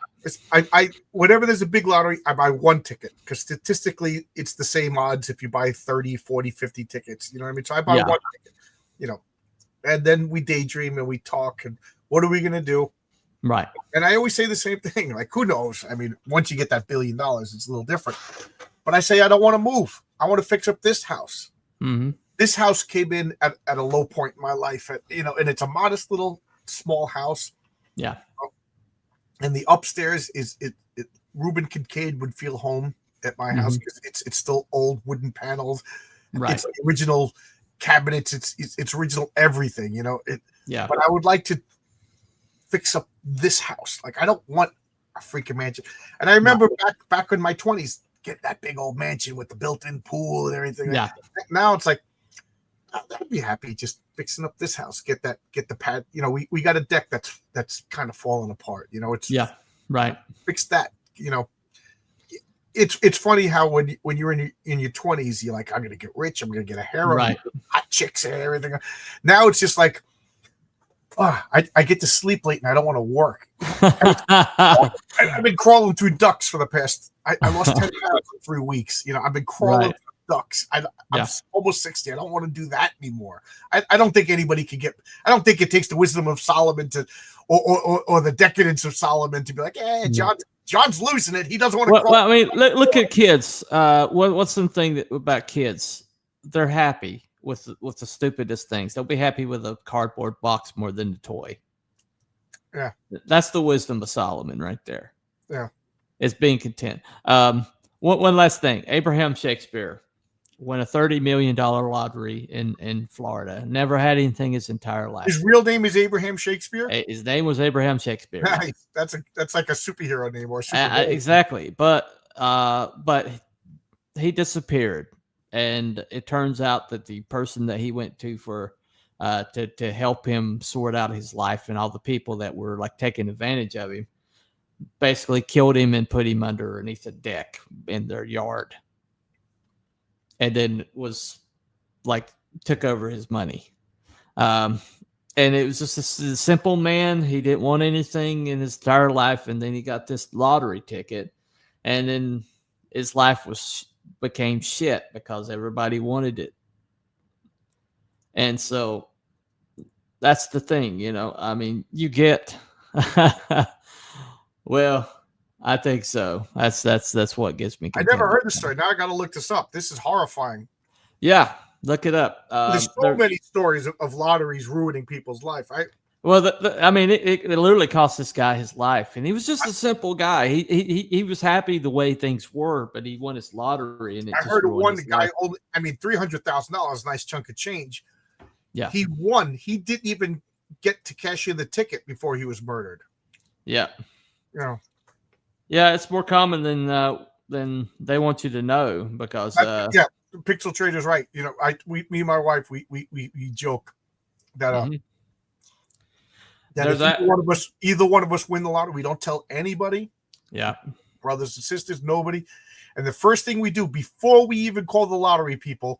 A: I whenever there's a big lottery, I buy one ticket, because statistically it's the same odds if you buy 30, 40, 50 tickets. You know what I mean? So I buy one ticket, and then we daydream and we talk and what are we going to do?
B: Right.
A: And I always say the same thing. Like, who knows? I mean, once you get that $1 billion, it's a little different. But I say, I don't want to move. I want to fix up this house.
B: Mm-hmm.
A: This house came in at a low point in my life, and it's a modest little small house.
B: Yeah.
A: And the upstairs is Reuben Kincaid would feel home at my house, because it's still old wooden panels.
B: Right.
A: It's original cabinets. It's original everything,
B: Yeah.
A: But I would like to fix up this house. Like, I don't want a freaking mansion. And I remember back in my 20s, get that big old mansion with the built-in pool and everything.
B: Yeah.
A: Now it's like, I'd be happy just fixing up this house. Get the pad. We got a deck that's kind of falling apart. It's
B: right.
A: Fix that. It's funny how when you're in your 20s, you're like, I'm gonna get rich. I'm gonna get a harem,
B: right,
A: hot chicks and everything. Now it's just like, I get to sleep late and I don't want to work. I've been crawling through ducks for the past. I lost 10 pounds in 3 weeks. I've been crawling through ducks. I'm almost 60. I don't want to do that anymore. I don't think anybody can get. I don't think it takes the wisdom of Solomon or the decadence of Solomon to be like, John's losing it. He doesn't want to.
B: Well, I mean, look at kids. What's the thing about kids? They're happy with the stupidest things. They'll be happy with a cardboard box more than the toy.
A: Yeah,
B: that's the wisdom of Solomon right there.
A: Yeah,
B: it's being content. One last thing. Abraham Shakespeare won a $30 million lottery in Florida. Never had anything his entire life.
A: His real name is Abraham Shakespeare?
B: His name was Abraham Shakespeare.
A: Nice. That's like a superhero name or
B: exactly. But he disappeared. And it turns out that the person that he went to for to help him sort out his life and all the people that were like taking advantage of him basically killed him and put him underneath a deck in their yard. And then was like took over his money. And it was just a simple man. He didn't want anything in his entire life, and then he got this lottery ticket, and then his life became shit because everybody wanted it. And so that's the thing, I mean, you get well, I think so. That's what gets me
A: I
B: content.
A: never heard this story. Now I got to look this up. This is horrifying.
B: Yeah, look it up.
A: There's so many stories of lotteries ruining people's life.
B: Well, I mean, it literally cost this guy his life, and he was just a simple guy. He was happy the way things were, but he won his lottery, and
A: I heard of one guy only. I mean, $300,000, nice chunk of change.
B: Yeah,
A: he won. He didn't even get to cash in the ticket before he was murdered.
B: Yeah,
A: yeah,
B: it's more common than they want you to know because
A: Pixel Trader's right. Me and my wife, we joke that that if either one of us win the lottery, we don't tell anybody.
B: Yeah,
A: brothers and sisters, nobody. And the first thing we do before we even call the lottery people,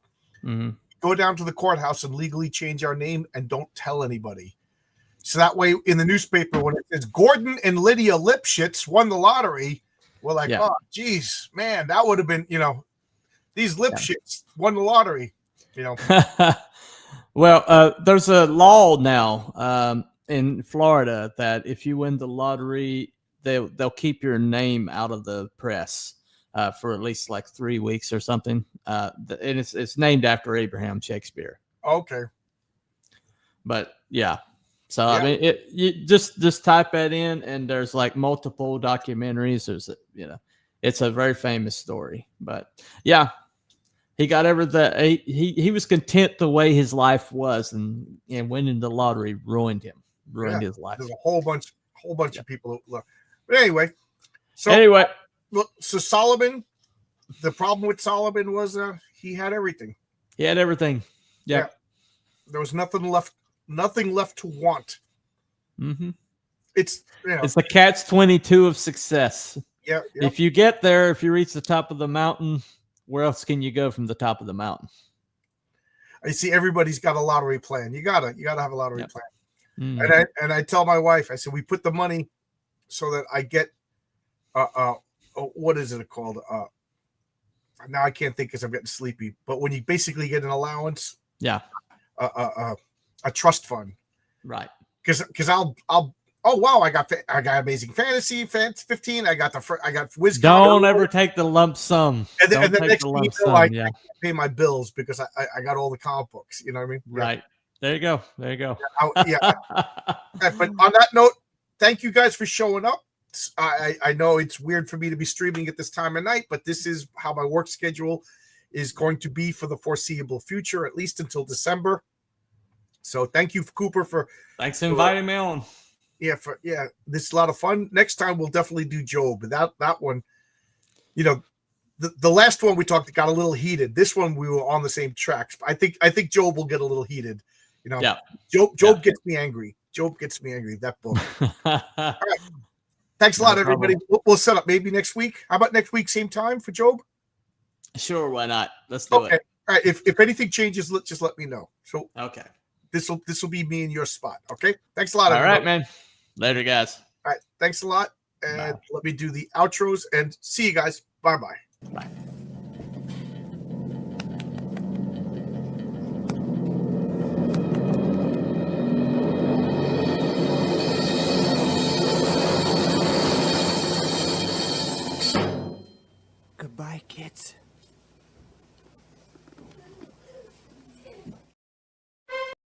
A: go down to the courthouse and legally change our name and don't tell anybody. So that way, in the newspaper, when it says Gordon and Lydia Lipschitz won the lottery, we're like, oh, geez, man, that would have been, these Lipschitz won the lottery,
B: Well, there's a law now in Florida that if you win the lottery, they'll keep your name out of the press for at least like 3 weeks or something. And it's named after Abraham Shakespeare.
A: Okay.
B: But yeah. So I mean, you just type that in, and there's like multiple documentaries. There's it's a very famous story. But yeah, he got everything. He was content the way his life was, and winning the lottery ruined his life.
A: There's a whole bunch of people. But anyway, so Solomon. The problem with Solomon was he had everything.
B: He had everything. Yeah.
A: There was nothing left to want.
B: Mm-hmm.
A: It's
B: the catch-22 of success.
A: Yeah.
B: If you get there, if you reach the top of the mountain, where else can you go from the top of the mountain?
A: I see everybody's got a lottery plan. You gotta have a lottery plan. Mm-hmm. And I tell my wife, I said, we put the money so that I get what is it called? Now I can't think because I'm getting sleepy. But when you basically get an allowance, a trust fund,
B: right?
A: Because I'll oh wow, I got Amazing Fantasy 15. I got Wiz.
B: Don't ever take the lump sum.
A: And then the next thing I can't pay my bills because I got all the comic books. You know what I mean?
B: Right. There you go.
A: Yeah. But on that note, thank you guys for showing up. I know it's weird for me to be streaming at this time of night, but this is how my work schedule is going to be for the foreseeable future, at least until December. So thank you, Cooper,
B: thanks for inviting me on.
A: Yeah, this is a lot of fun. Next time we'll definitely do Job. That one, the last one we talked got a little heated. This one we were on the same tracks. I think Job will get a little heated. Job gets me angry. That book. All right. Thanks a lot, everybody. We'll set up maybe next week. How about next week, same time for Job?
B: Sure, why not? Let's do it.
A: All right. If anything changes, just let me know. So
B: okay,
A: this will be me in your spot. Okay. Thanks a lot. All
B: right, man. Later, guys.
A: All right. Thanks a lot. And let me do the outros and see you guys. Bye-bye.
B: Bye.
C: Goodbye, kids.